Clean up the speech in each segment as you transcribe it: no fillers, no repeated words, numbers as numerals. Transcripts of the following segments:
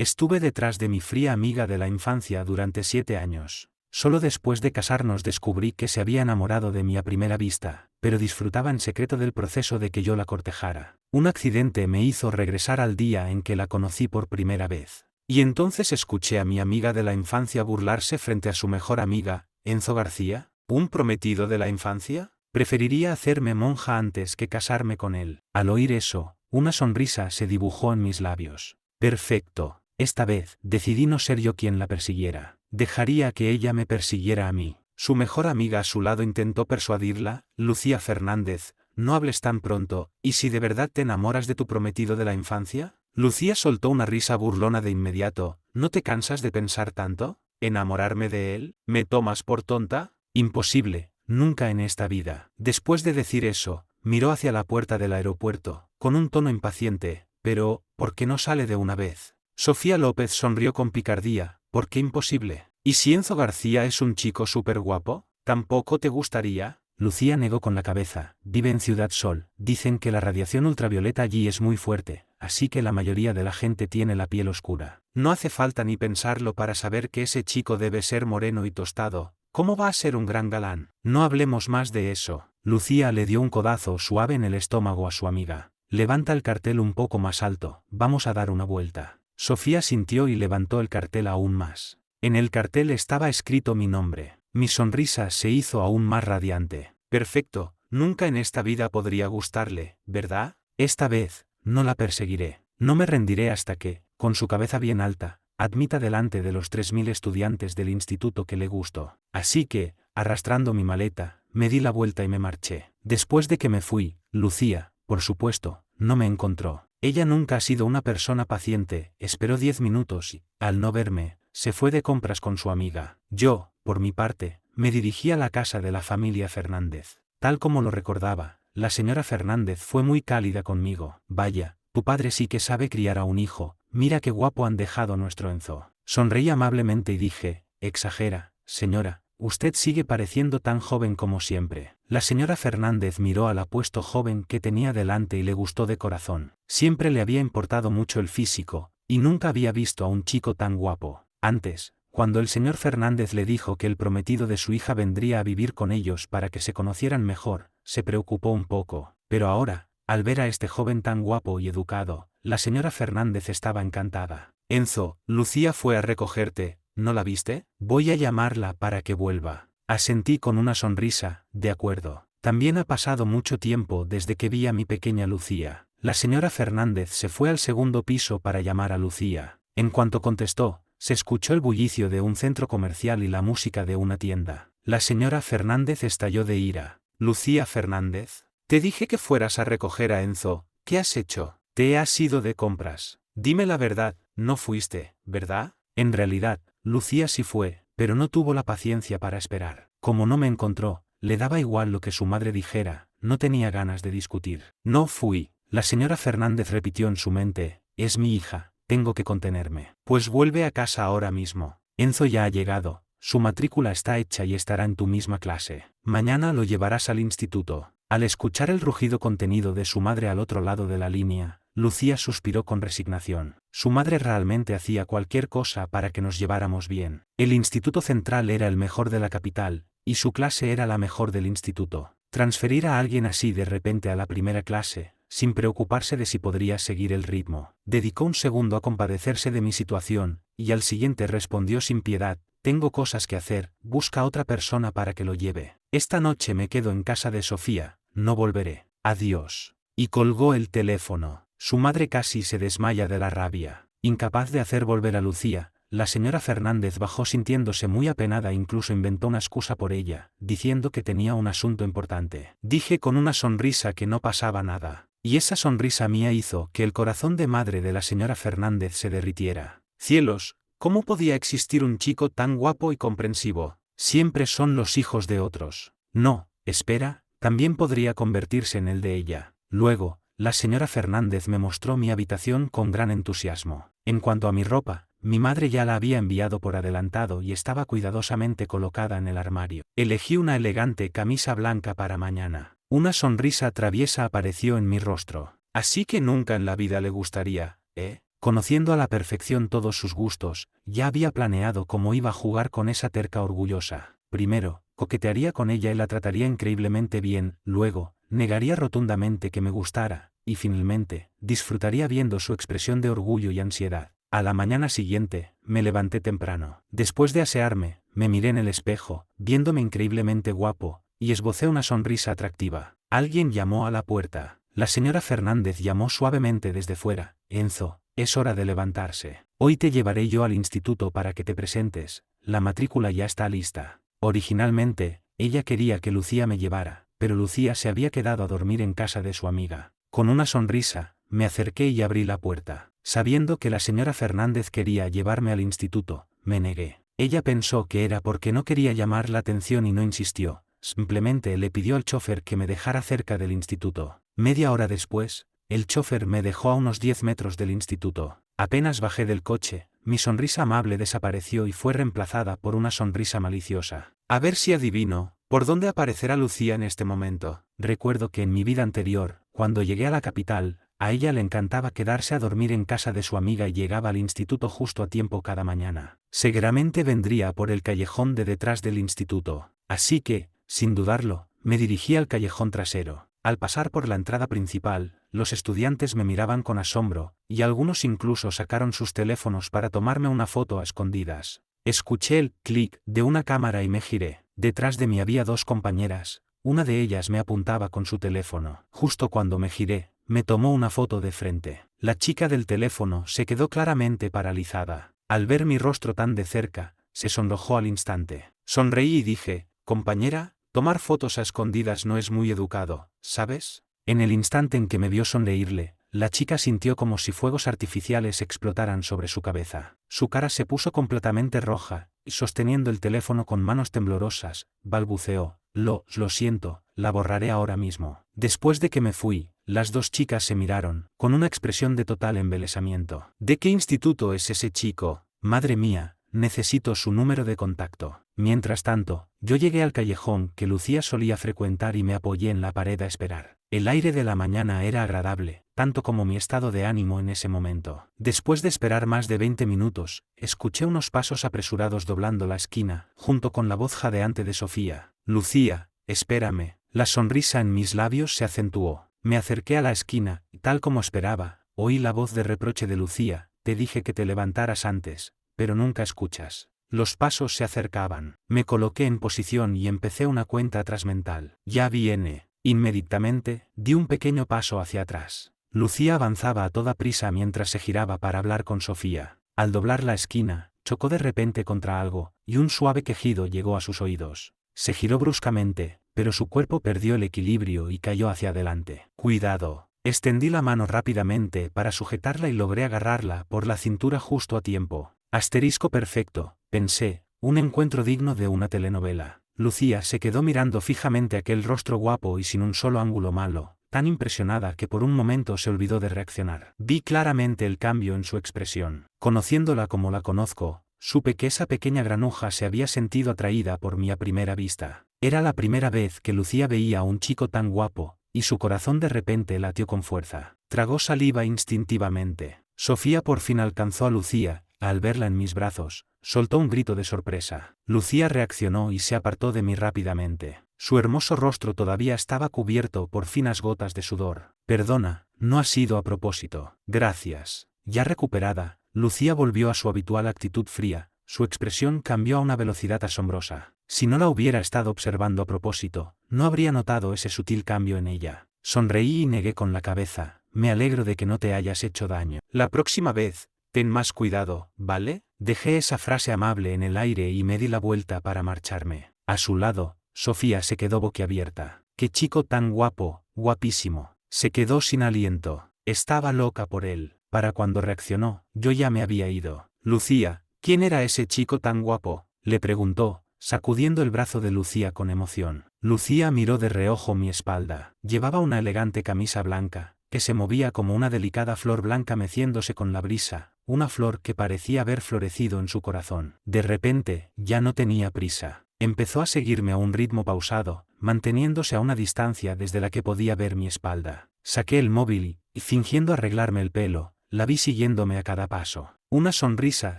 Estuve detrás de mi fría amiga de la infancia durante 7 años. Solo después de casarnos descubrí que se había enamorado de mí a primera vista, pero disfrutaba en secreto del proceso de que yo la cortejara. Un accidente me hizo regresar al día en que la conocí por primera vez. Y entonces escuché a mi amiga de la infancia burlarse frente a su mejor amiga, Enzo García. ¿Un prometido de la infancia? Preferiría hacerme monja antes que casarme con él. Al oír eso, una sonrisa se dibujó en mis labios. Perfecto. Esta vez, decidí no ser yo quien la persiguiera. Dejaría que ella me persiguiera a mí. Su mejor amiga a su lado intentó persuadirla. Lucía Fernández, no hables tan pronto, ¿y si de verdad te enamoras de tu prometido de la infancia? Lucía soltó una risa burlona de inmediato. ¿No te cansas de pensar tanto? ¿Enamorarme de él? ¿Me tomas por tonta? Imposible, nunca en esta vida. Después de decir eso, miró hacia la puerta del aeropuerto, con un tono impaciente. Pero, ¿por qué no sale de una vez? Sofía López sonrió con picardía. ¿Por qué imposible? ¿Y si Enzo García es un chico súper guapo? ¿Tampoco te gustaría? Lucía negó con la cabeza. Vive en Ciudad Sol. Dicen que la radiación ultravioleta allí es muy fuerte, así que la mayoría de la gente tiene la piel oscura. No hace falta ni pensarlo para saber que ese chico debe ser moreno y tostado. ¿Cómo va a ser un gran galán? No hablemos más de eso. Lucía le dio un codazo suave en el estómago a su amiga. Levanta el cartel un poco más alto. Vamos a dar una vuelta. Sofía sintió y levantó el cartel aún más. En el cartel estaba escrito mi nombre. Mi sonrisa se hizo aún más radiante. Perfecto, nunca en esta vida podría gustarle, ¿verdad? Esta vez, no la perseguiré. No me rendiré hasta que, con su cabeza bien alta, admita delante de los 3000 estudiantes del instituto que le gusto. Así que, arrastrando mi maleta, me di la vuelta y me marché. Después de que me fui, Lucía, por supuesto, no me encontró. Ella nunca ha sido una persona paciente. Esperó 10 minutos y, al no verme, se fue de compras con su amiga. Yo, por mi parte, me dirigí a la casa de la familia Fernández. Tal como lo recordaba, la señora Fernández fue muy cálida conmigo. Vaya, tu padre sí que sabe criar a un hijo. Mira qué guapo han dejado a nuestro Enzo. Sonreí amablemente y dije, exagera, señora. Usted sigue pareciendo tan joven como siempre. La señora Fernández miró al apuesto joven que tenía delante y le gustó de corazón. Siempre le había importado mucho el físico, y nunca había visto a un chico tan guapo. Antes, cuando el señor Fernández le dijo que el prometido de su hija vendría a vivir con ellos para que se conocieran mejor, se preocupó un poco. Pero ahora, al ver a este joven tan guapo y educado, la señora Fernández estaba encantada. Enzo, Lucía fue a recogerte. ¿No la viste? Voy a llamarla para que vuelva. Asentí con una sonrisa. De acuerdo. También ha pasado mucho tiempo desde que vi a mi pequeña Lucía. La señora Fernández se fue al segundo piso para llamar a Lucía. En cuanto contestó, se escuchó el bullicio de un centro comercial y la música de una tienda. La señora Fernández estalló de ira. Lucía Fernández, te dije que fueras a recoger a Enzo. ¿Qué has hecho? Te has ido de compras. Dime la verdad, no fuiste, ¿verdad? En realidad, Lucía sí fue, pero no tuvo la paciencia para esperar. Como no me encontró, le daba igual lo que su madre dijera, no tenía ganas de discutir. No fui, la señora Fernández repitió en su mente, es mi hija, tengo que contenerme. Pues vuelve a casa ahora mismo. Enzo ya ha llegado, su matrícula está hecha y estará en tu misma clase. Mañana lo llevarás al instituto. Al escuchar el rugido contenido de su madre al otro lado de la línea, Lucía suspiró con resignación. Su madre realmente hacía cualquier cosa para que nos lleváramos bien. El Instituto Central era el mejor de la capital, y su clase era la mejor del instituto. Transferir a alguien así de repente a la primera clase, sin preocuparse de si podría seguir el ritmo. Dedicó un segundo a compadecerse de mi situación, y al siguiente respondió sin piedad, tengo cosas que hacer, busca otra persona para que lo lleve. Esta noche me quedo en casa de Sofía, no volveré. Adiós. Y colgó el teléfono. Su madre casi se desmaya de la rabia. Incapaz de hacer volver a Lucía, la señora Fernández bajó sintiéndose muy apenada e incluso inventó una excusa por ella, diciendo que tenía un asunto importante. Dije con una sonrisa que no pasaba nada. Y esa sonrisa mía hizo que el corazón de madre de la señora Fernández se derritiera. Cielos, ¿cómo podía existir un chico tan guapo y comprensivo? Siempre son los hijos de otros. No, espera, también podría convertirse en el de ella. Luego, la señora Fernández me mostró mi habitación con gran entusiasmo. En cuanto a mi ropa, mi madre ya la había enviado por adelantado y estaba cuidadosamente colocada en el armario. Elegí una elegante camisa blanca para mañana. Una sonrisa traviesa apareció en mi rostro. Así que nunca en la vida le gustaría, ¿eh? Conociendo a la perfección todos sus gustos, ya había planeado cómo iba a jugar con esa terca orgullosa. Primero, coquetearía con ella y la trataría increíblemente bien, luego, negaría rotundamente que me gustara, y finalmente, disfrutaría viendo su expresión de orgullo y ansiedad. A la mañana siguiente, me levanté temprano. Después de asearme, me miré en el espejo, viéndome increíblemente guapo, y esbocé una sonrisa atractiva. Alguien llamó a la puerta. La señora Fernández llamó suavemente desde fuera. Enzo, es hora de levantarse. Hoy te llevaré yo al instituto para que te presentes, la matrícula ya está lista. Originalmente, ella quería que Lucía me llevara, pero Lucía se había quedado a dormir en casa de su amiga. Con una sonrisa, me acerqué y abrí la puerta. Sabiendo que la señora Fernández quería llevarme al instituto, me negué. Ella pensó que era porque no quería llamar la atención y no insistió. Simplemente le pidió al chofer que me dejara cerca del instituto. Media hora después, el chofer me dejó a unos 10 metros del instituto. Apenas bajé del coche, mi sonrisa amable desapareció y fue reemplazada por una sonrisa maliciosa. A ver si adivino, ¿por dónde aparecerá Lucía en este momento? Recuerdo que en mi vida anterior, cuando llegué a la capital, a ella le encantaba quedarse a dormir en casa de su amiga y llegaba al instituto justo a tiempo cada mañana. Seguramente vendría por el callejón de detrás del instituto. Así que, sin dudarlo, me dirigí al callejón trasero. Al pasar por la entrada principal, los estudiantes me miraban con asombro, y algunos incluso sacaron sus teléfonos para tomarme una foto a escondidas. Escuché el clic de una cámara y me giré. Detrás de mí había dos compañeras, una de ellas me apuntaba con su teléfono. Justo cuando me giré, me tomó una foto de frente. La chica del teléfono se quedó claramente paralizada. Al ver mi rostro tan de cerca, se sonrojó al instante. Sonreí y dije, compañera, tomar fotos a escondidas no es muy educado, ¿sabes? En el instante en que me vio sonreírle, la chica sintió como si fuegos artificiales explotaran sobre su cabeza. Su cara se puso completamente roja, y sosteniendo el teléfono con manos temblorosas, balbuceó, lo siento, la borraré ahora mismo. Después de que me fui, las dos chicas se miraron, con una expresión de total embelesamiento. ¿De qué instituto es ese chico? Madre mía, necesito su número de contacto. Mientras tanto, yo llegué al callejón que Lucía solía frecuentar y me apoyé en la pared a esperar. El aire de la mañana era agradable, tanto como mi estado de ánimo en ese momento. Después de esperar más de 20 minutos, escuché unos pasos apresurados doblando la esquina, junto con la voz jadeante de Sofía. Lucía, espérame. La sonrisa en mis labios se acentuó. Me acerqué a la esquina, y tal como esperaba, oí la voz de reproche de Lucía. Te dije que te levantaras antes, pero nunca escuchas. Los pasos se acercaban. Me coloqué en posición y empecé una cuenta atrás mental. Ya viene. Inmediatamente, di un pequeño paso hacia atrás. Lucía avanzaba a toda prisa mientras se giraba para hablar con Sofía. Al doblar la esquina, chocó de repente contra algo, y un suave quejido llegó a sus oídos. Se giró bruscamente, pero su cuerpo perdió el equilibrio y cayó hacia adelante. Cuidado. Extendí la mano rápidamente para sujetarla y logré agarrarla por la cintura justo a tiempo. Asterisco perfecto, pensé, un encuentro digno de una telenovela. Lucía se quedó mirando fijamente aquel rostro guapo y sin un solo ángulo malo, tan impresionada que por un momento se olvidó de reaccionar. Vi claramente el cambio en su expresión. Conociéndola como la conozco, supe que esa pequeña granuja se había sentido atraída por mí a primera vista. Era la primera vez que Lucía veía a un chico tan guapo, y su corazón de repente latió con fuerza. Tragó saliva instintivamente. Sofía por fin alcanzó a Lucía. Al verla en mis brazos, soltó un grito de sorpresa. Lucía reaccionó y se apartó de mí rápidamente. Su hermoso rostro todavía estaba cubierto por finas gotas de sudor. Perdona, no ha sido a propósito. Gracias. Ya recuperada, Lucía volvió a su habitual actitud fría. Su expresión cambió a una velocidad asombrosa. Si no la hubiera estado observando a propósito, no habría notado ese sutil cambio en ella. Sonreí y negué con la cabeza. Me alegro de que no te hayas hecho daño. La próxima vez, ten más cuidado, ¿vale? Dejé esa frase amable en el aire y me di la vuelta para marcharme. A su lado, Sofía se quedó boquiabierta. ¡Qué chico tan guapo, guapísimo! Se quedó sin aliento. Estaba loca por él. Para cuando reaccionó, yo ya me había ido. Lucía, ¿quién era ese chico tan guapo? Le preguntó, sacudiendo el brazo de Lucía con emoción. Lucía miró de reojo mi espalda. Llevaba una elegante camisa blanca, que se movía como una delicada flor blanca meciéndose con la brisa, una flor que parecía haber florecido en su corazón. De repente, ya no tenía prisa. Empezó a seguirme a un ritmo pausado, manteniéndose a una distancia desde la que podía ver mi espalda. Saqué el móvil y, fingiendo arreglarme el pelo, la vi siguiéndome a cada paso. Una sonrisa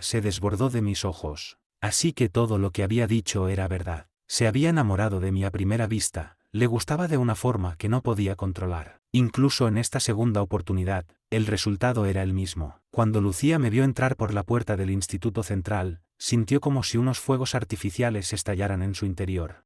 se desbordó de mis ojos. Así que todo lo que había dicho era verdad. Se había enamorado de mí a primera vista, le gustaba de una forma que no podía controlar. Incluso en esta segunda oportunidad, el resultado era el mismo. Cuando Lucía me vio entrar por la puerta del Instituto Central, sintió como si unos fuegos artificiales estallaran en su interior.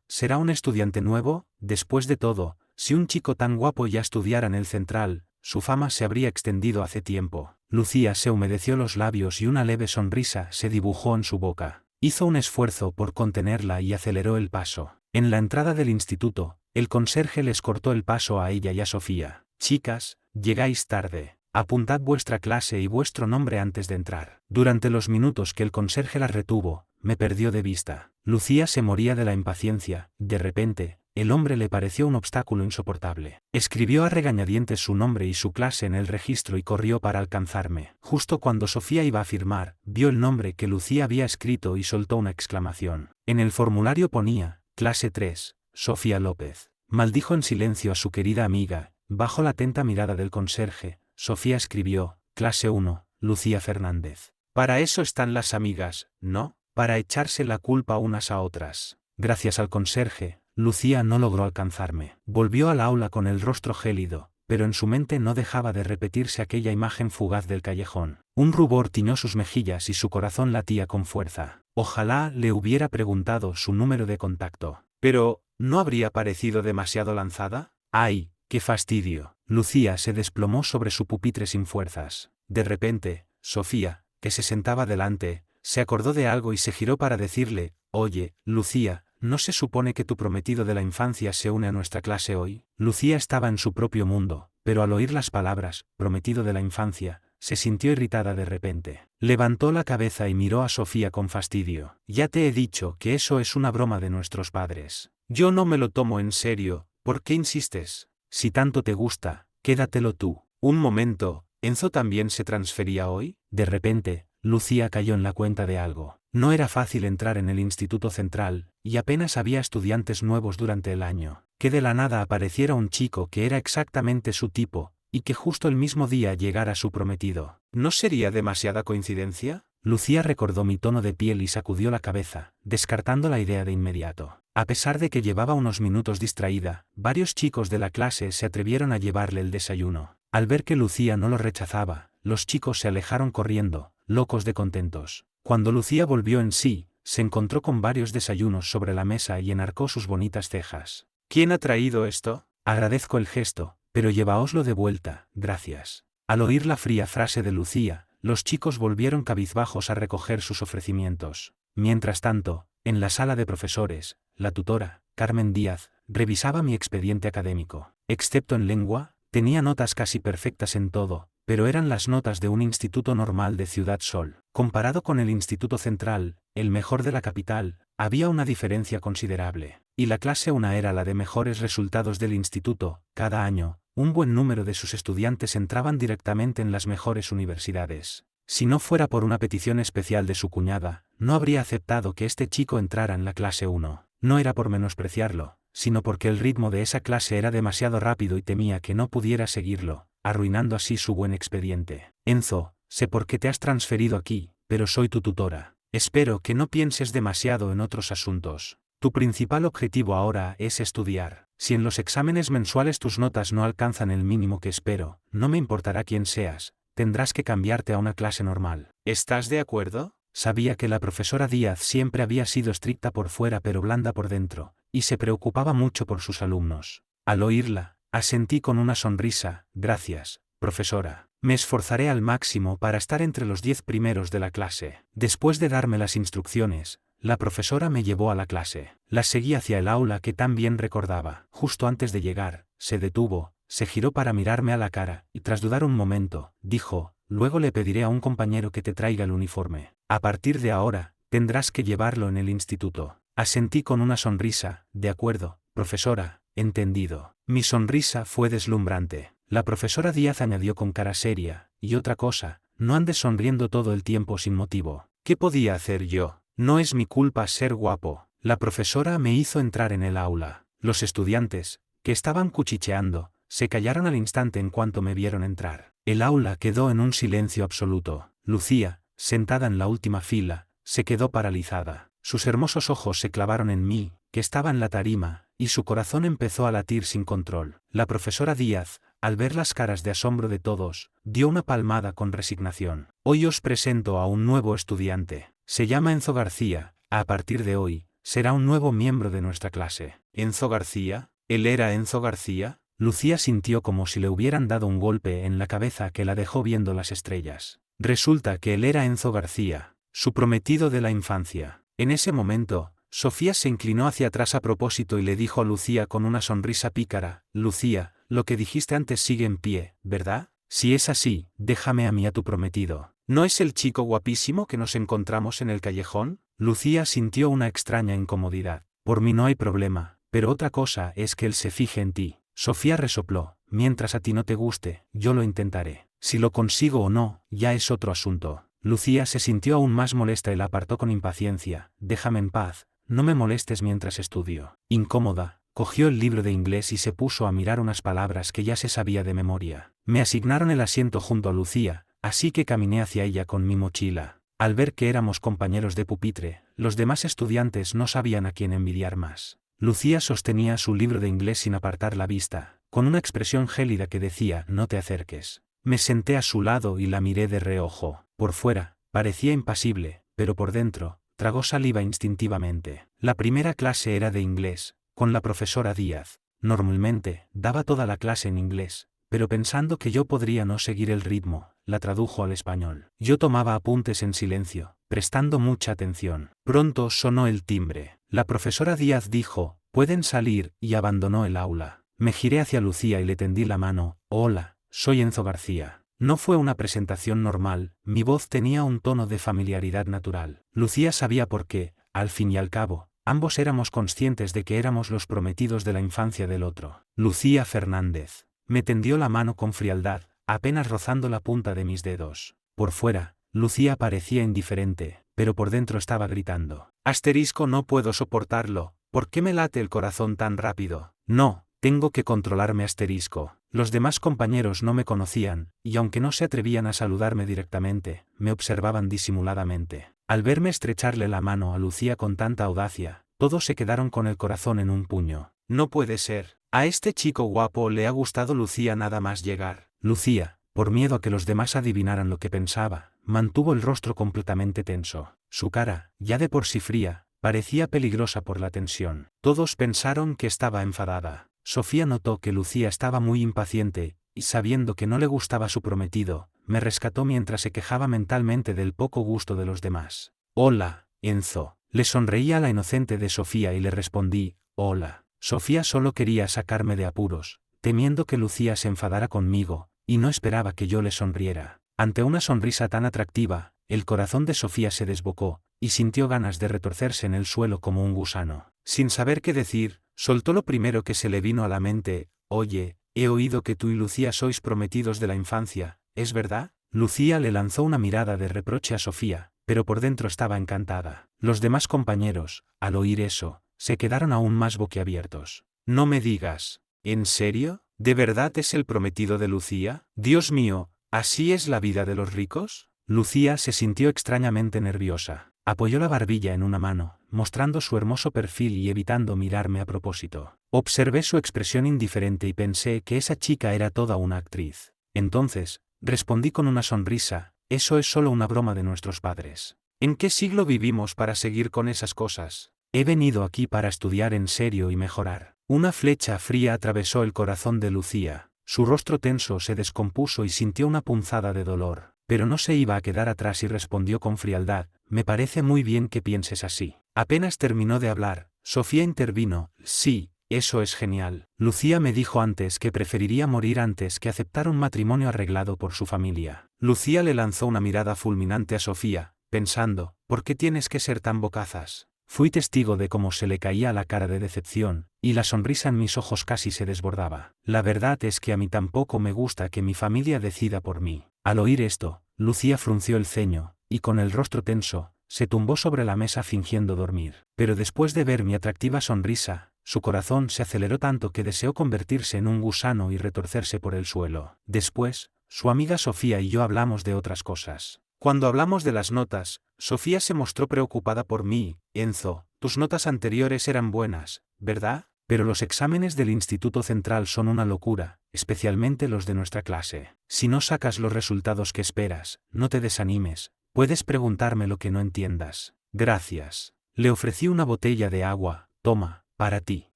¿Será un estudiante nuevo? Después de todo, si un chico tan guapo ya estudiara en el Central, su fama se habría extendido hace tiempo. Lucía se humedeció los labios y una leve sonrisa se dibujó en su boca. Hizo un esfuerzo por contenerla y aceleró el paso. En la entrada del instituto, el conserje les cortó el paso a ella y a Sofía. Chicas, llegáis tarde. Apuntad vuestra clase y vuestro nombre antes de entrar. Durante los minutos que el conserje las retuvo, me perdió de vista. Lucía se moría de la impaciencia. De repente, el hombre le pareció un obstáculo insoportable. Escribió a regañadientes su nombre y su clase en el registro y corrió para alcanzarme. Justo cuando Sofía iba a firmar, vio el nombre que Lucía había escrito y soltó una exclamación. En el formulario ponía, clase 3, Sofía López. Maldijo en silencio a su querida amiga. Bajo la atenta mirada del conserje, Sofía escribió, clase 1, Lucía Fernández. Para eso están las amigas, ¿no? Para echarse la culpa unas a otras. Gracias al conserje, Lucía no logró alcanzarme. Volvió al aula con el rostro gélido, pero en su mente no dejaba de repetirse aquella imagen fugaz del callejón. Un rubor tiñó sus mejillas y su corazón latía con fuerza. Ojalá le hubiera preguntado su número de contacto. Pero, ¿no habría parecido demasiado lanzada? ¡Ay, qué fastidio! Lucía se desplomó sobre su pupitre sin fuerzas. De repente, Sofía, que se sentaba delante, se acordó de algo y se giró para decirle, «Oye, Lucía, ¿no se supone que tu prometido de la infancia se une a nuestra clase hoy?» Lucía estaba en su propio mundo, pero al oír las palabras, prometido de la infancia, se sintió irritada de repente. Levantó la cabeza y miró a Sofía con fastidio. «Ya te he dicho que eso es una broma de nuestros padres. Yo no me lo tomo en serio, ¿por qué insistes? Si tanto te gusta, quédatelo tú». Un momento, ¿Enzo también se transfería hoy? De repente, Lucía cayó en la cuenta de algo. No era fácil entrar en el Instituto Central, y apenas había estudiantes nuevos durante el año. Que de la nada apareciera un chico que era exactamente su tipo, y que justo el mismo día llegara su prometido. ¿No sería demasiada coincidencia? Lucía recordó mi tono de piel y sacudió la cabeza, descartando la idea de inmediato. A pesar de que llevaba unos minutos distraída, varios chicos de la clase se atrevieron a llevarle el desayuno. Al ver que Lucía no lo rechazaba, los chicos se alejaron corriendo, locos de contentos. Cuando Lucía volvió en sí, se encontró con varios desayunos sobre la mesa y enarcó sus bonitas cejas. ¿Quién ha traído esto? Agradezco el gesto, pero llevaoslo de vuelta, gracias. Al oír la fría frase de Lucía, los chicos volvieron cabizbajos a recoger sus ofrecimientos. Mientras tanto, en la sala de profesores, la tutora, Carmen Díaz, revisaba mi expediente académico. Excepto en lengua, tenía notas casi perfectas en todo, pero eran las notas de un instituto normal de Ciudad Sol. Comparado con el Instituto Central, el mejor de la capital, había una diferencia considerable. Y la clase 1 era la de mejores resultados del instituto. Cada año, un buen número de sus estudiantes entraban directamente en las mejores universidades. Si no fuera por una petición especial de su cuñada, no habría aceptado que este chico entrara en la clase 1. No era por menospreciarlo, sino porque el ritmo de esa clase era demasiado rápido y temía que no pudiera seguirlo, arruinando así su buen expediente. Enzo, sé por qué te has transferido aquí, pero soy tu tutora. Espero que no pienses demasiado en otros asuntos. Tu principal objetivo ahora es estudiar. Si en los exámenes mensuales tus notas no alcanzan el mínimo que espero, no me importará quién seas, tendrás que cambiarte a una clase normal. ¿Estás de acuerdo? Sabía que la profesora Díaz siempre había sido estricta por fuera pero blanda por dentro, y se preocupaba mucho por sus alumnos. Al oírla, asentí con una sonrisa, gracias, profesora. Me esforzaré al máximo para estar entre los 10 primeros de la clase. Después de darme las instrucciones, la profesora me llevó a la clase. La seguí hacia el aula que tan bien recordaba. Justo antes de llegar, se detuvo, se giró para mirarme a la cara, y tras dudar un momento, dijo, luego le pediré a un compañero que te traiga el uniforme. A partir de ahora, tendrás que llevarlo en el instituto. Asentí con una sonrisa, de acuerdo, profesora, entendido. Mi sonrisa fue deslumbrante. La profesora Díaz añadió con cara seria, y otra cosa, no andes sonriendo todo el tiempo sin motivo. ¿Qué podía hacer yo? No es mi culpa ser guapo. La profesora me hizo entrar en el aula. Los estudiantes, que estaban cuchicheando, se callaron al instante en cuanto me vieron entrar. El aula quedó en un silencio absoluto. Lucía, sentada en la última fila, se quedó paralizada. Sus hermosos ojos se clavaron en mí, que estaba en la tarima, y su corazón empezó a latir sin control. La profesora Díaz, al ver las caras de asombro de todos, dio una palmada con resignación. Hoy os presento a un nuevo estudiante. Se llama Enzo García. A partir de hoy, será un nuevo miembro de nuestra clase. ¿Enzo García? ¿Él era Enzo García? Lucía sintió como si le hubieran dado un golpe en la cabeza que la dejó viendo las estrellas. Resulta que él era Enzo García, su prometido de la infancia. En ese momento, Sofía se inclinó hacia atrás a propósito y le dijo a Lucía con una sonrisa pícara: Lucía, lo que dijiste antes sigue en pie, ¿verdad? Si es así, déjame a mí a tu prometido. ¿No es el chico guapísimo que nos encontramos en el callejón? Lucía sintió una extraña incomodidad. Por mí no hay problema, pero otra cosa es que él se fije en ti. Sofía resopló: mientras a ti no te guste, yo lo intentaré. Si lo consigo o no, ya es otro asunto. Lucía se sintió aún más molesta y la apartó con impaciencia. Déjame en paz, no me molestes mientras estudio. Incómoda, cogió el libro de inglés y se puso a mirar unas palabras que ya se sabía de memoria. Me asignaron el asiento junto a Lucía, así que caminé hacia ella con mi mochila. Al ver que éramos compañeros de pupitre, los demás estudiantes no sabían a quién envidiar más. Lucía sostenía su libro de inglés sin apartar la vista, con una expresión gélida que decía: no te acerques. Me senté a su lado y la miré de reojo. Por fuera, parecía impasible, pero por dentro, tragó saliva instintivamente. La primera clase era de inglés, con la profesora Díaz. Normalmente, daba toda la clase en inglés, pero pensando que yo podría no seguir el ritmo, la tradujo al español. Yo tomaba apuntes en silencio, prestando mucha atención. Pronto sonó el timbre. La profesora Díaz dijo: pueden salir, y abandonó el aula. Me giré hacia Lucía y le tendí la mano. Hola, soy Enzo García. No fue una presentación normal, mi voz tenía un tono de familiaridad natural. Lucía sabía por qué, al fin y al cabo, ambos éramos conscientes de que éramos los prometidos de la infancia del otro. Lucía Fernández. Me tendió la mano con frialdad, apenas rozando la punta de mis dedos. Por fuera, Lucía parecía indiferente, pero por dentro estaba gritando. Asterisco, no puedo soportarlo. ¿Por qué me late el corazón tan rápido? No, tengo que controlarme, asterisco. Los demás compañeros no me conocían, y aunque no se atrevían a saludarme directamente, me observaban disimuladamente. Al verme estrecharle la mano a Lucía con tanta audacia, todos se quedaron con el corazón en un puño. No puede ser. A este chico guapo le ha gustado Lucía nada más llegar. Lucía, por miedo a que los demás adivinaran lo que pensaba, mantuvo el rostro completamente tenso. Su cara, ya de por sí fría, parecía peligrosa por la tensión. Todos pensaron que estaba enfadada. Sofía notó que Lucía estaba muy impaciente, y sabiendo que no le gustaba su prometido, me rescató mientras se quejaba mentalmente del poco gusto de los demás. Hola, Enzo. Le sonreí a la inocente de Sofía y le respondí: hola. Sofía solo quería sacarme de apuros, temiendo que Lucía se enfadara conmigo, y no esperaba que yo le sonriera. Ante una sonrisa tan atractiva, el corazón de Sofía se desbocó, y sintió ganas de retorcerse en el suelo como un gusano. Sin saber qué decir, soltó lo primero que se le vino a la mente: oye, he oído que tú y Lucía sois prometidos de la infancia, ¿es verdad? Lucía le lanzó una mirada de reproche a Sofía, pero por dentro estaba encantada. Los demás compañeros, al oír eso, se quedaron aún más boquiabiertos. No me digas. ¿En serio? ¿De verdad es el prometido de Lucía? Dios mío, ¿así es la vida de los ricos? Lucía se sintió extrañamente nerviosa. Apoyó la barbilla en una mano, mostrando su hermoso perfil y evitando mirarme a propósito. Observé su expresión indiferente y pensé que esa chica era toda una actriz. Entonces, respondí con una sonrisa: eso es solo una broma de nuestros padres. ¿En qué siglo vivimos para seguir con esas cosas? He venido aquí para estudiar en serio y mejorar. Una flecha fría atravesó el corazón de Lucía. Su rostro tenso se descompuso y sintió una punzada de dolor. Pero no se iba a quedar atrás y respondió con frialdad: me parece muy bien que pienses así. Apenas terminó de hablar, Sofía intervino: sí, eso es genial. Lucía me dijo antes que preferiría morir antes que aceptar un matrimonio arreglado por su familia. Lucía le lanzó una mirada fulminante a Sofía, pensando: ¿por qué tienes que ser tan bocazas? Fui testigo de cómo se le caía la cara de decepción, y la sonrisa en mis ojos casi se desbordaba. La verdad es que a mí tampoco me gusta que mi familia decida por mí. Al oír esto, Lucía frunció el ceño, y con el rostro tenso, se tumbó sobre la mesa fingiendo dormir. Pero después de ver mi atractiva sonrisa, su corazón se aceleró tanto que deseó convertirse en un gusano y retorcerse por el suelo. Después, su amiga Sofía y yo hablamos de otras cosas. Cuando hablamos de las notas, Sofía se mostró preocupada por mí. Enzo, tus notas anteriores eran buenas, ¿verdad? Pero los exámenes del Instituto Central son una locura, especialmente los de nuestra clase. Si no sacas los resultados que esperas, no te desanimes, puedes preguntarme lo que no entiendas. Gracias. Le ofrecí una botella de agua, toma, para ti.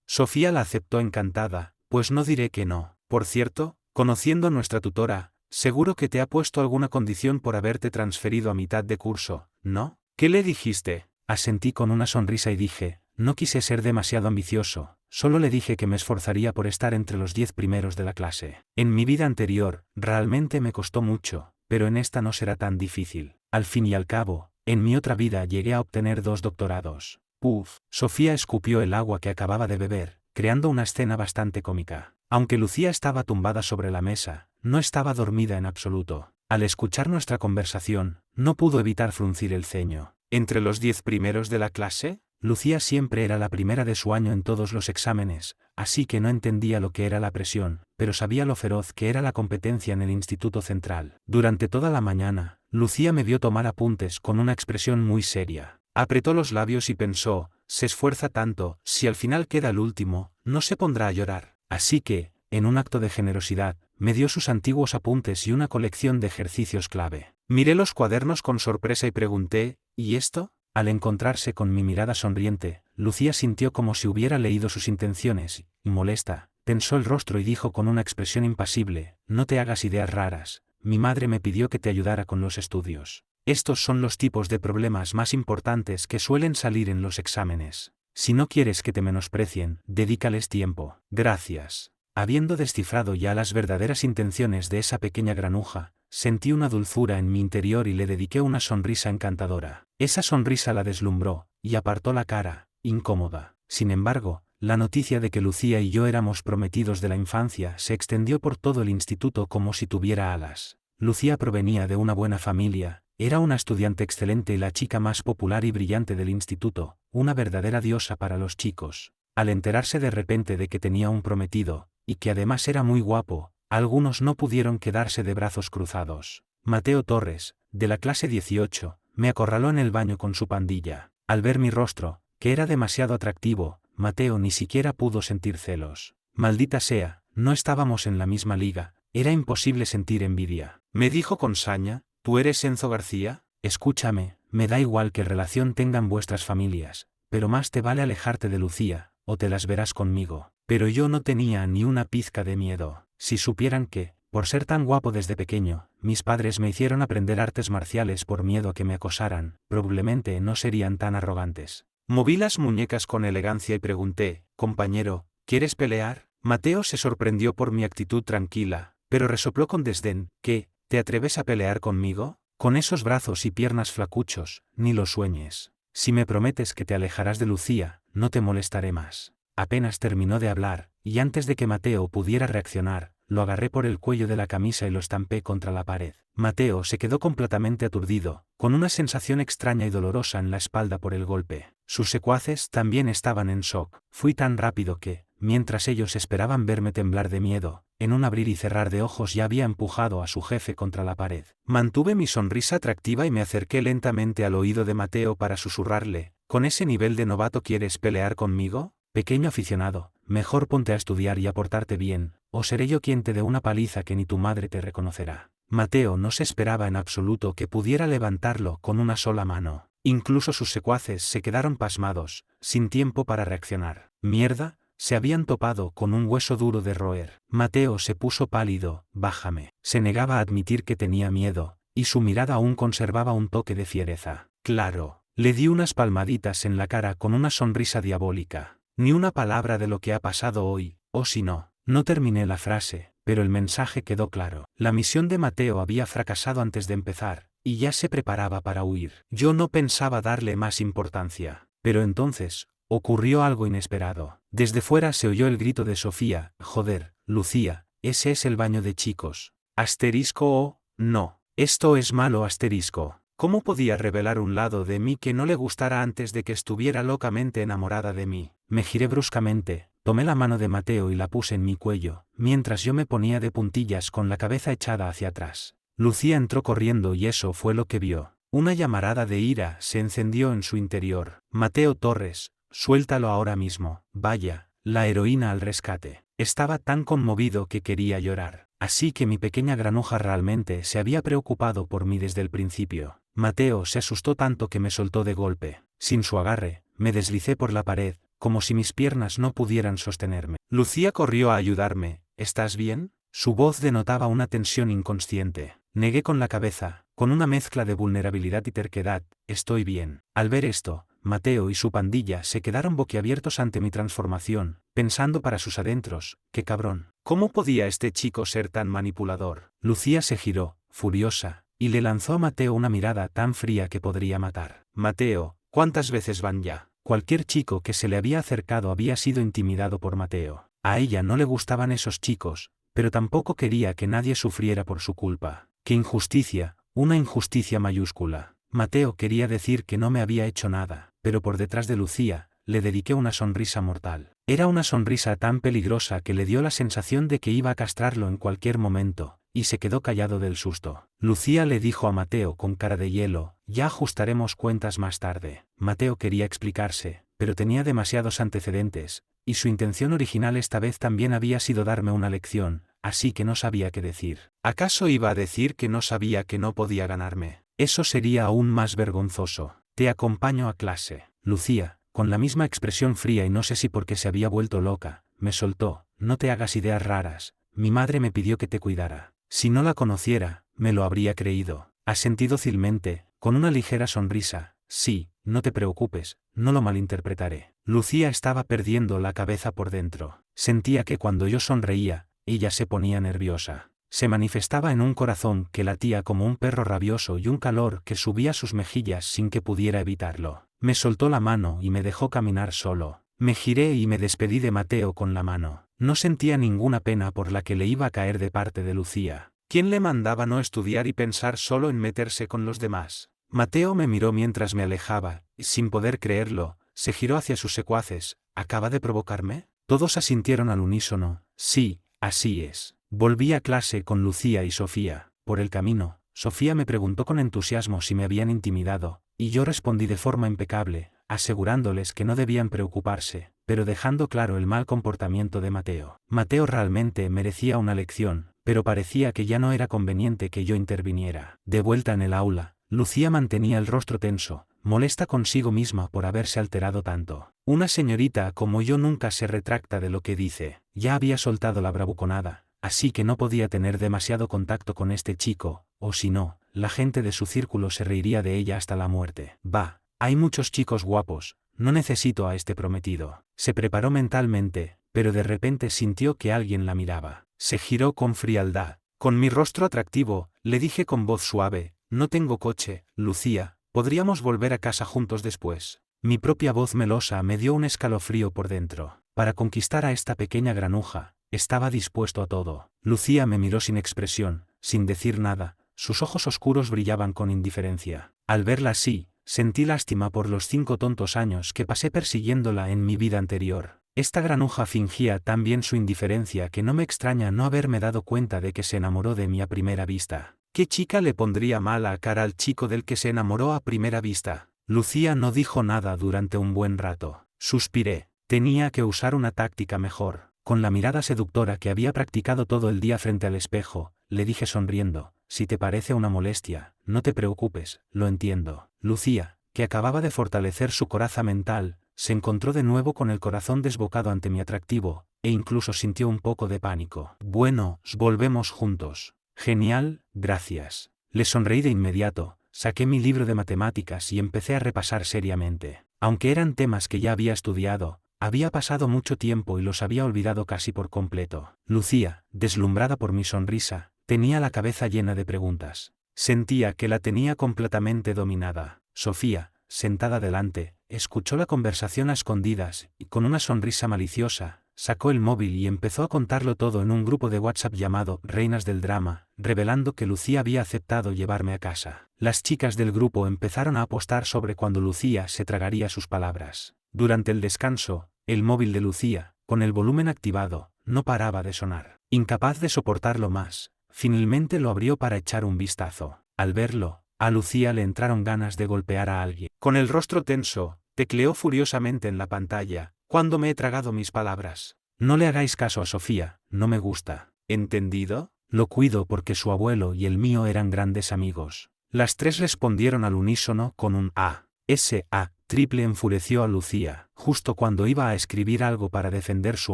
Sofía la aceptó encantada, pues no diré que no. Por cierto, conociendo a nuestra tutora, seguro que te ha puesto alguna condición por haberte transferido a mitad de curso, ¿no? ¿Qué le dijiste? Asentí con una sonrisa y dije, no quise ser demasiado ambicioso, solo le dije que me esforzaría por estar entre los 10 primeros de la clase. En mi vida anterior, realmente me costó mucho, pero en esta no será tan difícil. Al fin y al cabo, en mi otra vida llegué a obtener 2 doctorados. Uf. Sofía escupió el agua que acababa de beber, creando una escena bastante cómica. Aunque Lucía estaba tumbada sobre la mesa, no estaba dormida en absoluto. Al escuchar nuestra conversación, no pudo evitar fruncir el ceño. ¿Entre los 10 primeros de la clase? Lucía siempre era la primera de su año en todos los exámenes, así que no entendía lo que era la presión, pero sabía lo feroz que era la competencia en el Instituto Central. Durante toda la mañana, Lucía me vio tomar apuntes con una expresión muy seria. Apretó los labios y pensó, se esfuerza tanto, si al final queda el último, no se pondrá a llorar. Así que, en un acto de generosidad, me dio sus antiguos apuntes y una colección de ejercicios clave. Miré los cuadernos con sorpresa y pregunté, ¿y esto? Al encontrarse con mi mirada sonriente, Lucía sintió como si hubiera leído sus intenciones, y molesta, tensó el rostro y dijo con una expresión impasible, no te hagas ideas raras, mi madre me pidió que te ayudara con los estudios. Estos son los tipos de problemas más importantes que suelen salir en los exámenes. Si no quieres que te menosprecien, dedícales tiempo. Gracias. Habiendo descifrado ya las verdaderas intenciones de esa pequeña granuja, sentí una dulzura en mi interior y le dediqué una sonrisa encantadora. Esa sonrisa la deslumbró, y apartó la cara, incómoda. Sin embargo, la noticia de que Lucía y yo éramos prometidos de la infancia se extendió por todo el instituto como si tuviera alas. Lucía provenía de una buena familia, era una estudiante excelente y la chica más popular y brillante del instituto, una verdadera diosa para los chicos. Al enterarse de repente de que tenía un prometido, y que además era muy guapo, algunos no pudieron quedarse de brazos cruzados. Mateo Torres, de la clase 18, me acorraló en el baño con su pandilla. Al ver mi rostro, que era demasiado atractivo, Mateo ni siquiera pudo sentir celos. Maldita sea, no estábamos en la misma liga, era imposible sentir envidia. Me dijo con saña, ¿tú eres Enzo García? Escúchame, me da igual qué relación tengan vuestras familias, pero más te vale alejarte de Lucía, o te las verás conmigo. Pero yo no tenía ni una pizca de miedo. Si supieran que, por ser tan guapo desde pequeño, mis padres me hicieron aprender artes marciales por miedo a que me acosaran, probablemente no serían tan arrogantes. Moví las muñecas con elegancia y pregunté, compañero, ¿quieres pelear? Mateo se sorprendió por mi actitud tranquila, pero resopló con desdén, ¿qué? ¿Te atreves a pelear conmigo? Con esos brazos y piernas flacuchos, ni lo sueñes. Si me prometes que te alejarás de Lucía, no te molestaré más. Apenas terminó de hablar, y antes de que Mateo pudiera reaccionar, lo agarré por el cuello de la camisa y lo estampé contra la pared. Mateo se quedó completamente aturdido, con una sensación extraña y dolorosa en la espalda por el golpe. Sus secuaces también estaban en shock. Fui tan rápido que, mientras ellos esperaban verme temblar de miedo, en un abrir y cerrar de ojos ya había empujado a su jefe contra la pared. Mantuve mi sonrisa atractiva y me acerqué lentamente al oído de Mateo para susurrarle, ¿con ese nivel de novato quieres pelear conmigo? Pequeño aficionado, mejor ponte a estudiar y a portarte bien, o seré yo quien te dé una paliza que ni tu madre te reconocerá. Mateo no se esperaba en absoluto que pudiera levantarlo con una sola mano. Incluso sus secuaces se quedaron pasmados, sin tiempo para reaccionar. Mierda, se habían topado con un hueso duro de roer. Mateo se puso pálido, bájame. Se negaba a admitir que tenía miedo, y su mirada aún conservaba un toque de fiereza. Claro, le di unas palmaditas en la cara con una sonrisa diabólica. Ni una palabra de lo que ha pasado hoy, o si no. No terminé la frase, pero el mensaje quedó claro. La misión de Mateo había fracasado antes de empezar, y ya se preparaba para huir. Yo no pensaba darle más importancia. Pero entonces, ocurrió algo inesperado. Desde fuera se oyó el grito de Sofía, joder, Lucía, ese es el baño de chicos. Asterisco o, no. Esto es malo asterisco. ¿Cómo podía revelar un lado de mí que no le gustara antes de que estuviera locamente enamorada de mí? Me giré bruscamente, Tomé la mano de Mateo y la puse en mi cuello, mientras yo me ponía de puntillas con la cabeza echada hacia atrás. Lucía entró corriendo y eso fue lo que vio. Una llamarada de ira se encendió en su interior. Mateo Torres, suéltalo ahora mismo. Vaya, la heroína al rescate. Estaba tan conmovido que quería llorar. Así que mi pequeña granuja realmente se había preocupado por mí desde el principio. Mateo se asustó tanto que me soltó de golpe. Sin su agarre, me deslicé por la pared, como si mis piernas no pudieran sostenerme. Lucía corrió a ayudarme. ¿Estás bien? Su voz denotaba una tensión inconsciente. Negué con la cabeza, con una mezcla de vulnerabilidad y terquedad. Estoy bien. Al ver esto, Mateo y su pandilla se quedaron boquiabiertos ante mi transformación, pensando para sus adentros, ¡qué cabrón! ¿Cómo podía este chico ser tan manipulador? Lucía se giró, furiosa, y le lanzó a Mateo una mirada tan fría que podría matar. Mateo, ¿cuántas veces van ya? Cualquier chico que se le había acercado había sido intimidado por Mateo. A ella no le gustaban esos chicos, pero tampoco quería que nadie sufriera por su culpa. ¡Qué injusticia! Una injusticia mayúscula. Mateo quería decir que no me había hecho nada, pero por detrás de Lucía, le dediqué una sonrisa mortal. Era una sonrisa tan peligrosa que le dio la sensación de que iba a castrarlo en cualquier momento, y se quedó callado del susto. Lucía le dijo a Mateo con cara de hielo, ya ajustaremos cuentas más tarde. Mateo quería explicarse, pero tenía demasiados antecedentes, y su intención original esta vez también había sido darme una lección, así que no sabía qué decir. ¿Acaso iba a decir que no sabía que no podía ganarme? Eso sería aún más vergonzoso. Te acompaño a clase. Lucía, con la misma expresión fría y no sé si porque se había vuelto loca, me soltó, no te hagas ideas raras, mi madre me pidió que te cuidara. Si no la conociera, me lo habría creído. Asentí dócilmente, con una ligera sonrisa. Sí, no te preocupes, no lo malinterpretaré. Lucía estaba perdiendo la cabeza por dentro. Sentía que cuando yo sonreía, ella se ponía nerviosa. Se manifestaba en un corazón que latía como un perro rabioso y un calor que subía a sus mejillas sin que pudiera evitarlo. Me soltó la mano y me dejó caminar solo. Me giré y me despedí de Mateo con la mano. No sentía ninguna pena por la que le iba a caer de parte de Lucía. ¿Quién le mandaba no estudiar y pensar solo en meterse con los demás? Mateo me miró mientras me alejaba, y sin poder creerlo, se giró hacia sus secuaces. ¿Acaba de provocarme? Todos asintieron al unísono. Sí, así es. Volví a clase con Lucía y Sofía. Por el camino, Sofía me preguntó con entusiasmo si me habían intimidado, y yo respondí de forma impecable, asegurándoles que no debían preocuparse, pero dejando claro el mal comportamiento de Mateo. Mateo realmente merecía una lección, pero parecía que ya no era conveniente que yo interviniera. De vuelta en el aula, Lucía mantenía el rostro tenso, molesta consigo misma por haberse alterado tanto. Una señorita como yo nunca se retracta de lo que dice. Ya había soltado la bravuconada, así que no podía tener demasiado contacto con este chico, o si no, la gente de su círculo se reiría de ella hasta la muerte. Bah, hay muchos chicos guapos, no necesito a este prometido. Se preparó mentalmente, pero de repente sintió que alguien la miraba. Se giró con frialdad. Con mi rostro atractivo, le dije con voz suave, no tengo coche, Lucía, podríamos volver a casa juntos después. Mi propia voz melosa me dio un escalofrío por dentro. Para conquistar a esta pequeña granuja, estaba dispuesto a todo. Lucía me miró sin expresión, sin decir nada, sus ojos oscuros brillaban con indiferencia. Al verla así, sentí lástima por los 5 tontos años que pasé persiguiéndola en mi vida anterior. Esta granuja fingía tan bien su indiferencia que no me extraña no haberme dado cuenta de que se enamoró de mí a primera vista. ¿Qué chica le pondría mala cara al chico del que se enamoró a primera vista? Lucía no dijo nada durante un buen rato. Suspiré. Tenía que usar una táctica mejor. Con la mirada seductora que había practicado todo el día frente al espejo, le dije sonriendo, si te parece una molestia, no te preocupes, lo entiendo. Lucía, que acababa de fortalecer su coraza mental, se encontró de nuevo con el corazón desbocado ante mi atractivo, e incluso sintió un poco de pánico. Bueno, volvemos juntos. Genial, gracias. Le sonreí de inmediato, saqué mi libro de matemáticas y empecé a repasar seriamente. Aunque eran temas que ya había estudiado, había pasado mucho tiempo y los había olvidado casi por completo. Lucía, deslumbrada por mi sonrisa, tenía la cabeza llena de preguntas. Sentía que la tenía completamente dominada. Sofía, sentada delante, escuchó la conversación a escondidas y con una sonrisa maliciosa, sacó el móvil y empezó a contarlo todo en un grupo de WhatsApp llamado Reinas del Drama, revelando que Lucía había aceptado llevarme a casa. Las chicas del grupo empezaron a apostar sobre cuándo Lucía se tragaría sus palabras. Durante el descanso, el móvil de Lucía, con el volumen activado, no paraba de sonar. Incapaz de soportarlo más, finalmente lo abrió para echar un vistazo. Al verlo, a Lucía le entraron ganas de golpear a alguien. Con el rostro tenso, tecleó furiosamente en la pantalla. ¿Cuándo me he tragado mis palabras? No le hagáis caso a Sofía, no me gusta. ¿Entendido? Lo cuido porque su abuelo y el mío eran grandes amigos. Las tres respondieron al unísono con un A. Ese A triple enfureció a Lucía. Justo cuando iba a escribir algo para defender su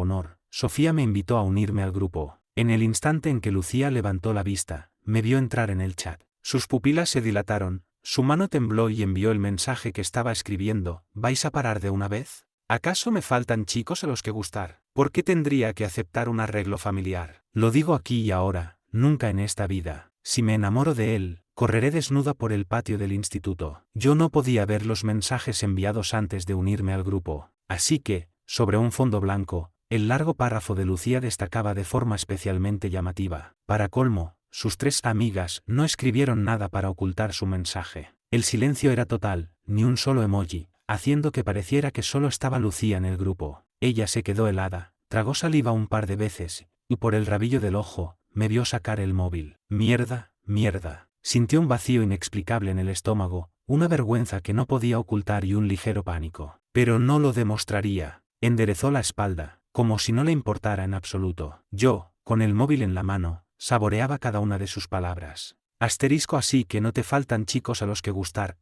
honor, Sofía me invitó a unirme al grupo. En el instante en que Lucía levantó la vista, me vio entrar en el chat. Sus pupilas se dilataron, su mano tembló y envió el mensaje que estaba escribiendo. ¿Vais a parar de una vez? ¿Acaso me faltan chicos a los que gustar? ¿Por qué tendría que aceptar un arreglo familiar? Lo digo aquí y ahora, nunca en esta vida. Si me enamoro de él, correré desnuda por el patio del instituto. Yo no podía ver los mensajes enviados antes de unirme al grupo, así que, sobre un fondo blanco, el largo párrafo de Lucía destacaba de forma especialmente llamativa. Para colmo, sus tres amigas no escribieron nada para ocultar su mensaje. El silencio era total, ni un solo emoji, haciendo que pareciera que solo estaba Lucía en el grupo. Ella se quedó helada, tragó saliva un par de veces, y por el rabillo del ojo, me vio sacar el móvil. Mierda, mierda. Sintió un vacío inexplicable en el estómago, una vergüenza que no podía ocultar y un ligero pánico. Pero no lo demostraría. Enderezó la espalda, como si no le importara en absoluto. Yo, con el móvil en la mano, saboreaba cada una de sus palabras. Asterisco así que no te faltan chicos a los que gustar,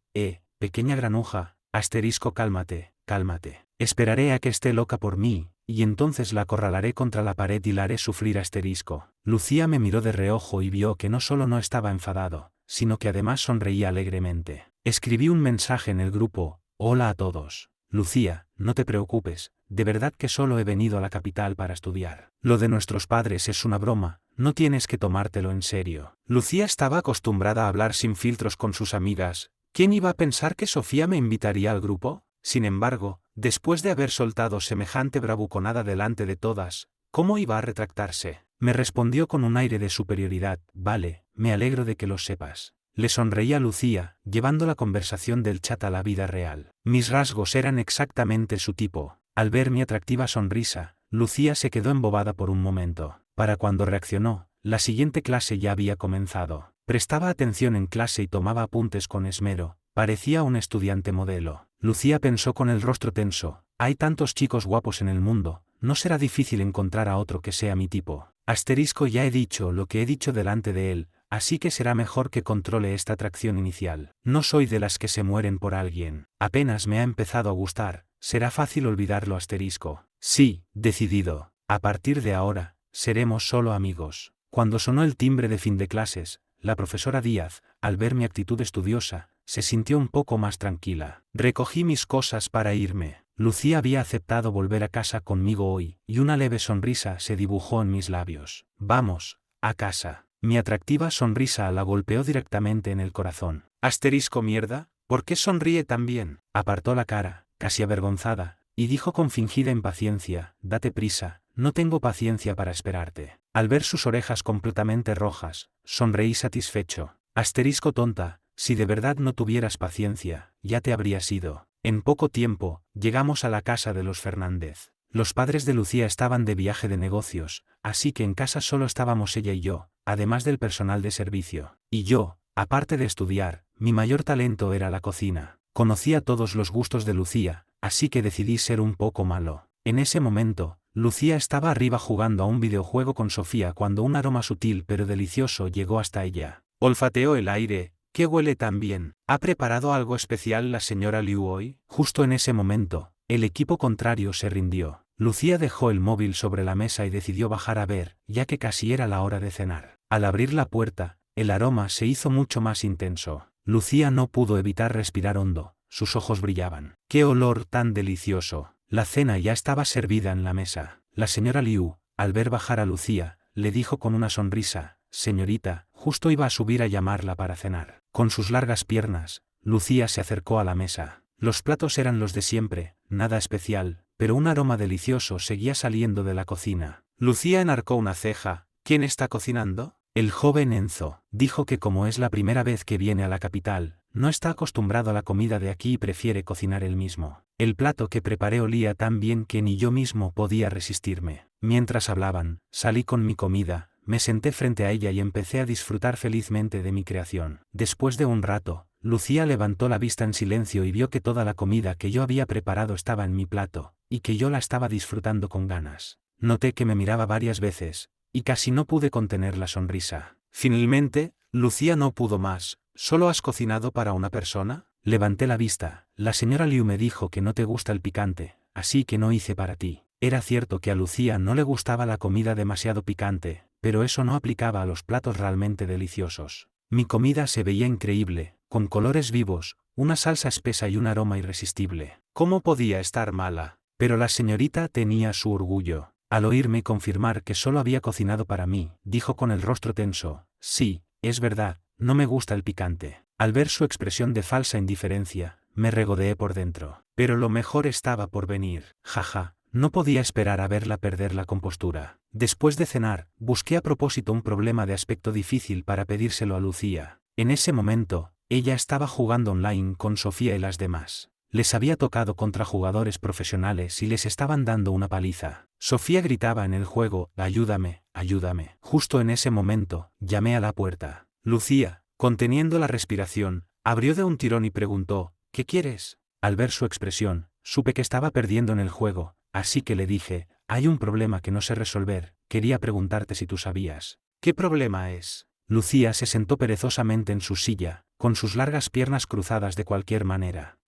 pequeña granuja. Asterisco cálmate, cálmate. Esperaré a que esté loca por mí, y entonces la acorralaré contra la pared y la haré sufrir asterisco. Lucía me miró de reojo y vio que no solo no estaba enfadado, sino que además sonreía alegremente. Escribí un mensaje en el grupo: hola a todos. Lucía, no te preocupes, de verdad que solo he venido a la capital para estudiar. Lo de nuestros padres es una broma, no tienes que tomártelo en serio. Lucía estaba acostumbrada a hablar sin filtros con sus amigas. ¿Quién iba a pensar que Sofía me invitaría al grupo? Sin embargo, después de haber soltado semejante bravuconada delante de todas, ¿cómo iba a retractarse? Me respondió con un aire de superioridad: vale, me alegro de que lo sepas. Le sonreí a Lucía, llevando la conversación del chat a la vida real. Mis rasgos eran exactamente su tipo. Al ver mi atractiva sonrisa, Lucía se quedó embobada por un momento. Para cuando reaccionó, la siguiente clase ya había comenzado. Prestaba atención en clase y tomaba apuntes con esmero. Parecía un estudiante modelo. Lucía pensó con el rostro tenso: hay tantos chicos guapos en el mundo, no será difícil encontrar a otro que sea mi tipo. Asterisco, ya he dicho lo que he dicho delante de él, así que será mejor que controle esta atracción inicial. No soy de las que se mueren por alguien. Apenas me ha empezado a gustar, será fácil olvidarlo. Asterisco. Sí, decidido. A partir de ahora, seremos solo amigos. Cuando sonó el timbre de fin de clases, la profesora Díaz, al ver mi actitud estudiosa, se sintió un poco más tranquila. Recogí mis cosas para irme. Lucía había aceptado volver a casa conmigo hoy, y una leve sonrisa se dibujó en mis labios. Vamos, a casa. Mi atractiva sonrisa la golpeó directamente en el corazón. Asterisco, mierda, ¿por qué sonríe tan bien? Apartó la cara, casi avergonzada, y dijo con fingida impaciencia: date prisa, no tengo paciencia para esperarte. Al ver sus orejas completamente rojas, sonreí satisfecho. Asterisco, tonta, si de verdad no tuvieras paciencia, ya te habrías ido. En poco tiempo, llegamos a la casa de los Fernández. Los padres de Lucía estaban de viaje de negocios, así que en casa solo estábamos ella y yo, además del personal de servicio. Y yo, aparte de estudiar, mi mayor talento era la cocina. Conocía todos los gustos de Lucía, así que decidí ser un poco malo. En ese momento, Lucía estaba arriba jugando a un videojuego con Sofía cuando un aroma sutil pero delicioso llegó hasta ella. Olfateó el aire. ¿Qué huele tan bien? ¿Ha preparado algo especial la señora Liu hoy? Justo en ese momento, el equipo contrario se rindió. Lucía dejó el móvil sobre la mesa y decidió bajar a ver, ya que casi era la hora de cenar. Al abrir la puerta, el aroma se hizo mucho más intenso. Lucía no pudo evitar respirar hondo, sus ojos brillaban. ¡Qué olor tan delicioso! La cena ya estaba servida en la mesa. La señora Liu, al ver bajar a Lucía, le dijo con una sonrisa: señorita, justo iba a subir a llamarla para cenar. Con sus largas piernas, Lucía se acercó a la mesa. Los platos eran los de siempre, nada especial, pero un aroma delicioso seguía saliendo de la cocina. Lucía enarcó una ceja. ¿Quién está cocinando? El joven Enzo. Dijo que como es la primera vez que viene a la capital, No está acostumbrado a la comida de aquí y prefiere cocinar él mismo. El plato que preparé olía tan bien que ni yo mismo podía resistirme. Mientras hablaban, salí con mi comida, me senté frente a ella y empecé a disfrutar felizmente de mi creación. Después de un rato, Lucía levantó la vista en silencio y vio que toda la comida que yo había preparado estaba en mi plato, y que yo la estaba disfrutando con ganas. Noté que me miraba varias veces, y casi no pude contener la sonrisa. Finalmente, Lucía no pudo más. ¿Solo has cocinado para una persona? Levanté la vista. La señora Liu me dijo que no te gusta el picante, así que no hice para ti. Era cierto que a Lucía no le gustaba la comida demasiado picante, pero eso no aplicaba a los platos realmente deliciosos. Mi comida se veía increíble, con colores vivos, una salsa espesa y un aroma irresistible. ¿Cómo podía estar mala? Pero la señorita tenía su orgullo. Al oírme confirmar que solo había cocinado para mí, dijo con el rostro tenso: sí, es verdad, no me gusta el picante. Al ver su expresión de falsa indiferencia, me regodeé por dentro. Pero lo mejor estaba por venir. Jaja, no podía esperar a verla perder la compostura. Después de cenar, busqué a propósito un problema de aspecto difícil para pedírselo a Lucía. En ese momento, ella estaba jugando online con Sofía y las demás. Les había tocado contra jugadores profesionales y les estaban dando una paliza. Sofía gritaba en el juego: ayúdame, ayúdame. Justo en ese momento, llamé a la puerta. Lucía, conteniendo la respiración, abrió de un tirón y preguntó: ¿qué quieres? Al ver su expresión, supe que estaba perdiendo en el juego, así que le dije: hay un problema que no sé resolver, quería preguntarte si tú sabías. ¿Qué problema es? Lucía se sentó perezosamente en su silla, con sus largas piernas cruzadas de cualquier manera.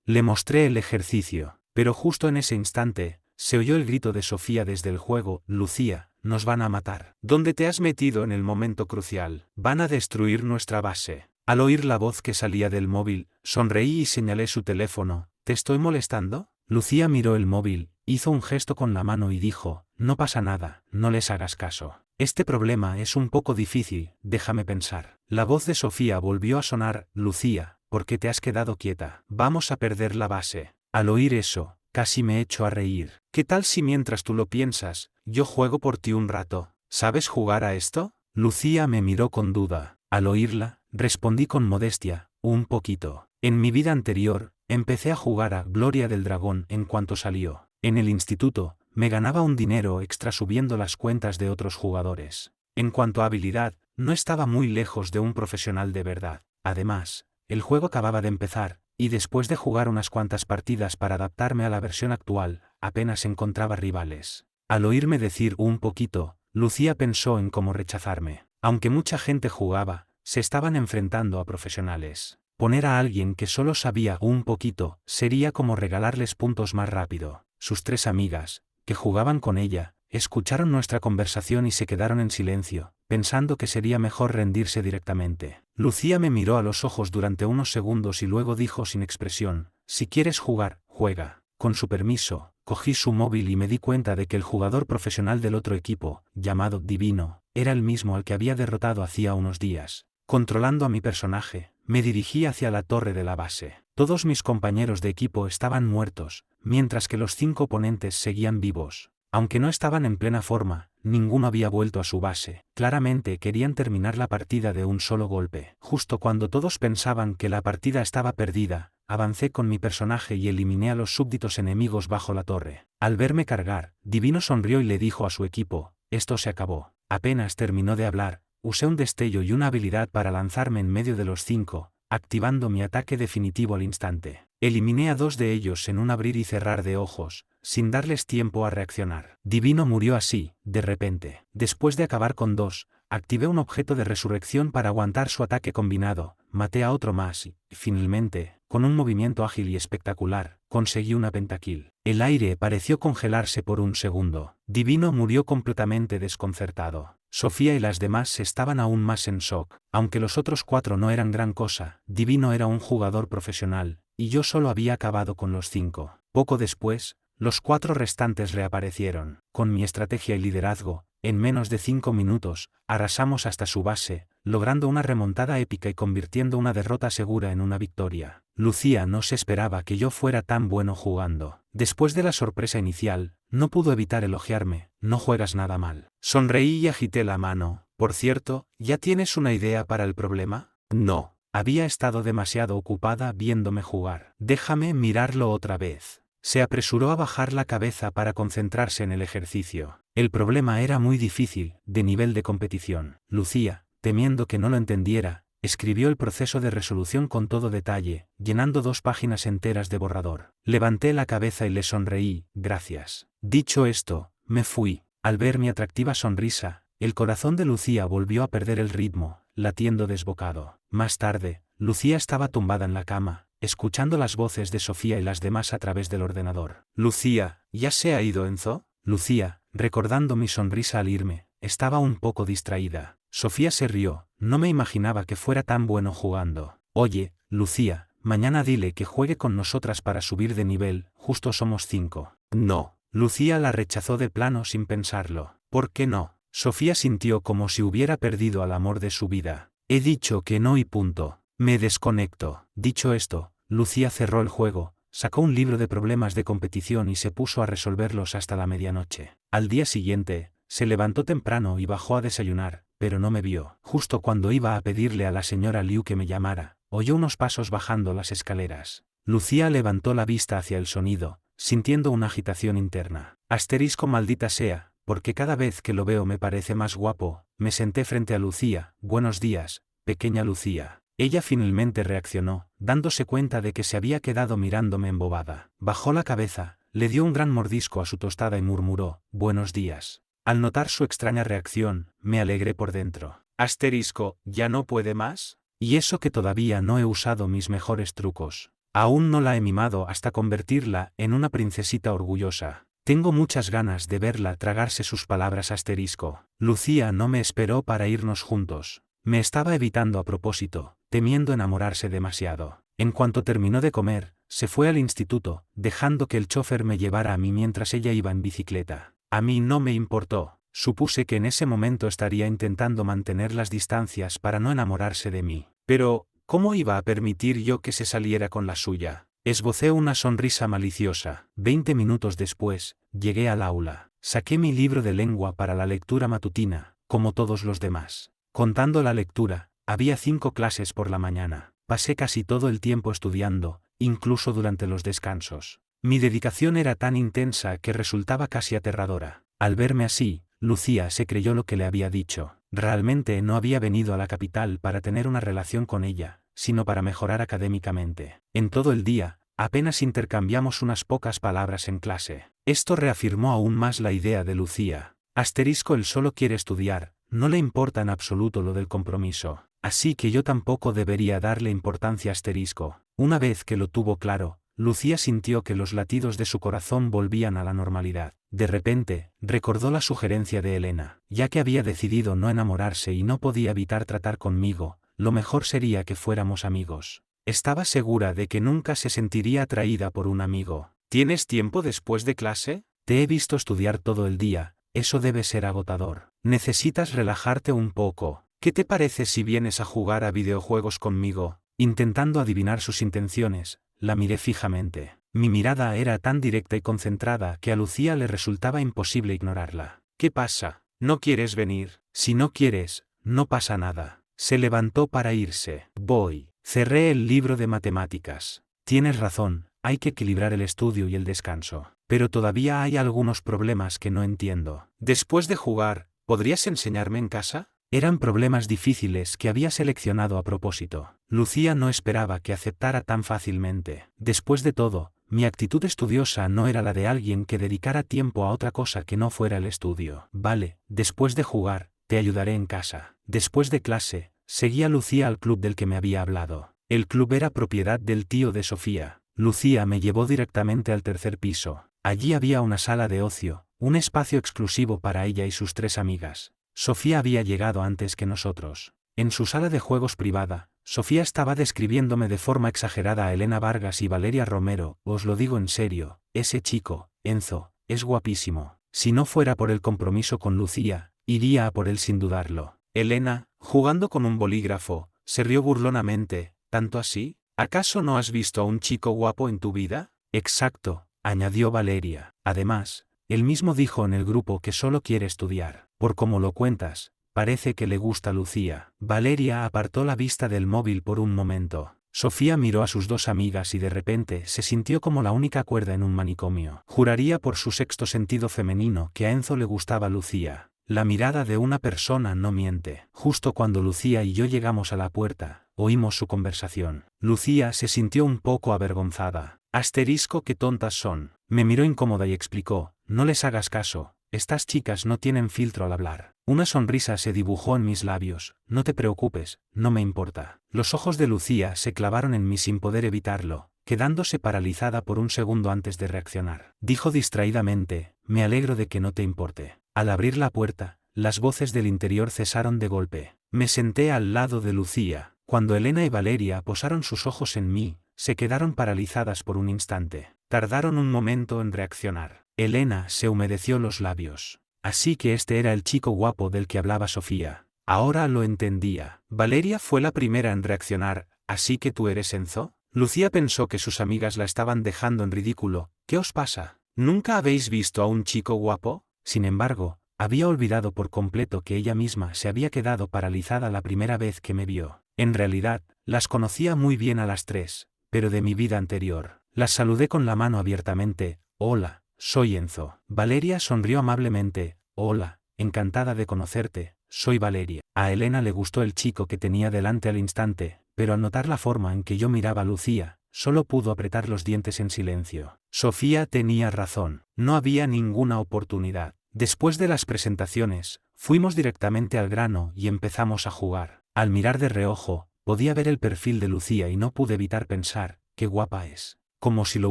Le mostré el ejercicio, pero justo en ese instante, se oyó el grito de Sofía desde el juego: Lucía, nos van a matar. ¿Dónde te has metido en el momento crucial? Van a destruir nuestra base. Al oír la voz que salía del móvil, sonreí y señalé su teléfono. ¿Te estoy molestando? Lucía miró el móvil, hizo un gesto con la mano y dijo: no pasa nada, no les hagas caso. Este problema es un poco difícil, déjame pensar. La voz de Sofía volvió a sonar: Lucía, ¿por qué te has quedado quieta? Vamos a perder la base. Al oír eso, casi me echo a reír. ¿Qué tal si mientras tú lo piensas, yo juego por ti un rato? ¿Sabes jugar a esto? Lucía me miró con duda. Al oírla, respondí con modestia: un poquito. En mi vida anterior, empecé a jugar a Gloria del Dragón en cuanto salió. En el instituto, me ganaba un dinero extra subiendo las cuentas de otros jugadores. En cuanto a habilidad, no estaba muy lejos de un profesional de verdad. Además, el juego acababa de empezar, y después de jugar unas cuantas partidas para adaptarme a la versión actual, apenas encontraba rivales. Al oírme decir un poquito, Lucía pensó en cómo rechazarme. Aunque mucha gente jugaba, se estaban enfrentando a profesionales. Poner a alguien que solo sabía un poquito sería como regalarles puntos más rápido. Sus 3 amigas, que jugaban con ella, escucharon nuestra conversación y se quedaron en silencio, pensando que sería mejor rendirse directamente. Lucía me miró a los ojos durante unos segundos y luego dijo sin expresión: si quieres jugar, juega. Con su permiso, cogí su móvil y me di cuenta de que el jugador profesional del otro equipo, llamado Divino, era el mismo al que había derrotado hacía unos días. Controlando a mi personaje, me dirigí hacia la torre de la base. Todos mis compañeros de equipo estaban muertos, mientras que los 5 oponentes seguían vivos. Aunque no estaban en plena forma, ninguno había vuelto a su base. Claramente querían terminar la partida de un solo golpe. Justo cuando todos pensaban que la partida estaba perdida, avancé con mi personaje y eliminé a los súbditos enemigos bajo la torre. Al verme cargar, Divino sonrió y le dijo a su equipo: esto se acabó. Apenas terminó de hablar, usé un destello y una habilidad para lanzarme en medio de los 5, activando mi ataque definitivo al instante. Eliminé a 2 de ellos en un abrir y cerrar de ojos, sin darles tiempo a reaccionar. Divino murió así, de repente. Después de acabar con 2, activé un objeto de resurrección para aguantar su ataque combinado, maté a otro más y, finalmente, con un movimiento ágil y espectacular, conseguí una pentakill. El aire pareció congelarse por un segundo. Divino murió completamente desconcertado. Sofía y las demás estaban aún más en shock. Aunque los otros 4 no eran gran cosa, Divino era un jugador profesional, y yo solo había acabado con los 5. Poco después, los 4 restantes reaparecieron. Con mi estrategia y liderazgo, en menos de 5 minutos, arrasamos hasta su base, logrando una remontada épica y convirtiendo una derrota segura en una victoria. Lucía no se esperaba que yo fuera tan bueno jugando. Después de la sorpresa inicial, no pudo evitar elogiarme: no juegas nada mal. Sonreí y agité la mano. Por cierto, ¿ya tienes una idea para el problema? No. Había estado demasiado ocupada viéndome jugar. Déjame mirarlo otra vez. Se apresuró a bajar la cabeza para concentrarse en el ejercicio. El problema era muy difícil, de nivel de competición. Lucía, temiendo que no lo entendiera, escribió el proceso de resolución con todo detalle, llenando 2 páginas enteras de borrador. Levanté la cabeza y le sonreí, gracias. Dicho esto, me fui. Al ver mi atractiva sonrisa, el corazón de Lucía volvió a perder el ritmo, latiendo desbocado. Más tarde, Lucía estaba tumbada en la cama, escuchando las voces de Sofía y las demás a través del ordenador. Lucía, ¿ya se ha ido Enzo? Lucía, recordando mi sonrisa al irme, estaba un poco distraída. Sofía se rió, no me imaginaba que fuera tan bueno jugando. Oye, Lucía, mañana dile que juegue con nosotras para subir de nivel, justo somos 5. No. Lucía la rechazó de plano sin pensarlo. ¿Por qué no? Sofía sintió como si hubiera perdido al amor de su vida. He dicho que no y punto. Me desconecto. Dicho esto, Lucía cerró el juego, sacó un libro de problemas de competición y se puso a resolverlos hasta la medianoche. Al día siguiente, se levantó temprano y bajó a desayunar, pero no me vio. Justo cuando iba a pedirle a la señora Liu que me llamara, oyó unos pasos bajando las escaleras. Lucía levantó la vista hacia el sonido, sintiendo una agitación interna. Asterisco maldita sea, porque cada vez que lo veo me parece más guapo. Me senté frente a Lucía. Buenos días, pequeña Lucía. Ella finalmente reaccionó, dándose cuenta de que se había quedado mirándome embobada. Bajó la cabeza, le dio un gran mordisco a su tostada y murmuró, buenos días. Al notar su extraña reacción, me alegré por dentro. Asterisco, ¿ya no puede más? Y eso que todavía no he usado mis mejores trucos. Aún no la he mimado hasta convertirla en una princesita orgullosa. Tengo muchas ganas de verla tragarse sus palabras asterisco. Lucía no me esperó para irnos juntos. Me estaba evitando a propósito, temiendo enamorarse demasiado. En cuanto terminó de comer, se fue al instituto, dejando que el chofer me llevara a mí mientras ella iba en bicicleta. A mí no me importó. Supuse que en ese momento estaría intentando mantener las distancias para no enamorarse de mí. Pero, ¿cómo iba a permitir yo que se saliera con la suya? Esbocé una sonrisa maliciosa. 20 minutos después, llegué al aula. Saqué mi libro de lengua para la lectura matutina, como todos los demás. Contando la lectura, había 5 clases por la mañana. Pasé casi todo el tiempo estudiando, incluso durante los descansos. Mi dedicación era tan intensa que resultaba casi aterradora. Al verme así, Lucía se creyó lo que le había dicho. Realmente no había venido a la capital para tener una relación con ella, sino para mejorar académicamente. En todo el día, apenas intercambiamos unas pocas palabras en clase. Esto reafirmó aún más la idea de Lucía. Asterisco, él solo quiere estudiar, no le importa en absoluto lo del compromiso. Así que yo tampoco debería darle importancia asterisco. Una vez que lo tuvo claro, Lucía sintió que los latidos de su corazón volvían a la normalidad. De repente, recordó la sugerencia de Elena. Ya que había decidido no enamorarse y no podía evitar tratar conmigo, lo mejor sería que fuéramos amigos. Estaba segura de que nunca se sentiría atraída por un amigo. ¿Tienes tiempo después de clase? Te he visto estudiar todo el día, eso debe ser agotador. Necesitas relajarte un poco. ¿Qué te parece si vienes a jugar a videojuegos conmigo? Intentando adivinar sus intenciones, la miré fijamente. Mi mirada era tan directa y concentrada que a Lucía le resultaba imposible ignorarla. ¿Qué pasa? ¿No quieres venir? Si no quieres, no pasa nada. Se levantó para irse. Voy. Cerré el libro de matemáticas. Tienes razón, hay que equilibrar el estudio y el descanso. Pero todavía hay algunos problemas que no entiendo. Después de jugar, ¿podrías enseñarme en casa? Eran problemas difíciles que había seleccionado a propósito. Lucía no esperaba que aceptara tan fácilmente. Después de todo, mi actitud estudiosa no era la de alguien que dedicara tiempo a otra cosa que no fuera el estudio. Vale, después de jugar, te ayudaré en casa. Después de clase, seguí a Lucía al club del que me había hablado. El club era propiedad del tío de Sofía. Lucía me llevó directamente al 3er piso. Allí había una sala de ocio, un espacio exclusivo para ella y sus 3 amigas. Sofía había llegado antes que nosotros. En su sala de juegos privada, Sofía estaba describiéndome de forma exagerada a Elena Vargas y Valeria Romero. Os lo digo en serio, ese chico, Enzo, es guapísimo. Si no fuera por el compromiso con Lucía, iría a por él sin dudarlo. Elena, jugando con un bolígrafo, se rió burlonamente. ¿Tanto así? ¿Acaso no has visto a un chico guapo en tu vida? Exacto, añadió Valeria. Además, él mismo dijo en el grupo que solo quiere estudiar. Por cómo lo cuentas, parece que le gusta Lucía. Valeria apartó la vista del móvil por un momento. Sofía miró a sus dos amigas y de repente se sintió como la única cuerda en un manicomio. Juraría por su sexto sentido femenino que a Enzo le gustaba Lucía. La mirada de una persona no miente. Justo cuando Lucía y yo llegamos a la puerta, oímos su conversación. Lucía se sintió un poco avergonzada. Asterisco, qué tontas son. Me miró incómoda y explicó, no les hagas caso, estas chicas no tienen filtro al hablar. Una sonrisa se dibujó en mis labios, no te preocupes, no me importa. Los ojos de Lucía se clavaron en mí sin poder evitarlo, quedándose paralizada por un segundo antes de reaccionar. Dijo distraídamente, me alegro de que no te importe. Al abrir la puerta, las voces del interior cesaron de golpe. Me senté al lado de Lucía. Cuando Elena y Valeria posaron sus ojos en mí, se quedaron paralizadas por un instante. Tardaron un momento en reaccionar. Elena se humedeció los labios. Así que este era el chico guapo del que hablaba Sofía. Ahora lo entendía. Valeria fue la primera en reaccionar. ¿Así que tú eres Enzo? Lucía pensó que sus amigas la estaban dejando en ridículo. ¿Qué os pasa? ¿Nunca habéis visto a un chico guapo? Sin embargo, había olvidado por completo que ella misma se había quedado paralizada la primera vez que me vio. En realidad, las conocía muy bien a las tres, pero de mi vida anterior. Las saludé con la mano abiertamente. Hola, soy Enzo. Valeria sonrió amablemente. Hola, encantada de conocerte, soy Valeria. A Elena le gustó el chico que tenía delante al instante, pero al notar la forma en que yo miraba a Lucía, solo pudo apretar los dientes en silencio. Sofía tenía razón, no había ninguna oportunidad. Después de las presentaciones, fuimos directamente al grano y empezamos a jugar. Al mirar de reojo, podía ver el perfil de Lucía y no pude evitar pensar, qué guapa es. Como si lo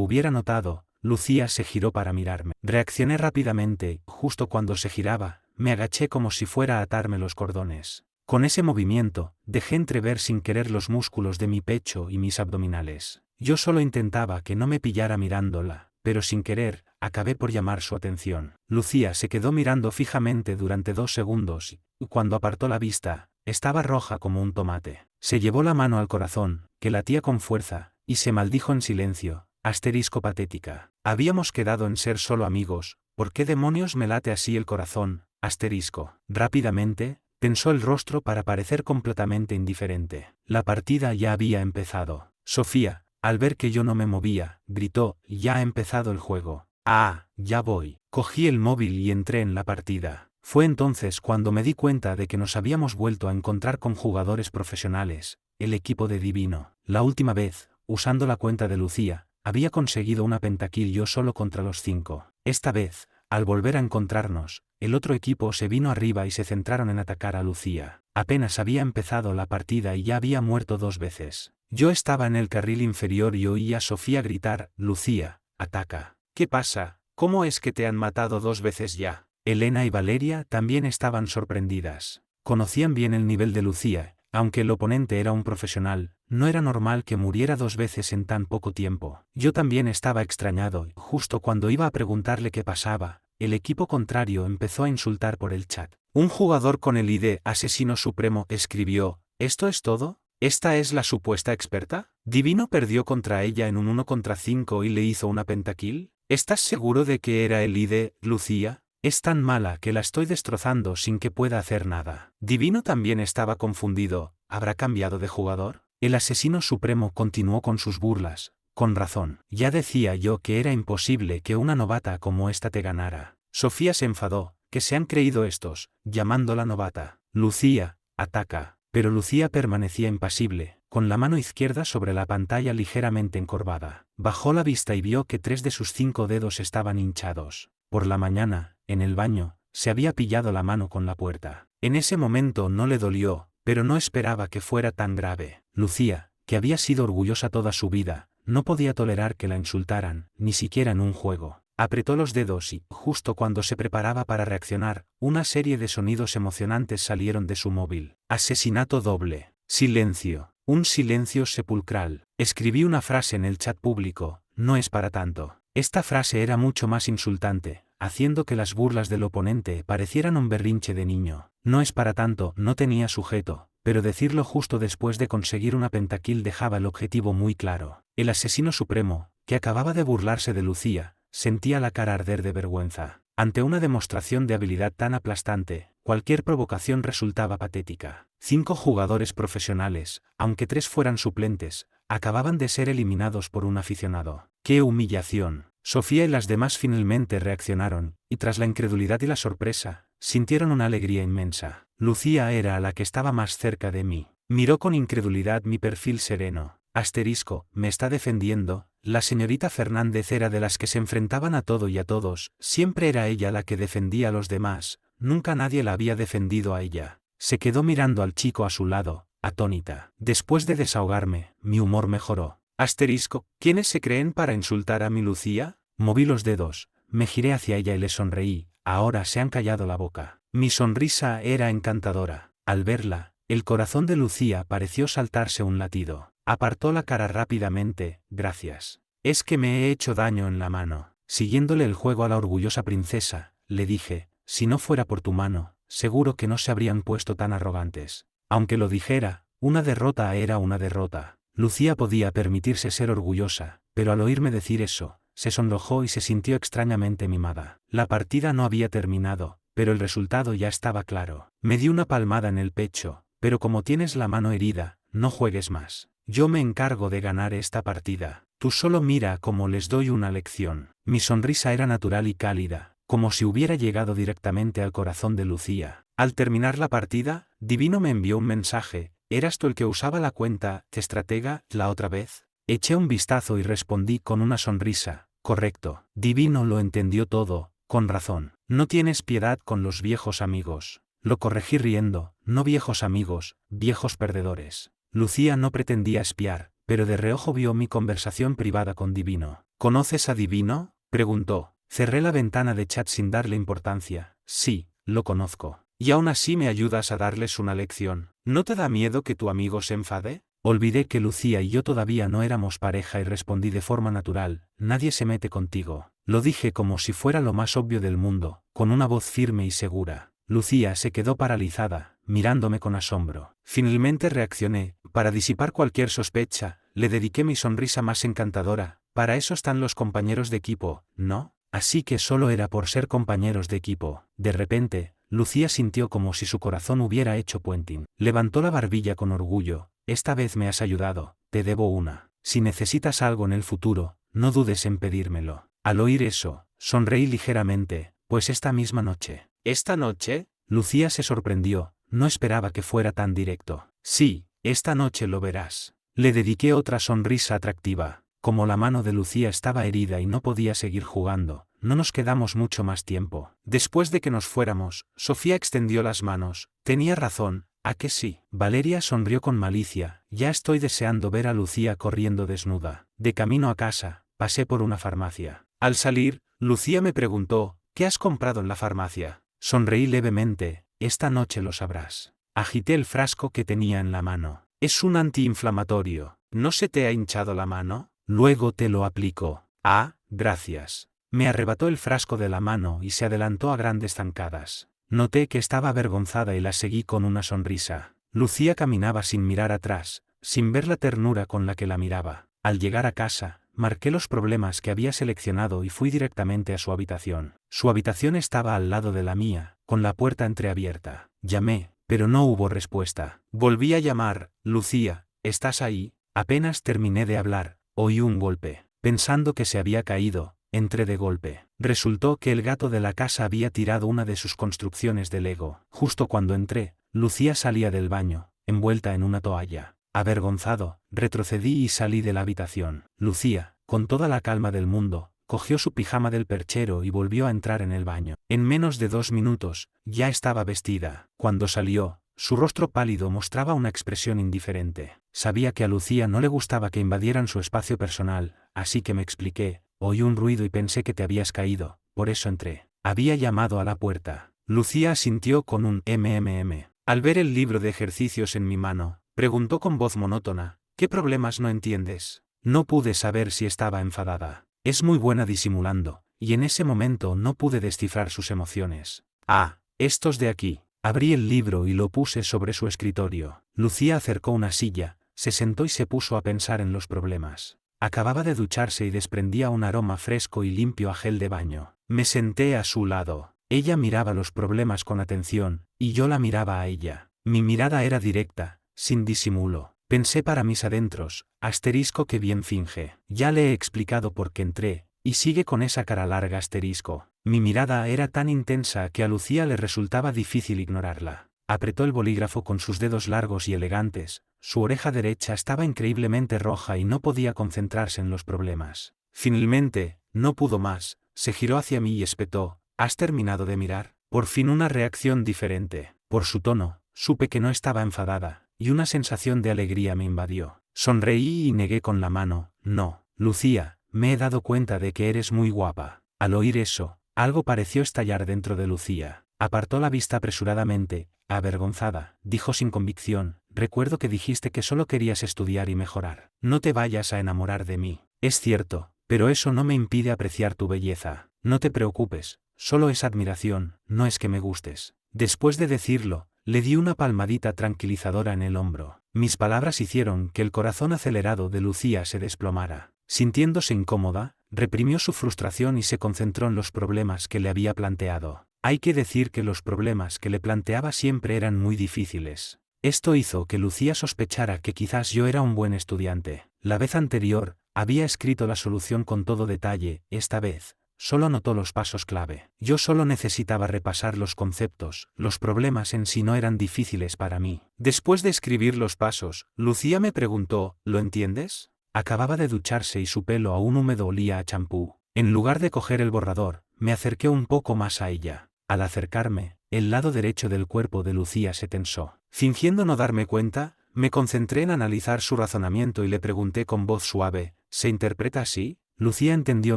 hubiera notado, Lucía se giró para mirarme. Reaccioné rápidamente, justo cuando se giraba, me agaché como si fuera a atarme los cordones. Con ese movimiento, dejé entrever sin querer los músculos de mi pecho y mis abdominales. Yo solo intentaba que no me pillara mirándola, pero sin querer, acabé por llamar su atención. Lucía se quedó mirando fijamente durante 2 segundos, y cuando apartó la vista, estaba roja como un tomate. Se llevó la mano al corazón, que latía con fuerza, y se maldijo en silencio. Asterisco patética. Habíamos quedado en ser solo amigos, ¿por qué demonios me late así el corazón? Asterisco. Rápidamente, tensó el rostro para parecer completamente indiferente. La partida ya había empezado. Sofía, al ver que yo no me movía, gritó, ya ha empezado el juego. Ah, ya voy. Cogí el móvil y entré en la partida. Fue entonces cuando me di cuenta de que nos habíamos vuelto a encontrar con jugadores profesionales, el equipo de Divino. La última vez, usando la cuenta de Lucía, había conseguido una pentakill yo solo contra los 5. Esta vez, al volver a encontrarnos, el otro equipo se vino arriba y se centraron en atacar a Lucía. Apenas había empezado la partida y ya había muerto 2 veces. Yo estaba en el carril inferior y oí a Sofía gritar, Lucía, ataca. ¿Qué pasa? ¿Cómo es que te han matado 2 veces ya? Elena y Valeria también estaban sorprendidas. Conocían bien el nivel de Lucía. Aunque el oponente era un profesional, no era normal que muriera 2 veces en tan poco tiempo. Yo también estaba extrañado, y justo cuando iba a preguntarle qué pasaba, el equipo contrario empezó a insultar por el chat. Un jugador con el ID Asesino Supremo escribió, ¿esto es todo? ¿Esta es la supuesta experta? ¿Divino perdió contra ella en un 1 contra 5 y le hizo una pentakill? ¿Estás seguro de que era el ID, Lucía? Es tan mala que la estoy destrozando sin que pueda hacer nada. Divino también estaba confundido. ¿Habrá cambiado de jugador? El Asesino Supremo continuó con sus burlas. Con razón. Ya decía yo que era imposible que una novata como esta te ganara. Sofía se enfadó. ¿Qué se han creído estos? Llamándola novata. Lucía, ataca. Pero Lucía permanecía impasible, con la mano izquierda sobre la pantalla ligeramente encorvada. Bajó la vista y vio que 3 de sus 5 dedos estaban hinchados. Por la mañana, en el baño, se había pillado la mano con la puerta. En ese momento no le dolió, pero no esperaba que fuera tan grave. Lucía, que había sido orgullosa toda su vida, no podía tolerar que la insultaran, ni siquiera en un juego. Apretó los dedos y, justo cuando se preparaba para reaccionar, una serie de sonidos emocionantes salieron de su móvil. Asesinato doble. Silencio. Un silencio sepulcral. Escribí una frase en el chat público, no es para tanto. Esta frase era mucho más insultante, haciendo que las burlas del oponente parecieran un berrinche de niño. No es para tanto, no tenía sujeto, pero decirlo justo después de conseguir una pentakill dejaba el objetivo muy claro. El Asesino Supremo, que acababa de burlarse de Lucía, sentía la cara arder de vergüenza. Ante una demostración de habilidad tan aplastante, cualquier provocación resultaba patética. 5 jugadores profesionales, aunque 3 fueran suplentes, acababan de ser eliminados por un aficionado. ¡Qué humillación! Sofía y las demás finalmente reaccionaron, y tras la incredulidad y la sorpresa, sintieron una alegría inmensa. Lucía era la que estaba más cerca de mí. Miró con incredulidad mi perfil sereno. Asterisco, me está defendiendo. La señorita Fernández era de las que se enfrentaban a todo y a todos, siempre era ella la que defendía a los demás, nunca nadie la había defendido a ella. Se quedó mirando al chico a su lado, atónita. Después de desahogarme, mi humor mejoró. Asterisco, ¿quiénes se creen para insultar a mi Lucía? Moví los dedos, me giré hacia ella y le sonreí, ahora se han callado la boca. Mi sonrisa era encantadora. Al verla, el corazón de Lucía pareció saltarse un latido. Apartó la cara rápidamente, gracias. Es que me he hecho daño en la mano. Siguiéndole el juego a la orgullosa princesa, le dije, si no fuera por tu mano, seguro que no se habrían puesto tan arrogantes. Aunque lo dijera, una derrota era una derrota. Lucía podía permitirse ser orgullosa, pero al oírme decir eso, se sonrojó y se sintió extrañamente mimada. La partida no había terminado, pero el resultado ya estaba claro. Me di una palmada en el pecho, pero como tienes la mano herida, no juegues más. Yo me encargo de ganar esta partida. Tú solo mira cómo les doy una lección. Mi sonrisa era natural y cálida, como si hubiera llegado directamente al corazón de Lucía. Al terminar la partida, Divino me envió un mensaje. ¿Eras tú el que usaba la cuenta de estratega la otra vez? Eché un vistazo y respondí con una sonrisa. Correcto. Divino lo entendió todo, con razón. No tienes piedad con los viejos amigos. Lo corregí riendo, no viejos amigos, viejos perdedores. Lucía no pretendía espiar, pero de reojo vio mi conversación privada con Divino. ¿Conoces a Divino?, preguntó. Cerré la ventana de chat sin darle importancia. Sí, lo conozco. ¿Y aún así me ayudas a darles una lección? ¿No te da miedo que tu amigo se enfade? Olvidé que Lucía y yo todavía no éramos pareja y respondí de forma natural, nadie se mete contigo. Lo dije como si fuera lo más obvio del mundo, con una voz firme y segura. Lucía se quedó paralizada, mirándome con asombro. Finalmente reaccioné. Para disipar cualquier sospecha, le dediqué mi sonrisa más encantadora. Para eso están los compañeros de equipo, ¿no? Así que solo era por ser compañeros de equipo. De repente, Lucía sintió como si su corazón hubiera hecho puenting. Levantó la barbilla con orgullo. Esta vez me has ayudado, te debo una. Si necesitas algo en el futuro, no dudes en pedírmelo. Al oír eso, sonreí ligeramente, pues esta misma noche. ¿Esta noche? Lucía se sorprendió, no esperaba que fuera tan directo. Sí, esta noche lo verás. Le dediqué otra sonrisa atractiva. Como la mano de Lucía estaba herida y no podía seguir jugando, no nos quedamos mucho más tiempo. Después de que nos fuéramos, Sofía extendió las manos. Tenía razón, ¿a que sí? Valeria sonrió con malicia. Ya estoy deseando ver a Lucía corriendo desnuda. De camino a casa, pasé por una farmacia. Al salir, Lucía me preguntó, ¿qué has comprado en la farmacia? Sonreí levemente. Esta noche lo sabrás. Agité el frasco que tenía en la mano. Es un antiinflamatorio. ¿No se te ha hinchado la mano? Luego te lo aplico. Ah, gracias. Me arrebató el frasco de la mano y se adelantó a grandes zancadas. Noté que estaba avergonzada y la seguí con una sonrisa. Lucía caminaba sin mirar atrás, sin ver la ternura con la que la miraba. Al llegar a casa, marqué los problemas que había seleccionado y fui directamente a su habitación. Su habitación estaba al lado de la mía, con la puerta entreabierta. Llamé, pero no hubo respuesta. Volví a llamar. Lucía, ¿estás ahí? Apenas terminé de hablar, oí un golpe. Pensando que se había caído, entré de golpe. Resultó que el gato de la casa había tirado una de sus construcciones de Lego. Justo cuando entré, Lucía salía del baño, envuelta en una toalla. Avergonzado, retrocedí y salí de la habitación. Lucía, con toda la calma del mundo, cogió su pijama del perchero y volvió a entrar en el baño. En menos de 2 minutos, ya estaba vestida. Cuando salió, su rostro pálido mostraba una expresión indiferente. Sabía que a Lucía no le gustaba que invadieran su espacio personal, así que me expliqué. Oí un ruido y pensé que te habías caído, por eso entré. Había llamado a la puerta. Lucía asintió con un mmm. Al ver el libro de ejercicios en mi mano, preguntó con voz monótona, ¿qué problemas no entiendes? No pude saber si estaba enfadada. Es muy buena disimulando, y en ese momento no pude descifrar sus emociones. Ah, estos de aquí. Abrí el libro y lo puse sobre su escritorio. Lucía acercó una silla, se sentó y se puso a pensar en los problemas. Acababa de ducharse y desprendía un aroma fresco y limpio a gel de baño. Me senté a su lado. Ella miraba los problemas con atención, y yo la miraba a ella. Mi mirada era directa, sin disimulo. Pensé para mis adentros, asterisco que bien finge. Ya le he explicado por qué entré, y sigue con esa cara larga asterisco. Mi mirada era tan intensa que a Lucía le resultaba difícil ignorarla. Apretó el bolígrafo con sus dedos largos y elegantes, su oreja derecha estaba increíblemente roja y no podía concentrarse en los problemas. Finalmente, no pudo más, se giró hacia mí y espetó: ¿has terminado de mirar? Por fin una reacción diferente. Por su tono, supe que no estaba enfadada, y una sensación de alegría me invadió. Sonreí y negué con la mano: no, Lucía, me he dado cuenta de que eres muy guapa. Al oír eso, algo pareció estallar dentro de Lucía. Apartó la vista apresuradamente, avergonzada, dijo sin convicción: recuerdo que dijiste que solo querías estudiar y mejorar. No te vayas a enamorar de mí. Es cierto, pero eso no me impide apreciar tu belleza. No te preocupes, solo es admiración, no es que me gustes. Después de decirlo, le di una palmadita tranquilizadora en el hombro. Mis palabras hicieron que el corazón acelerado de Lucía se desplomara. Sintiéndose incómoda, reprimió su frustración y se concentró en los problemas que le había planteado. Hay que decir que los problemas que le planteaba siempre eran muy difíciles. Esto hizo que Lucía sospechara que quizás yo era un buen estudiante. La vez anterior, había escrito la solución con todo detalle, esta vez solo anotó los pasos clave. Yo solo necesitaba repasar los conceptos, los problemas en sí no eran difíciles para mí. Después de escribir los pasos, Lucía me preguntó: ¿lo entiendes? Acababa de ducharse y su pelo aún húmedo olía a champú. En lugar de coger el borrador, me acerqué un poco más a ella. Al acercarme, el lado derecho del cuerpo de Lucía se tensó. Fingiendo no darme cuenta, me concentré en analizar su razonamiento y le pregunté con voz suave: ¿se interpreta así? Lucía entendió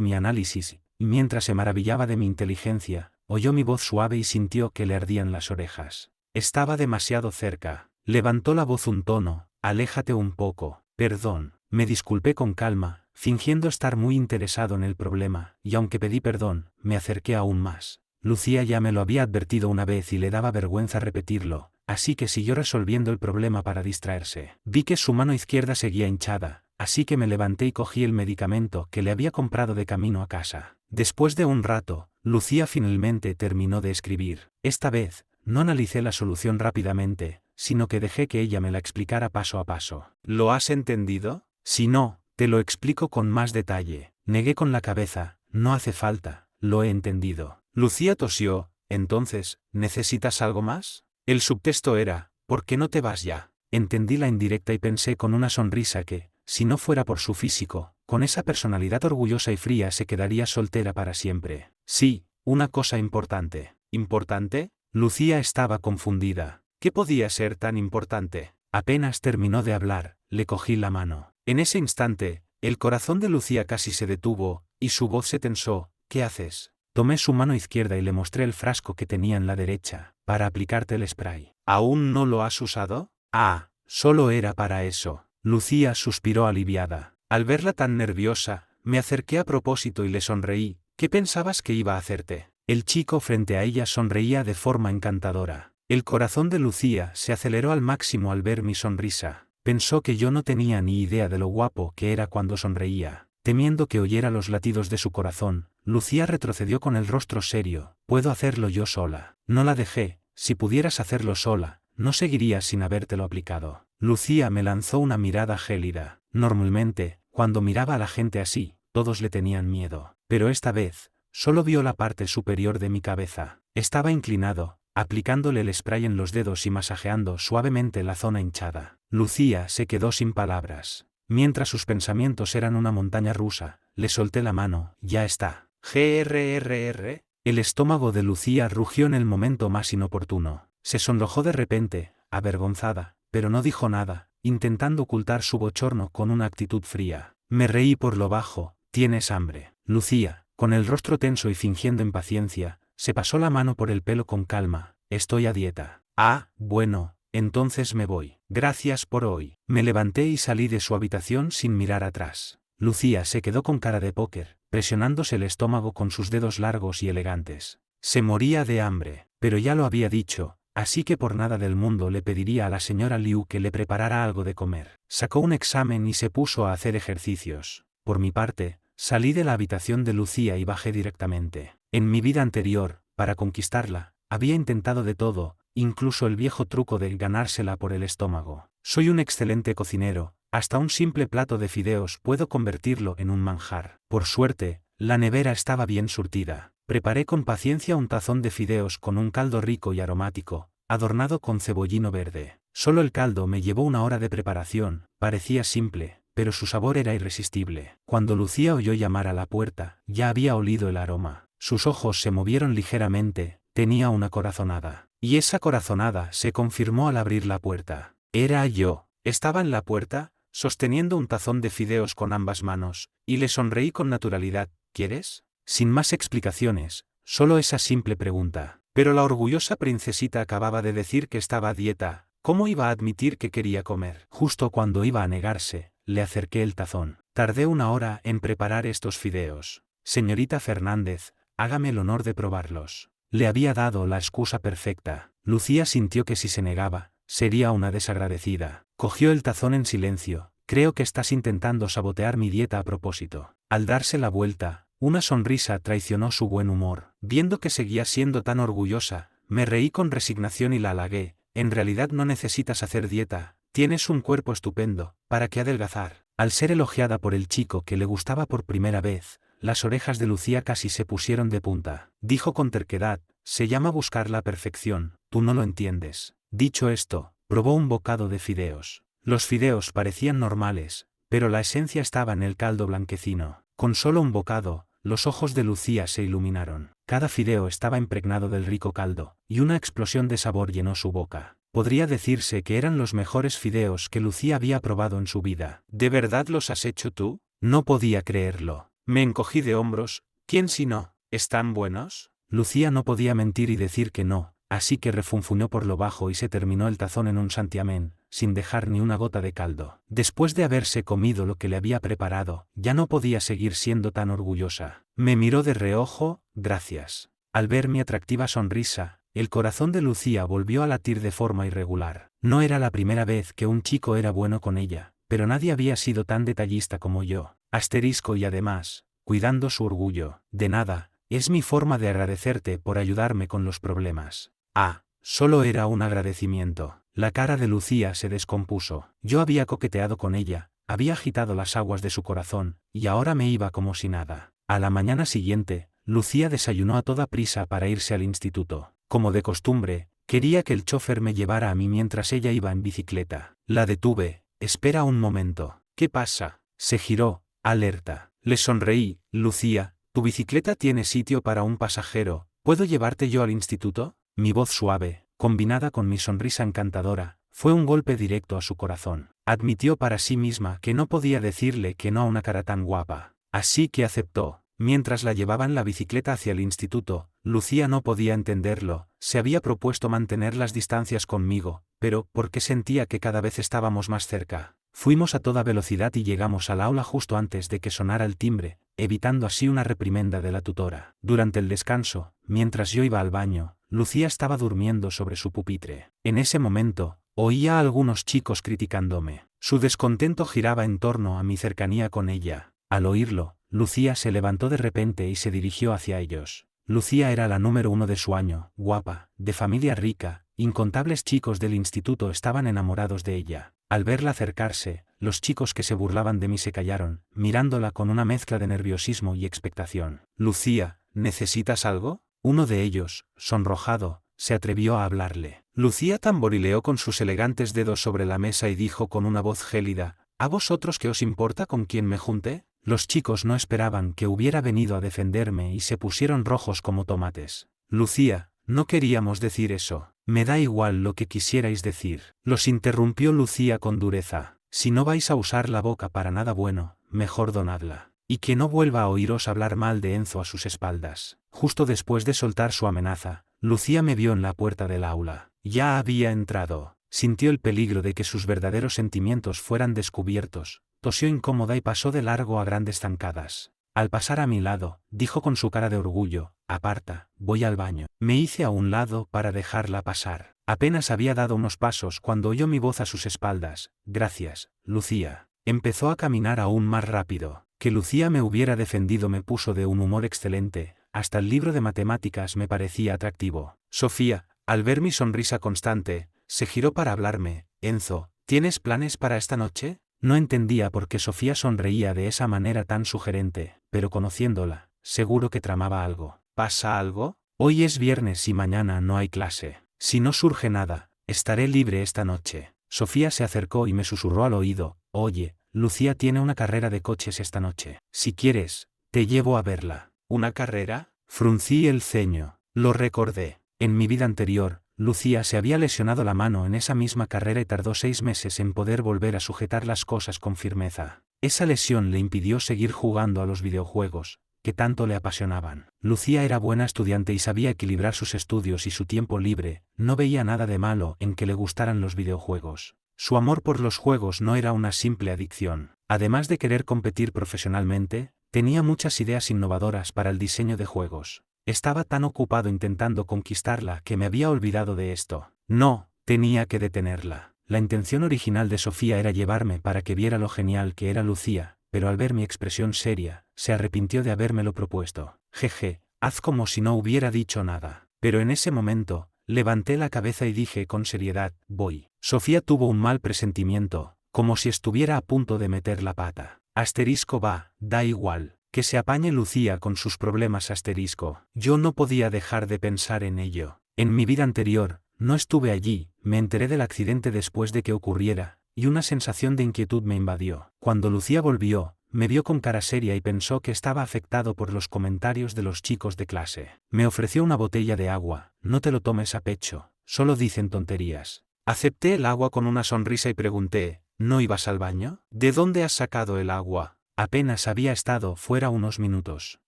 mi análisis, y mientras se maravillaba de mi inteligencia, oyó mi voz suave y sintió que le ardían las orejas. Estaba demasiado cerca. Levantó la voz un tono: aléjate un poco. Perdón. Me disculpé con calma, fingiendo estar muy interesado en el problema, y aunque pedí perdón, me acerqué aún más. Lucía ya me lo había advertido una vez y le daba vergüenza repetirlo, así que siguió resolviendo el problema para distraerse. Vi que su mano izquierda seguía hinchada, así que me levanté y cogí el medicamento que le había comprado de camino a casa. Después de un rato, Lucía finalmente terminó de escribir. Esta vez, no analicé la solución rápidamente, sino que dejé que ella me la explicara paso a paso. ¿Lo has entendido? Si no, te lo explico con más detalle. Negué con la cabeza: no hace falta, lo he entendido. Lucía tosió: entonces, ¿necesitas algo más? El subtexto era: ¿por qué no te vas ya? Entendí la indirecta y pensé con una sonrisa que, si no fuera por su físico, con esa personalidad orgullosa y fría se quedaría soltera para siempre. Sí, una cosa importante. ¿Importante? Lucía estaba confundida. ¿Qué podía ser tan importante? Apenas terminó de hablar, le cogí la mano. En ese instante, el corazón de Lucía casi se detuvo, y su voz se tensó. ¿Qué haces? Tomé su mano izquierda y le mostré el frasco que tenía en la derecha, para aplicarte el spray. ¿Aún no lo has usado? Ah, solo era para eso. Lucía suspiró aliviada. Al verla tan nerviosa, me acerqué a propósito y le sonreí. ¿Qué pensabas que iba a hacerte? El chico frente a ella sonreía de forma encantadora. El corazón de Lucía se aceleró al máximo al ver mi sonrisa. Pensó que yo no tenía ni idea de lo guapo que era cuando sonreía. Temiendo que oyera los latidos de su corazón, Lucía retrocedió con el rostro serio. Puedo hacerlo yo sola. No la dejé. Si pudieras hacerlo sola, no seguirías sin habértelo aplicado. Lucía me lanzó una mirada gélida. Normalmente, cuando miraba a la gente así, todos le tenían miedo. Pero esta vez, solo vio la parte superior de mi cabeza. Estaba inclinado, aplicándole el spray en los dedos y masajeando suavemente la zona hinchada. Lucía se quedó sin palabras. Mientras sus pensamientos eran una montaña rusa, le solté la mano. Ya está. GRRR. El estómago de Lucía rugió en el momento más inoportuno. Se sonrojó de repente, avergonzada, pero no dijo nada, intentando ocultar su bochorno con una actitud fría. Me reí por lo bajo. ¿Tienes hambre? Lucía, con el rostro tenso y fingiendo impaciencia, se pasó la mano por el pelo con calma. Estoy a dieta. Ah, bueno, entonces me voy. Gracias por hoy. Me levanté y salí de su habitación sin mirar atrás. Lucía se quedó con cara de póker, presionándose el estómago con sus dedos largos y elegantes. Se moría de hambre, pero ya lo había dicho, así que por nada del mundo le pediría a la señora Liu que le preparara algo de comer. Sacó un examen y se puso a hacer ejercicios. Por mi parte, salí de la habitación de Lucía y bajé directamente. En mi vida anterior, para conquistarla, había intentado de todo, incluso el viejo truco de ganársela por el estómago. Soy un excelente cocinero, hasta un simple plato de fideos puedo convertirlo en un manjar. Por suerte, la nevera estaba bien surtida. Preparé con paciencia un tazón de fideos con un caldo rico y aromático, adornado con cebollino verde. Solo el caldo me llevó 1 hora de preparación, parecía simple, pero su sabor era irresistible. Cuando Lucía oyó llamar a la puerta, ya había olido el aroma. Sus ojos se movieron ligeramente, tenía una corazonada. Y esa corazonada se confirmó al abrir la puerta. Era yo. Estaba en la puerta, sosteniendo un tazón de fideos con ambas manos, y le sonreí con naturalidad. ¿Quieres? Sin más explicaciones, solo esa simple pregunta. Pero la orgullosa princesita acababa de decir que estaba a dieta, ¿cómo iba a admitir que quería comer? Justo cuando iba a negarse, le acerqué el tazón. Tardé 1 hora en preparar estos fideos. Señorita Fernández, hágame el honor de probarlos. Le había dado la excusa perfecta. Lucía sintió que si se negaba, sería una desagradecida. Cogió el tazón en silencio. Creo que estás intentando sabotear mi dieta a propósito. Al darse la vuelta, una sonrisa traicionó su buen humor. Viendo que seguía siendo tan orgullosa, me reí con resignación y la halagué. En realidad no necesitas hacer dieta, tienes un cuerpo estupendo, ¿para qué adelgazar? Al ser elogiada por el chico que le gustaba por primera vez, las orejas de Lucía casi se pusieron de punta. Dijo con terquedad, se llama buscar la perfección, tú no lo entiendes. Dicho esto, probó un bocado de fideos. Los fideos parecían normales, pero la esencia estaba en el caldo blanquecino. Con solo un bocado, los ojos de Lucía se iluminaron. Cada fideo estaba impregnado del rico caldo, y una explosión de sabor llenó su boca. Podría decirse que eran los mejores fideos que Lucía había probado en su vida. ¿De verdad los has hecho tú? No podía creerlo. Me encogí de hombros. ¿Quién si no? ¿Están buenos? Lucía no podía mentir y decir que no, así que refunfuñó por lo bajo y se terminó el tazón en un santiamén, sin dejar ni una gota de caldo. Después de haberse comido lo que le había preparado, ya no podía seguir siendo tan orgullosa. Me miró de reojo, gracias. Al ver mi atractiva sonrisa, el corazón de Lucía volvió a latir de forma irregular. No era la primera vez que un chico era bueno con ella, pero nadie había sido tan detallista como yo. Asterisco y además, cuidando su orgullo. De nada, es mi forma de agradecerte por ayudarme con los problemas. Ah, solo era un agradecimiento. La cara de Lucía se descompuso. Yo había coqueteado con ella, había agitado las aguas de su corazón, y ahora me iba como si nada. A la mañana siguiente, Lucía desayunó a toda prisa para irse al instituto. Como de costumbre, quería que el chofer me llevara a mí mientras ella iba en bicicleta. La detuve. Espera un momento. ¿Qué pasa? Se giró, alerta. Le sonreí. Lucía, tu bicicleta tiene sitio para un pasajero. ¿Puedo llevarte yo al instituto? Mi voz suave, combinada con mi sonrisa encantadora, fue un golpe directo a su corazón. Admitió para sí misma que no podía decirle que no a una cara tan guapa. Así que aceptó. Mientras la llevaban la bicicleta hacia el instituto, Lucía no podía entenderlo. Se había propuesto mantener las distancias conmigo, pero ¿por qué sentía que cada vez estábamos más cerca? Fuimos a toda velocidad y llegamos al aula justo antes de que sonara el timbre, evitando así una reprimenda de la tutora. Durante el descanso, mientras yo iba al baño, Lucía estaba durmiendo sobre su pupitre. En ese momento, oía a algunos chicos criticándome. Su descontento giraba en torno a mi cercanía con ella. Al oírlo, Lucía se levantó de repente y se dirigió hacia ellos. Lucía era la número 1 de su año, guapa, de familia rica, incontables chicos del instituto estaban enamorados de ella. Al verla acercarse, los chicos que se burlaban de mí se callaron, mirándola con una mezcla de nerviosismo y expectación. Lucía, ¿necesitas algo? Uno de ellos, sonrojado, se atrevió a hablarle. Lucía tamborileó con sus elegantes dedos sobre la mesa y dijo con una voz gélida, ¿a vosotros qué os importa con quién me junte? Los chicos no esperaban que hubiera venido a defenderme y se pusieron rojos como tomates. Lucía, no queríamos decir eso. Me da igual lo que quisierais decir. Los interrumpió Lucía con dureza. Si no vais a usar la boca para nada bueno, mejor donadla. Y que no vuelva a oíros hablar mal de Enzo a sus espaldas. Justo después de soltar su amenaza, Lucía me vio en la puerta del aula. Ya había entrado. Sintió el peligro de que sus verdaderos sentimientos fueran descubiertos. Tosió incómoda y pasó de largo a grandes zancadas. Al pasar a mi lado, dijo con su cara de orgullo, aparta, voy al baño. Me hice a un lado para dejarla pasar. Apenas había dado unos pasos cuando oyó mi voz a sus espaldas. Gracias, Lucía. Empezó a caminar aún más rápido. Que Lucía me hubiera defendido me puso de un humor excelente. hasta el libro de matemáticas me parecía atractivo. Sofía, al ver mi sonrisa constante, se giró para hablarme. Enzo, ¿tienes planes para esta noche? No entendía por qué Sofía sonreía de esa manera tan sugerente, pero conociéndola, seguro que tramaba algo. ¿Pasa algo? Hoy es viernes y mañana no hay clase. Si no surge nada, estaré libre esta noche. Sofía se acercó y me susurró al oído, oye, Lucía tiene una carrera de coches esta noche. Si quieres, te llevo a verla. ¿Una carrera? Fruncí el ceño. Lo recordé. En mi vida anterior, Lucía se había lesionado la mano en esa misma carrera y tardó 6 meses en poder volver a sujetar las cosas con firmeza. Esa lesión le impidió seguir jugando a los videojuegos, que tanto le apasionaban. Lucía era buena estudiante y sabía equilibrar sus estudios y su tiempo libre, no veía nada de malo en que le gustaran los videojuegos. Su amor por los juegos no era una simple adicción. Además de querer competir profesionalmente, tenía muchas ideas innovadoras para el diseño de juegos. Estaba tan ocupado intentando conquistarla que me había olvidado de esto. No, tenía que detenerla. La intención original de Sofía era llevarme para que viera lo genial que era Lucía, pero al ver mi expresión seria, se arrepintió de habérmelo propuesto. Jeje, haz como si no hubiera dicho nada. Pero en ese momento, levanté la cabeza y dije con seriedad, voy. Sofía tuvo un mal presentimiento, como si estuviera a punto de meter la pata. Asterisco va, da igual, que se apañe Lucía con sus problemas asterisco. Yo no podía dejar de pensar en ello. En mi vida anterior, no estuve allí, me enteré del accidente después de que ocurriera, y una sensación de inquietud me invadió. Cuando Lucía volvió, me vio con cara seria y pensó que estaba afectado por los comentarios de los chicos de clase. Me ofreció una botella de agua, no te lo tomes a pecho, solo dicen tonterías. Acepté el agua con una sonrisa y pregunté, ¿no ibas al baño? ¿De dónde has sacado el agua? Apenas había estado fuera unos minutos.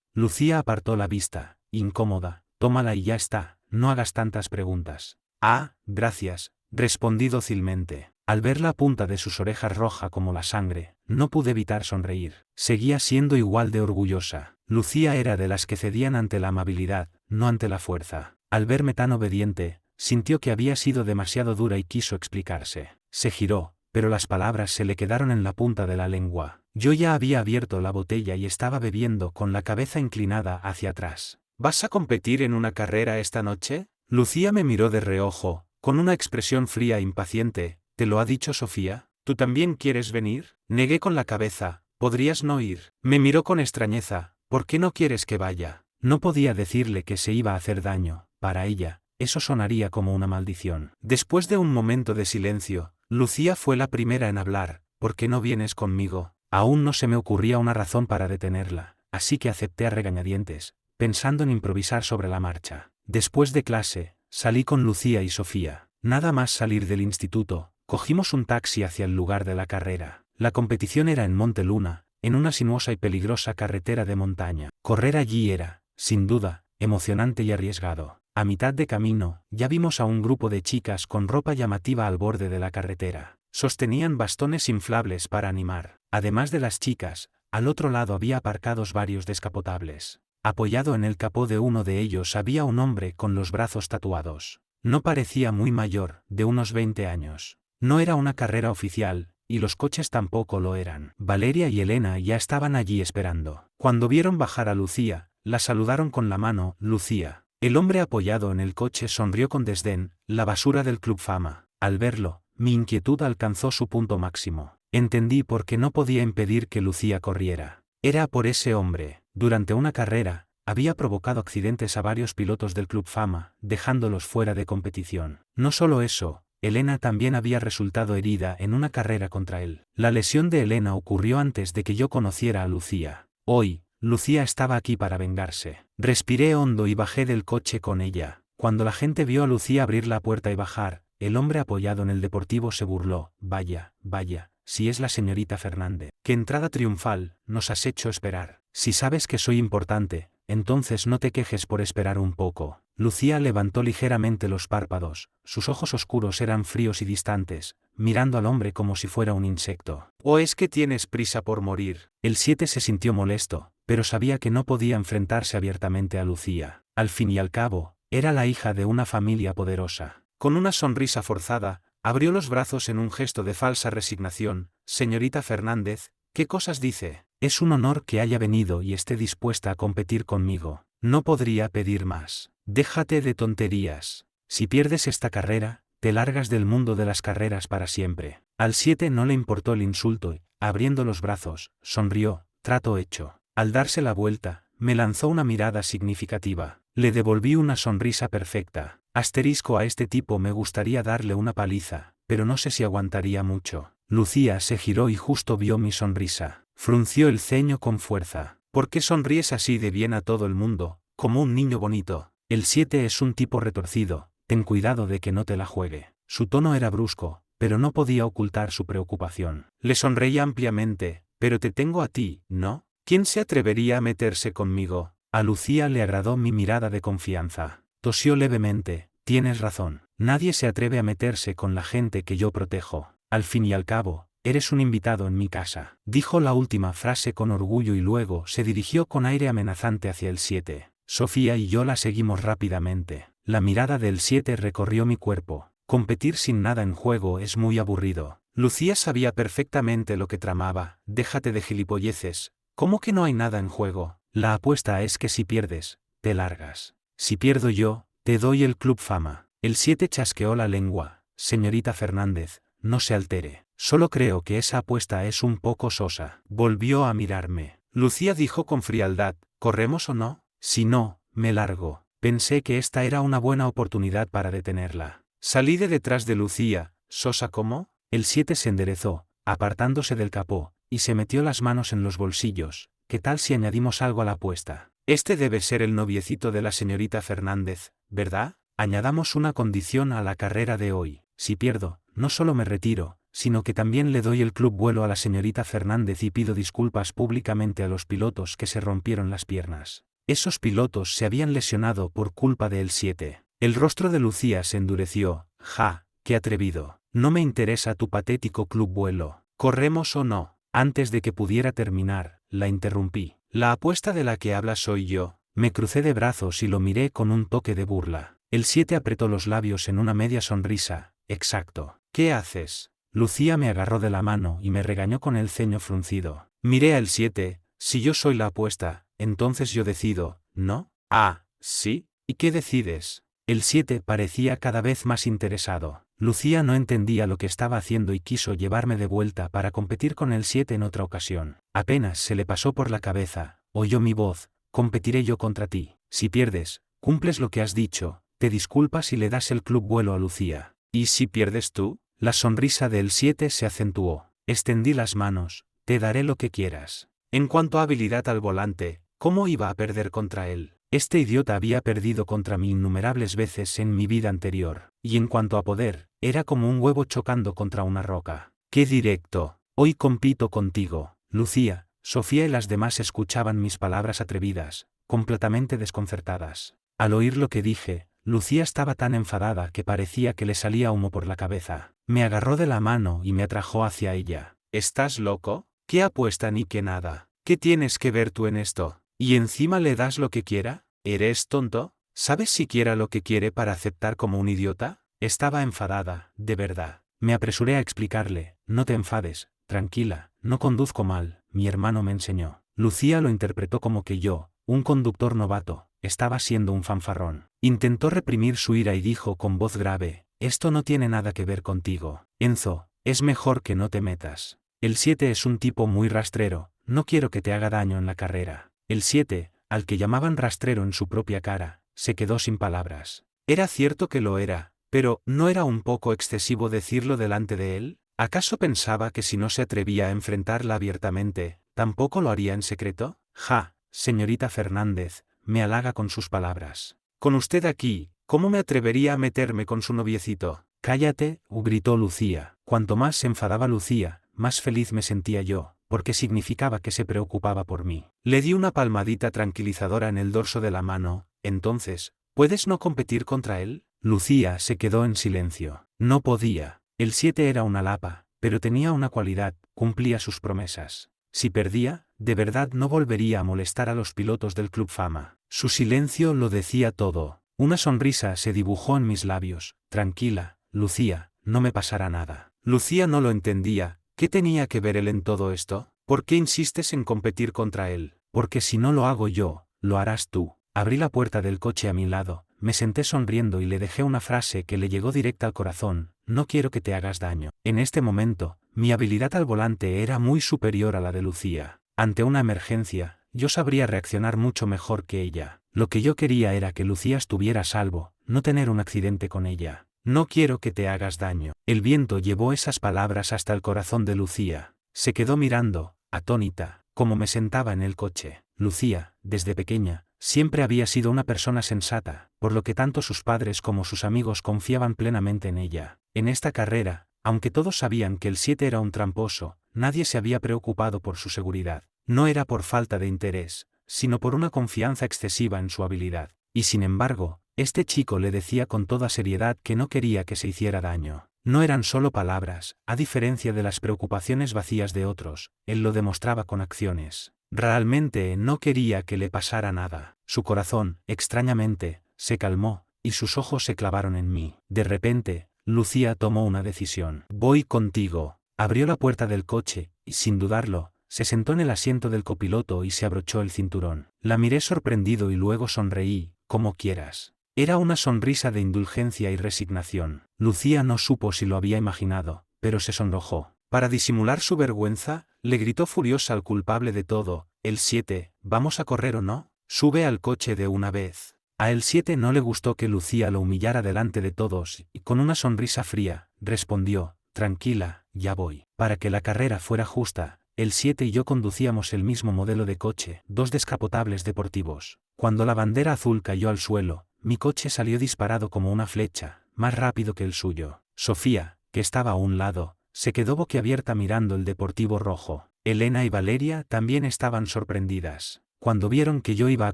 Lucía apartó la vista, incómoda, tómala y ya está, no hagas tantas preguntas. Ah, gracias, respondí dócilmente. Al ver la punta de sus orejas roja como la sangre, no pude evitar sonreír. Seguía siendo igual de orgullosa. Lucía era de las que cedían ante la amabilidad, no ante la fuerza. Al verme tan obediente, sintió que había sido demasiado dura y quiso explicarse. Se giró, pero las palabras se le quedaron en la punta de la lengua. Yo ya había abierto la botella y estaba bebiendo con la cabeza inclinada hacia atrás. ¿Vas a competir en una carrera esta noche? Lucía me miró de reojo, con una expresión fría e impaciente. ¿Te lo ha dicho Sofía? ¿Tú también quieres venir? Negué con la cabeza. ¿Podrías no ir? Me miró con extrañeza. ¿Por qué no quieres que vaya? No podía decirle que se iba a hacer daño. Para ella, eso sonaría como una maldición. Después de un momento de silencio, Lucía fue la primera en hablar. ¿Por qué no vienes conmigo? Aún no se me ocurría una razón para detenerla, así que acepté a regañadientes, pensando en improvisar sobre la marcha. Después de clase, salí con Lucía y Sofía. Nada más salir del instituto, cogimos un taxi hacia el lugar de la carrera. La competición era en Monte Luna, en una sinuosa y peligrosa carretera de montaña. Correr allí era, sin duda, emocionante y arriesgado. A mitad de camino, ya vimos a un grupo de chicas con ropa llamativa al borde de la carretera. Sostenían bastones inflables para animar. Además de las chicas, al otro lado había aparcados varios descapotables. Apoyado en el capó de uno de ellos había un hombre con los brazos tatuados. No parecía muy mayor, de unos 20 años. No era una carrera oficial, y los coches tampoco lo eran. Valeria y Elena ya estaban allí esperando. Cuando vieron bajar a Lucía, la saludaron con la mano. Lucía. El hombre apoyado en el coche sonrió con desdén, la basura del Club Fama. Al verlo, mi inquietud alcanzó su punto máximo. Entendí por qué no podía impedir que Lucía corriera. Era por ese hombre. Durante una carrera, había provocado accidentes a varios pilotos del Club Fama, dejándolos fuera de competición. No solo eso, Elena también había resultado herida en una carrera contra él. La lesión de Elena ocurrió antes de que yo conociera a Lucía. Hoy, Lucía estaba aquí para vengarse. Respiré hondo y bajé del coche con ella. Cuando la gente vio a Lucía abrir la puerta y bajar, el hombre apoyado en el deportivo se burló. Vaya, vaya, si es la señorita Fernández. ¡Qué entrada triunfal! Nos has hecho esperar. Si sabes que soy importante, entonces no te quejes por esperar un poco. Lucía levantó ligeramente los párpados, sus ojos oscuros eran fríos y distantes, mirando al hombre como si fuera un insecto. ¿O es que tienes prisa por morir? El 7 se sintió molesto, pero sabía que no podía enfrentarse abiertamente a Lucía. Al fin y al cabo, era la hija de una familia poderosa. Con una sonrisa forzada, abrió los brazos en un gesto de falsa resignación. Señorita Fernández, ¿qué cosas dice? Es un honor que haya venido y esté dispuesta a competir conmigo. No podría pedir más. Déjate de tonterías. Si pierdes esta carrera, te largas del mundo de las carreras para siempre. Al 7 no le importó el insulto y, abriendo los brazos, sonrió, trato hecho. Al darse la vuelta, me lanzó una mirada significativa. Le devolví una sonrisa perfecta. Asterisco, a este tipo me gustaría darle una paliza, pero no sé si aguantaría mucho. Lucía se giró y justo vio mi sonrisa. Frunció el ceño con fuerza. ¿Por qué sonríes así de bien a todo el mundo, como un niño bonito? El 7 es un tipo retorcido, ten cuidado de que no te la juegue. Su tono era brusco, pero no podía ocultar su preocupación. Le sonreí ampliamente. Pero te tengo a ti, ¿no? ¿Quién se atrevería a meterse conmigo? A Lucía le agradó mi mirada de confianza. Tosió levemente. Tienes razón. Nadie se atreve a meterse con la gente que yo protejo. Al fin y al cabo, eres un invitado en mi casa. Dijo la última frase con orgullo y luego se dirigió con aire amenazante hacia el 7. Sofía y yo la seguimos rápidamente. La mirada del 7 recorrió mi cuerpo. Competir sin nada en juego es muy aburrido. Lucía sabía perfectamente lo que tramaba. Déjate de gilipolleces. ¿Cómo que no hay nada en juego? La apuesta es que si pierdes, te largas. Si pierdo yo, te doy el Club Fama. El 7 chasqueó la lengua. Señorita Fernández, no se altere. Solo creo que esa apuesta es un poco sosa. Volvió a mirarme. Lucía dijo con frialdad, ¿corremos o no? Si no, me largo. Pensé que esta era una buena oportunidad para detenerla. Salí de detrás de Lucía. ¿Sosa cómo? El 7 se enderezó, apartándose del capó, y se metió las manos en los bolsillos. ¿Qué tal si añadimos algo a la apuesta? Este debe ser el noviecito de la señorita Fernández, ¿verdad? Añadamos una condición a la carrera de hoy. Si pierdo, no solo me retiro, sino que también le doy el club vuelo a la señorita Fernández y pido disculpas públicamente a los pilotos que se rompieron las piernas. Esos pilotos se habían lesionado por culpa del 7. El rostro de Lucía se endureció. Ja, qué atrevido. No me interesa tu patético club vuelo. ¿Corremos o no? Antes de que pudiera terminar, la interrumpí. La apuesta de la que hablas soy yo. Me crucé de brazos y lo miré con un toque de burla. El 7 apretó los labios en una media sonrisa. Exacto. ¿Qué haces? Lucía me agarró de la mano y me regañó con el ceño fruncido. Miré al 7. Si yo soy la apuesta, entonces yo decido, ¿no? Ah, ¿sí? ¿Y qué decides? El 7 parecía cada vez más interesado. Lucía no entendía lo que estaba haciendo y quiso llevarme de vuelta para competir con el 7 en otra ocasión. Apenas se le pasó por la cabeza, oyó mi voz, competiré yo contra ti. Si pierdes, cumples lo que has dicho, te disculpas y le das el club vuelo a Lucía. ¿Y si pierdes tú? La sonrisa del 7 se acentuó. Extendí las manos, te daré lo que quieras. En cuanto a habilidad al volante, ¿cómo iba a perder contra él? Este idiota había perdido contra mí innumerables veces en mi vida anterior, y en cuanto a poder, era como un huevo chocando contra una roca. ¡Qué directo! Hoy compito contigo. Lucía, Sofía y las demás escuchaban mis palabras atrevidas, completamente desconcertadas. Al oír lo que dije, Lucía estaba tan enfadada que parecía que le salía humo por la cabeza. Me agarró de la mano y me atrajo hacia ella. ¿Estás loco? ¿Qué apuesta ni qué nada? ¿Qué tienes que ver tú en esto? ¿Y encima le das lo que quiera? ¿Eres tonto? ¿Sabes siquiera lo que quiere para aceptar como un idiota? Estaba enfadada, de verdad. Me apresuré a explicarle, no te enfades, tranquila, no conduzco mal, mi hermano me enseñó. Lucía lo interpretó como que yo, un conductor novato, estaba siendo un fanfarrón. Intentó reprimir su ira y dijo con voz grave, esto no tiene nada que ver contigo. Enzo, es mejor que no te metas. El 7 es un tipo muy rastrero, no quiero que te haga daño en la carrera. El 7, al que llamaban rastrero en su propia cara, se quedó sin palabras. Era cierto que lo era, pero ¿no era un poco excesivo decirlo delante de él? ¿Acaso pensaba que si no se atrevía a enfrentarla abiertamente, tampoco lo haría en secreto? Ja, señorita Fernández, me halaga con sus palabras. Con usted aquí, ¿cómo me atrevería a meterme con su noviecito? Cállate, gritó Lucía. Cuanto más se enfadaba Lucía, más feliz me sentía yo, porque significaba que se preocupaba por mí. Le di una palmadita tranquilizadora en el dorso de la mano. Entonces, ¿puedes no competir contra él? Lucía se quedó en silencio. No podía. El 7 era una lapa, pero tenía una cualidad, cumplía sus promesas. Si perdía, de verdad no volvería a molestar a los pilotos del Club Fama. Su silencio lo decía todo. Una sonrisa se dibujó en mis labios. Tranquila, Lucía, no me pasará nada. Lucía no lo entendía. ¿Qué tenía que ver él en todo esto? ¿Por qué insistes en competir contra él? Porque si no lo hago yo, lo harás tú. Abrí la puerta del coche a mi lado, me senté sonriendo y le dejé una frase que le llegó directa al corazón: no quiero que te hagas daño. En este momento, mi habilidad al volante era muy superior a la de Lucía. Ante una emergencia, yo sabría reaccionar mucho mejor que ella. Lo que yo quería era que Lucía estuviera a salvo, no tener un accidente con ella. No quiero que te hagas daño. El viento llevó esas palabras hasta el corazón de Lucía. Se quedó mirando, atónita, como me sentaba en el coche. Lucía, desde pequeña, siempre había sido una persona sensata, por lo que tanto sus padres como sus amigos confiaban plenamente en ella. En esta carrera, aunque todos sabían que el 7 era un tramposo, nadie se había preocupado por su seguridad. No era por falta de interés, sino por una confianza excesiva en su habilidad. Y sin embargo, este chico le decía con toda seriedad que no quería que se hiciera daño. No eran solo palabras, a diferencia de las preocupaciones vacías de otros, él lo demostraba con acciones. Realmente no quería que le pasara nada. Su corazón, extrañamente, se calmó, y sus ojos se clavaron en mí. De repente, Lucía tomó una decisión. Voy contigo. Abrió la puerta del coche, y sin dudarlo, se sentó en el asiento del copiloto y se abrochó el cinturón. La miré sorprendido y luego sonreí: como quieras. Era una sonrisa de indulgencia y resignación. Lucía no supo si lo había imaginado, pero se sonrojó. Para disimular su vergüenza, le gritó furiosa al culpable de todo: el 7, ¿vamos a correr o no? Sube al coche de una vez. A el 7 no le gustó que Lucía lo humillara delante de todos, y con una sonrisa fría, respondió: tranquila, ya voy. Para que la carrera fuera justa, el 7 y yo conducíamos el mismo modelo de coche, dos descapotables deportivos. Cuando la bandera azul cayó al suelo, mi coche salió disparado como una flecha, más rápido que el suyo. Sofía, que estaba a un lado, se quedó boquiabierta mirando el deportivo rojo. Elena y Valeria también estaban sorprendidas. Cuando vieron que yo iba a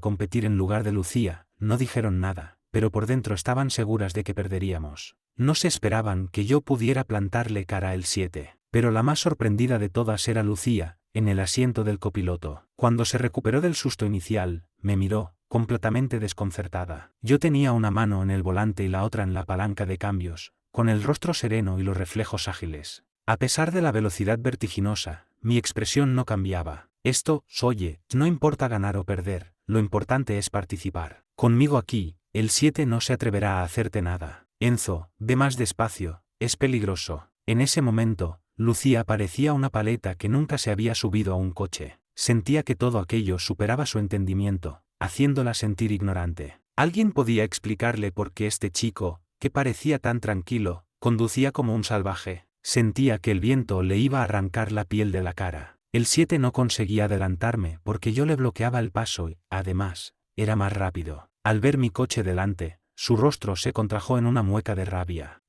competir en lugar de Lucía, no dijeron nada, pero por dentro estaban seguras de que perderíamos. No se esperaban que yo pudiera plantarle cara al 7. Pero la más sorprendida de todas era Lucía, en el asiento del copiloto. Cuando se recuperó del susto inicial, me miró, completamente desconcertada. Yo tenía una mano en el volante y la otra en la palanca de cambios, con el rostro sereno y los reflejos ágiles. A pesar de la velocidad vertiginosa, mi expresión no cambiaba. Oye, no importa ganar o perder, lo importante es participar. Conmigo aquí, el 7 no se atreverá a hacerte nada. Enzo, ve más despacio, es peligroso. En ese momento, Lucía parecía una paleta que nunca se había subido a un coche. Sentía que todo aquello superaba su entendimiento, haciéndola sentir ignorante. ¿Alguien podía explicarle por qué este chico, que parecía tan tranquilo, conducía como un salvaje? Sentía que el viento le iba a arrancar la piel de la cara. El 7 no conseguía adelantarme porque yo le bloqueaba el paso y, además, era más rápido. Al ver mi coche delante, su rostro se contrajo en una mueca de rabia.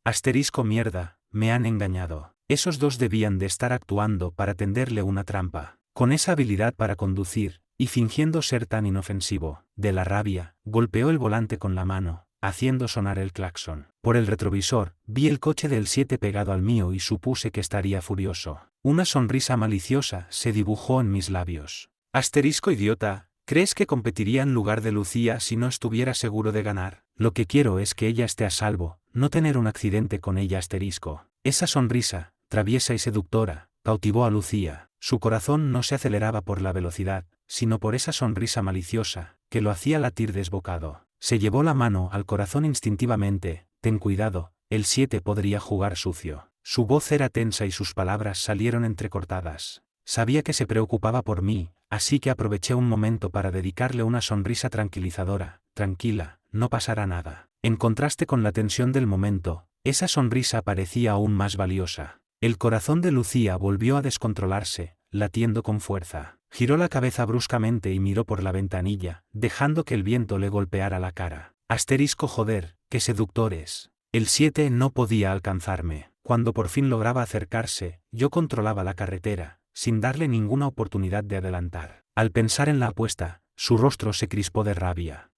Mierda, me han engañado. Esos dos debían de estar actuando para tenderle una trampa. Con esa habilidad para conducir, y fingiendo ser tan inofensivo, de la rabia, golpeó el volante con la mano, haciendo sonar el claxon. Por el retrovisor, vi el coche del 7 pegado al mío y supuse que estaría furioso. Una sonrisa maliciosa se dibujó en mis labios. Idiota, ¿crees que competiría en lugar de Lucía si no estuviera seguro de ganar? Lo que quiero es que ella esté a salvo, no tener un accidente con ella. Esa sonrisa, traviesa y seductora, cautivó a Lucía. Su corazón no se aceleraba por la velocidad, sino por esa sonrisa maliciosa, que lo hacía latir desbocado. Se llevó la mano al corazón instintivamente: ten cuidado, el 7 podría jugar sucio. Su voz era tensa y sus palabras salieron entrecortadas. Sabía que se preocupaba por mí, así que aproveché un momento para dedicarle una sonrisa tranquilizadora: tranquila, no pasará nada. En contraste con la tensión del momento, esa sonrisa parecía aún más valiosa. El corazón de Lucía volvió a descontrolarse, latiendo con fuerza. Giró la cabeza bruscamente y miró por la ventanilla, dejando que el viento le golpeara la cara. Joder, qué seductores. El 7 no podía alcanzarme. Cuando por fin lograba acercarse, yo controlaba la carretera, sin darle ninguna oportunidad de adelantar. Al pensar en la apuesta, su rostro se crispó de rabia.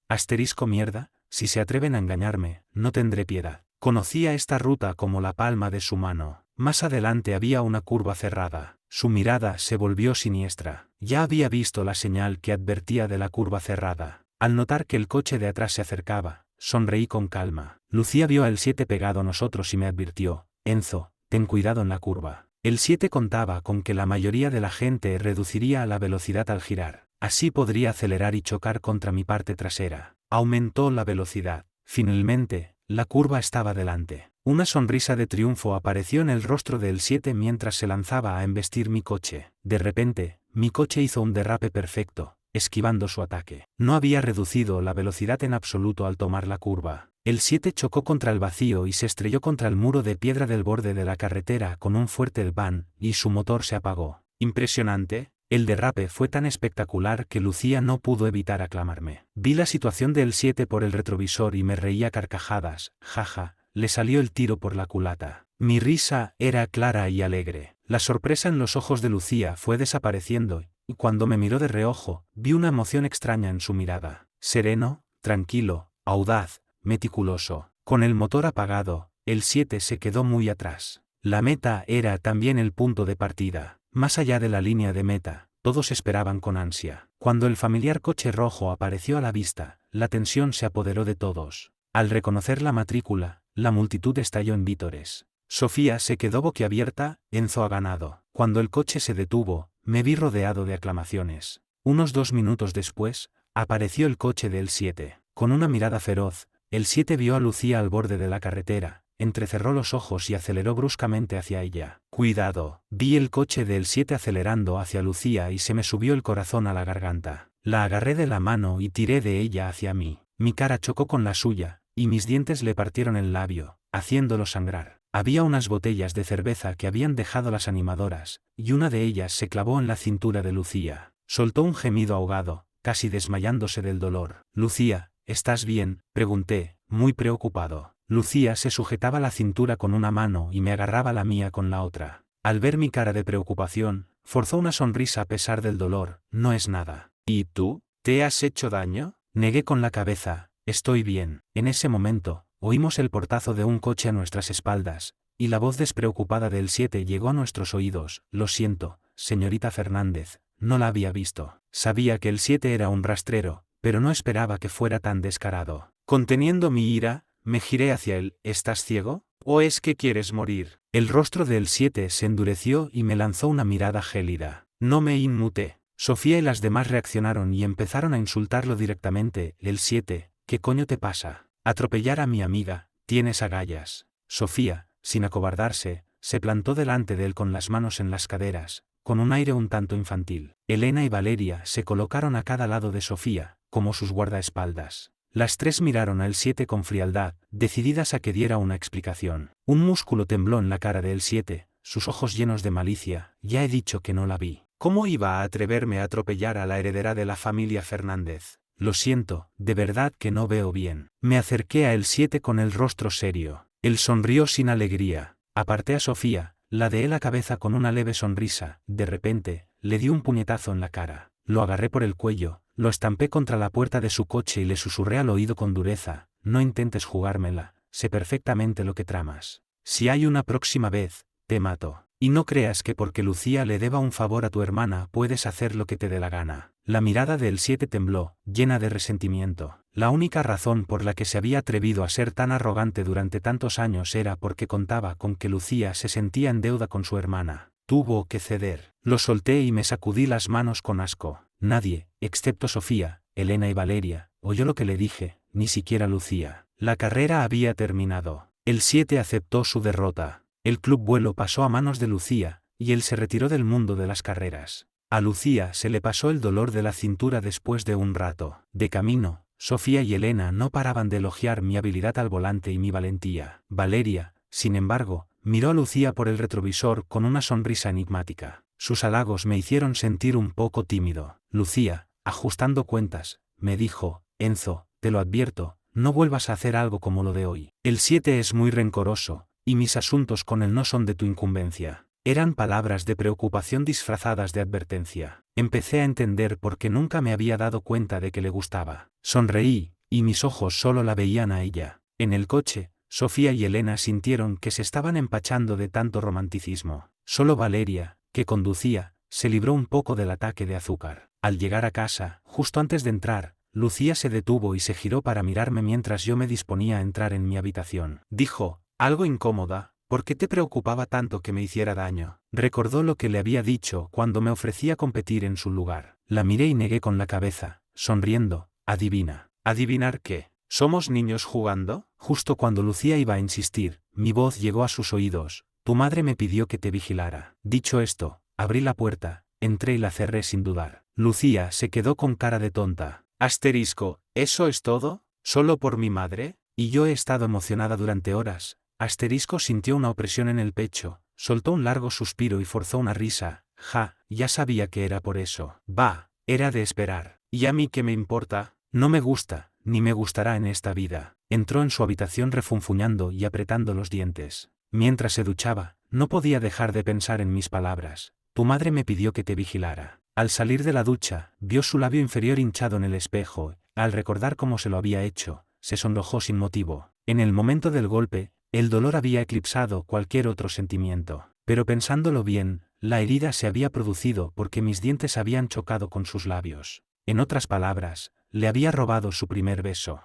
Mierda, si se atreven a engañarme, no tendré piedad. Conocía esta ruta como la palma de su mano. Más adelante había una curva cerrada. Su mirada se volvió siniestra. Ya había visto la señal que advertía de la curva cerrada. Al notar que el coche de atrás se acercaba, sonreí con calma. Lucía vio al 7 pegado a nosotros y me advirtió: Enzo, ten cuidado en la curva. El 7 contaba con que la mayoría de la gente reduciría la velocidad al girar. Así podría acelerar y chocar contra mi parte trasera. Aumentó la velocidad. Finalmente, la curva estaba delante. Una sonrisa de triunfo apareció en el rostro del 7 mientras se lanzaba a embestir mi coche. De repente, mi coche hizo un derrape perfecto, esquivando su ataque. No había reducido la velocidad en absoluto al tomar la curva. El 7 chocó contra el vacío y se estrelló contra el muro de piedra del borde de la carretera con un fuerte van, y su motor se apagó. Impresionante. El derrape fue tan espectacular que Lucía no pudo evitar aclamarme. Vi la situación del 7 por el retrovisor y me reía a carcajadas. Jaja, le salió el tiro por la culata. Mi risa era clara y alegre. La sorpresa en los ojos de Lucía fue desapareciendo, y cuando me miró de reojo, vi una emoción extraña en su mirada. Sereno, tranquilo, audaz, meticuloso. Con el motor apagado, el 7 se quedó muy atrás. La meta era también el punto de partida. Más allá de la línea de meta, todos esperaban con ansia. Cuando el familiar coche rojo apareció a la vista, la tensión se apoderó de todos. Al reconocer la matrícula, la multitud estalló en vítores. Sofía se quedó boquiabierta, Enzo ha ganado. Cuando el coche se detuvo, me vi rodeado de aclamaciones. Unos 2 minutos después, apareció el coche del 7. Con una mirada feroz, el 7 vio a Lucía al borde de la carretera, entrecerró los ojos y aceleró bruscamente hacia ella. ¡Cuidado! Vi el coche del 7 acelerando hacia Lucía y se me subió el corazón a la garganta. La agarré de la mano y tiré de ella hacia mí. Mi cara chocó con la suya, y mis dientes le partieron el labio, haciéndolo sangrar. Había unas botellas de cerveza que habían dejado las animadoras, y una de ellas se clavó en la cintura de Lucía. Soltó un gemido ahogado, casi desmayándose del dolor. Lucía, ¿estás bien?, pregunté, muy preocupado. Lucía se sujetaba la cintura con una mano y me agarraba la mía con la otra. Al ver mi cara de preocupación, forzó una sonrisa a pesar del dolor. No es nada. ¿Y tú? ¿Te has hecho daño? Negué con la cabeza. Estoy bien. En ese momento, oímos el portazo de un coche a nuestras espaldas, y la voz despreocupada del 7 llegó a nuestros oídos. Lo siento, señorita Fernández, no la había visto. Sabía que el 7 era un rastrero, pero no esperaba que fuera tan descarado. Conteniendo mi ira, me giré hacia él. ¿Estás ciego? ¿O es que quieres morir? El rostro del 7 se endureció y me lanzó una mirada gélida. No me inmuté. Sofía y las demás reaccionaron y empezaron a insultarlo directamente. El 7, ¿qué coño te pasa? Atropellar a mi amiga, tienes agallas. Sofía, sin acobardarse, se plantó delante de él con las manos en las caderas, con un aire un tanto infantil. Elena y Valeria se colocaron a cada lado de Sofía, como sus guardaespaldas. Las tres miraron al 7 con frialdad, decididas a que diera una explicación. Un músculo tembló en la cara del 7, sus ojos llenos de malicia. Ya he dicho que no la vi. ¿Cómo iba a atreverme a atropellar a la heredera de la familia Fernández? Lo siento, de verdad que no veo bien. Me acerqué a el 7 con el rostro serio. Él sonrió sin alegría. Aparté a Sofía, la de la cabeza con una leve sonrisa. De repente, le di un puñetazo en la cara. Lo agarré por el cuello, lo estampé contra la puerta de su coche y le susurré al oído con dureza. No intentes jugármela, sé perfectamente lo que tramas. Si hay una próxima vez, te mato. Y no creas que porque Lucía le deba un favor a tu hermana puedes hacer lo que te dé la gana. La mirada del 7 tembló, llena de resentimiento. La única razón por la que se había atrevido a ser tan arrogante durante tantos años era porque contaba con que Lucía se sentía en deuda con su hermana. Tuvo que ceder. Lo solté y me sacudí las manos con asco. Nadie, excepto Sofía, Elena y Valeria, oyó lo que le dije, ni siquiera Lucía. La carrera había terminado. El 7 aceptó su derrota. El club vuelo pasó a manos de Lucía, y él se retiró del mundo de las carreras. A Lucía se le pasó el dolor de la cintura después de un rato. De camino, Sofía y Elena no paraban de elogiar mi habilidad al volante y mi valentía. Valeria, sin embargo, miró a Lucía por el retrovisor con una sonrisa enigmática. Sus halagos me hicieron sentir un poco tímido. Lucía, ajustando cuentas, me dijo, Enzo, te lo advierto, no vuelvas a hacer algo como lo de hoy. El 7 es muy rencoroso, y mis asuntos con él no son de tu incumbencia. Eran palabras de preocupación disfrazadas de advertencia. Empecé a entender por qué nunca me había dado cuenta de que le gustaba. Sonreí, y mis ojos solo la veían a ella. En el coche, Sofía y Elena sintieron que se estaban empachando de tanto romanticismo. Solo Valeria, que conducía, se libró un poco del ataque de azúcar. Al llegar a casa, justo antes de entrar, Lucía se detuvo y se giró para mirarme mientras yo me disponía a entrar en mi habitación. Dijo, algo incómoda, ¿Por qué te preocupaba tanto que me hiciera daño? Recordó lo que le había dicho cuando me ofrecía competir en su lugar. La miré y negué con la cabeza, sonriendo. Adivina. ¿Adivinar qué? ¿Somos niños jugando? Justo cuando Lucía iba a insistir, mi voz llegó a sus oídos. Tu madre me pidió que te vigilara. Dicho esto, abrí la puerta, entré y la cerré sin dudar. Lucía se quedó con cara de tonta. Asterisco, ¿eso es todo? ¿Solo por mi madre? Y yo he estado emocionada durante horas. Asterisco sintió una opresión en el pecho, soltó un largo suspiro y forzó una risa. Ja, ya sabía que era por eso. Bah, era de esperar. ¿Y a mí qué me importa? No me gusta, ni me gustará en esta vida. Entró en su habitación refunfuñando y apretando los dientes. Mientras se duchaba, no podía dejar de pensar en mis palabras. Tu madre me pidió que te vigilara. Al salir de la ducha, vio su labio inferior hinchado en el espejo. Al recordar cómo se lo había hecho, se sonrojó sin motivo. En el momento del golpe, el dolor había eclipsado cualquier otro sentimiento. Pero pensándolo bien, la herida se había producido porque mis dientes habían chocado con sus labios. En otras palabras, le había robado su primer beso.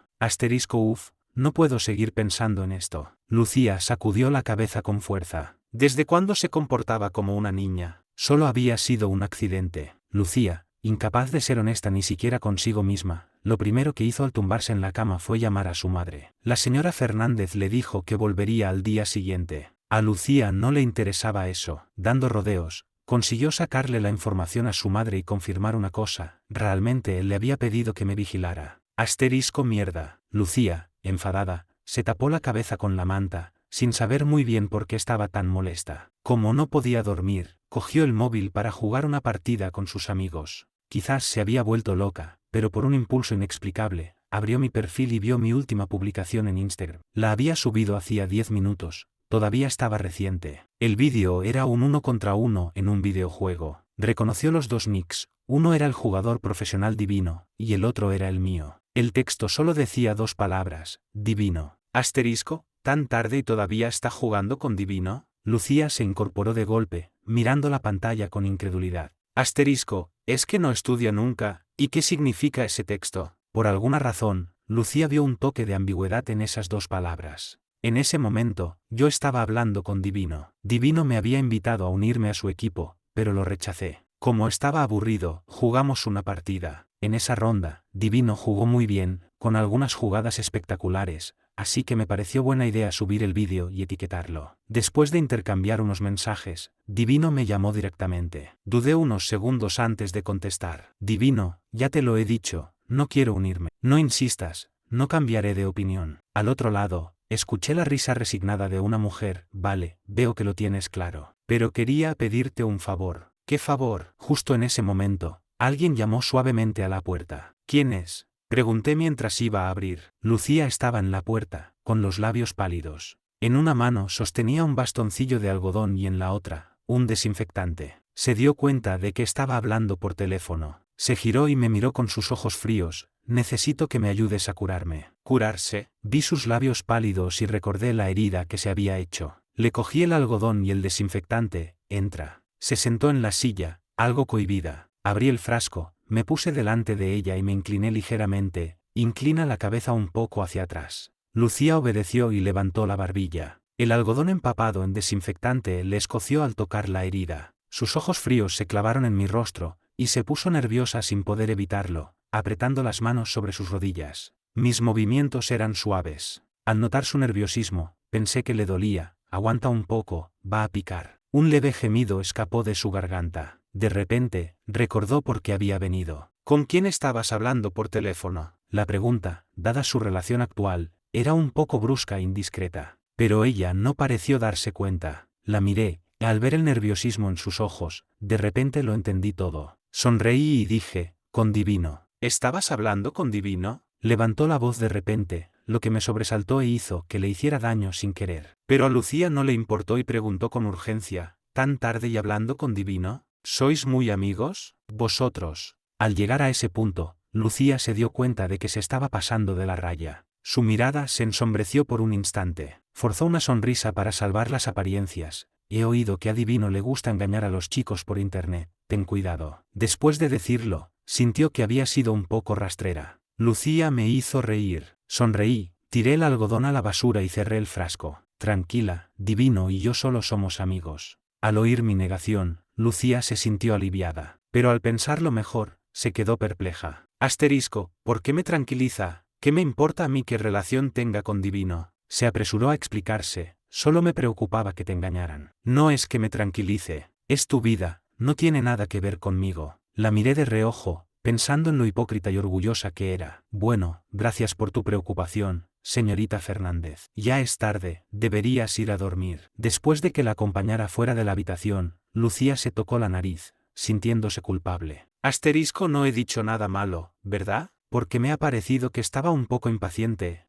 No puedo seguir pensando en esto. Lucía sacudió la cabeza con fuerza. ¿Desde cuándo se comportaba como una niña? Solo había sido un accidente. Lucía, incapaz de ser honesta ni siquiera consigo misma, lo primero que hizo al tumbarse en la cama fue llamar a su madre. La señora Fernández le dijo que volvería al día siguiente. A Lucía no le interesaba eso. Dando rodeos, consiguió sacarle la información a su madre y confirmar una cosa. Realmente él le había pedido que me vigilara. Mierda. Lucía, enfadada, se tapó la cabeza con la manta, sin saber muy bien por qué estaba tan molesta. Como no podía dormir, cogió el móvil para jugar una partida con sus amigos. Quizás se había vuelto loca, pero por un impulso inexplicable, abrió mi perfil y vio mi última publicación en Instagram. La había subido hacía 10 minutos, todavía estaba reciente. El vídeo era un 1 contra 1 en un videojuego. Reconoció los dos nicks, uno era el jugador profesional Divino, y el otro era el mío. El texto solo decía 2 palabras, Divino. ¿Tan tarde y todavía está jugando con Divino? Lucía se incorporó de golpe, mirando la pantalla con incredulidad. ¿Es que no estudia nunca? ¿Y qué significa ese texto? Por alguna razón, Lucía vio un toque de ambigüedad en esas 2 palabras. En ese momento, yo estaba hablando con Divino. Divino me había invitado a unirme a su equipo, pero lo rechacé. Como estaba aburrido, jugamos una partida. En esa ronda, Divino jugó muy bien, con algunas jugadas espectaculares, así que me pareció buena idea subir el vídeo y etiquetarlo. Después de intercambiar unos mensajes, Divino me llamó directamente. Dudé unos segundos antes de contestar. Divino, ya te lo he dicho, no quiero unirme. No insistas, no cambiaré de opinión. Al otro lado, escuché la risa resignada de una mujer. Vale, veo que lo tienes claro. Pero quería pedirte un favor. ¿Qué favor? Justo en ese momento, alguien llamó suavemente a la puerta. ¿Quién es? Pregunté mientras iba a abrir. Lucía estaba en la puerta, con los labios pálidos. En una mano sostenía un bastoncillo de algodón y en la otra, un desinfectante. Se dio cuenta de que estaba hablando por teléfono. Se giró y me miró con sus ojos fríos. Necesito que me ayudes a curarme. ¿Curarse? Vi sus labios pálidos y recordé la herida que se había hecho. Le cogí el algodón y el desinfectante. Entra. Se sentó en la silla, algo cohibida. Abrí el frasco, me puse delante de ella y me incliné ligeramente. Inclina la cabeza un poco hacia atrás. Lucía obedeció y levantó la barbilla. El algodón empapado en desinfectante le escoció al tocar la herida. Sus ojos fríos se clavaron en mi rostro, y se puso nerviosa sin poder evitarlo, apretando las manos sobre sus rodillas. Mis movimientos eran suaves. Al notar su nerviosismo, pensé que le dolía. Aguanta un poco, va a picar. Un leve gemido escapó de su garganta. De repente, recordó por qué había venido. ¿Con quién estabas hablando por teléfono? La pregunta, dada su relación actual, era un poco brusca e indiscreta. Pero ella no pareció darse cuenta. La miré, y al ver el nerviosismo en sus ojos, de repente lo entendí todo. Sonreí y dije, con Divino. ¿Estabas hablando con Divino? Levantó la voz de repente, lo que me sobresaltó e hizo que le hiciera daño sin querer. Pero a Lucía no le importó y preguntó con urgencia, ¿tan tarde y hablando con Divino? ¿Sois muy amigos? ¿Vosotros? Al llegar a ese punto, Lucía se dio cuenta de que se estaba pasando de la raya. Su mirada se ensombreció por un instante. Forzó una sonrisa para salvar las apariencias. He oído que a Divino le gusta engañar a los chicos por internet. Ten cuidado. Después de decirlo, sintió que había sido un poco rastrera. Lucía me hizo reír. Sonreí, tiré el algodón a la basura y cerré el frasco. Tranquila, Divino y yo solo somos amigos. Al oír mi negación, Lucía se sintió aliviada, pero al pensarlo mejor, se quedó perpleja. ¿Por qué me tranquiliza? ¿Qué me importa a mí qué relación tenga con Divino? Se apresuró a explicarse, solo me preocupaba que te engañaran. No es que me tranquilice, es tu vida, no tiene nada que ver conmigo. La miré de reojo, pensando en lo hipócrita y orgullosa que era. Bueno, gracias por tu preocupación, señorita Fernández. Ya es tarde, deberías ir a dormir. Después de que la acompañara fuera de la habitación, Lucía se tocó la nariz, sintiéndose culpable. No he dicho nada malo, ¿verdad? Porque me ha parecido que estaba un poco impaciente.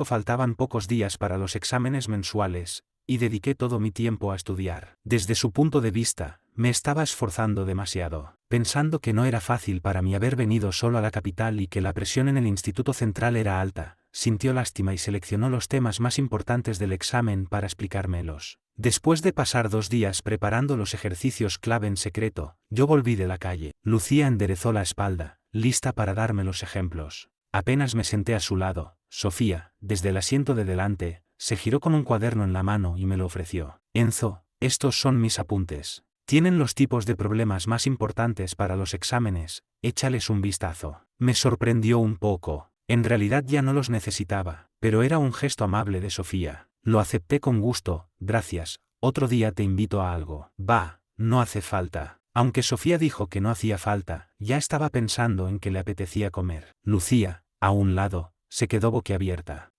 Faltaban pocos días para los exámenes mensuales, y dediqué todo mi tiempo a estudiar. Desde su punto de vista, me estaba esforzando demasiado, pensando que no era fácil para mí haber venido solo a la capital y que la presión en el Instituto Central era alta. Sintió lástima y seleccionó los temas más importantes del examen para explicármelos. Después de pasar 2 días preparando los ejercicios clave en secreto, yo volví de la calle. Lucía enderezó la espalda, lista para darme los ejemplos. Apenas me senté a su lado, Sofía, desde el asiento de delante, se giró con un cuaderno en la mano y me lo ofreció. Enzo, estos son mis apuntes. Tienen los tipos de problemas más importantes para los exámenes, échales un vistazo. Me sorprendió un poco. En realidad ya no los necesitaba, pero era un gesto amable de Sofía. Lo acepté con gusto, gracias, otro día te invito a algo. Va, no hace falta. Aunque Sofía dijo que no hacía falta, ya estaba pensando en que le apetecía comer. Lucía, a un lado, se quedó boquiabierta.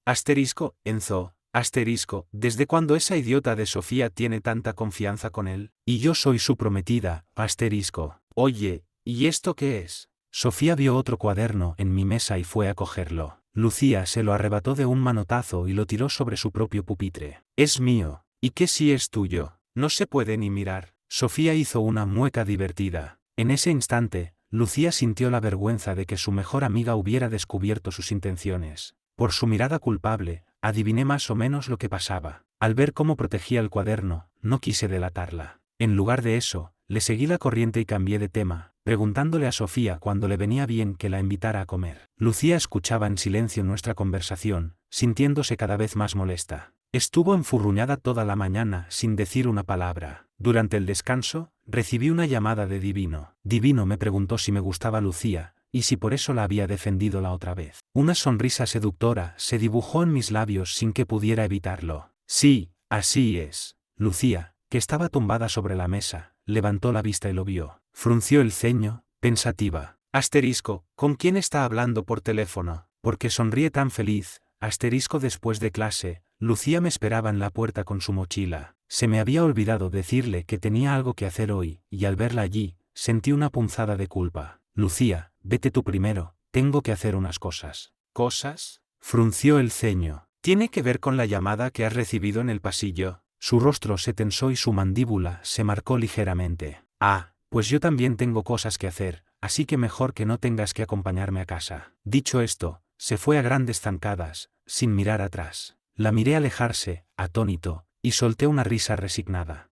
Enzo, ¿desde cuándo esa idiota de Sofía tiene tanta confianza con él? Y yo soy su prometida, Oye, ¿y esto qué es? Sofía vio otro cuaderno en mi mesa y fue a cogerlo. Lucía se lo arrebató de un manotazo y lo tiró sobre su propio pupitre. Es mío. ¿Y qué si es tuyo? No se puede ni mirar. Sofía hizo una mueca divertida. En ese instante, Lucía sintió la vergüenza de que su mejor amiga hubiera descubierto sus intenciones. Por su mirada culpable, adiviné más o menos lo que pasaba. Al ver cómo protegía el cuaderno, no quise delatarla. En lugar de eso, le seguí la corriente y cambié de tema, preguntándole a Sofía cuando le venía bien que la invitara a comer. Lucía escuchaba en silencio nuestra conversación, sintiéndose cada vez más molesta. Estuvo enfurruñada toda la mañana sin decir una palabra. Durante el descanso, recibí una llamada de Divino. Divino me preguntó si me gustaba Lucía, y si por eso la había defendido la otra vez. Una sonrisa seductora se dibujó en mis labios sin que pudiera evitarlo. Sí, así es. Lucía, que estaba tumbada sobre la mesa, levantó la vista y lo vio. Frunció el ceño, pensativa. ¿Con quién está hablando por teléfono? Porque sonríe tan feliz. Después de clase, Lucía me esperaba en la puerta con su mochila. Se me había olvidado decirle que tenía algo que hacer hoy, y al verla allí, sentí una punzada de culpa. Lucía, vete tú primero, tengo que hacer unas cosas. ¿Cosas? Frunció el ceño. ¿Tiene que ver con la llamada que has recibido en el pasillo? Su rostro se tensó y su mandíbula se marcó ligeramente. Ah, pues yo también tengo cosas que hacer, así que mejor que no tengas que acompañarme a casa. Dicho esto, se fue a grandes zancadas, sin mirar atrás. La miré alejarse, atónito, y solté una risa resignada.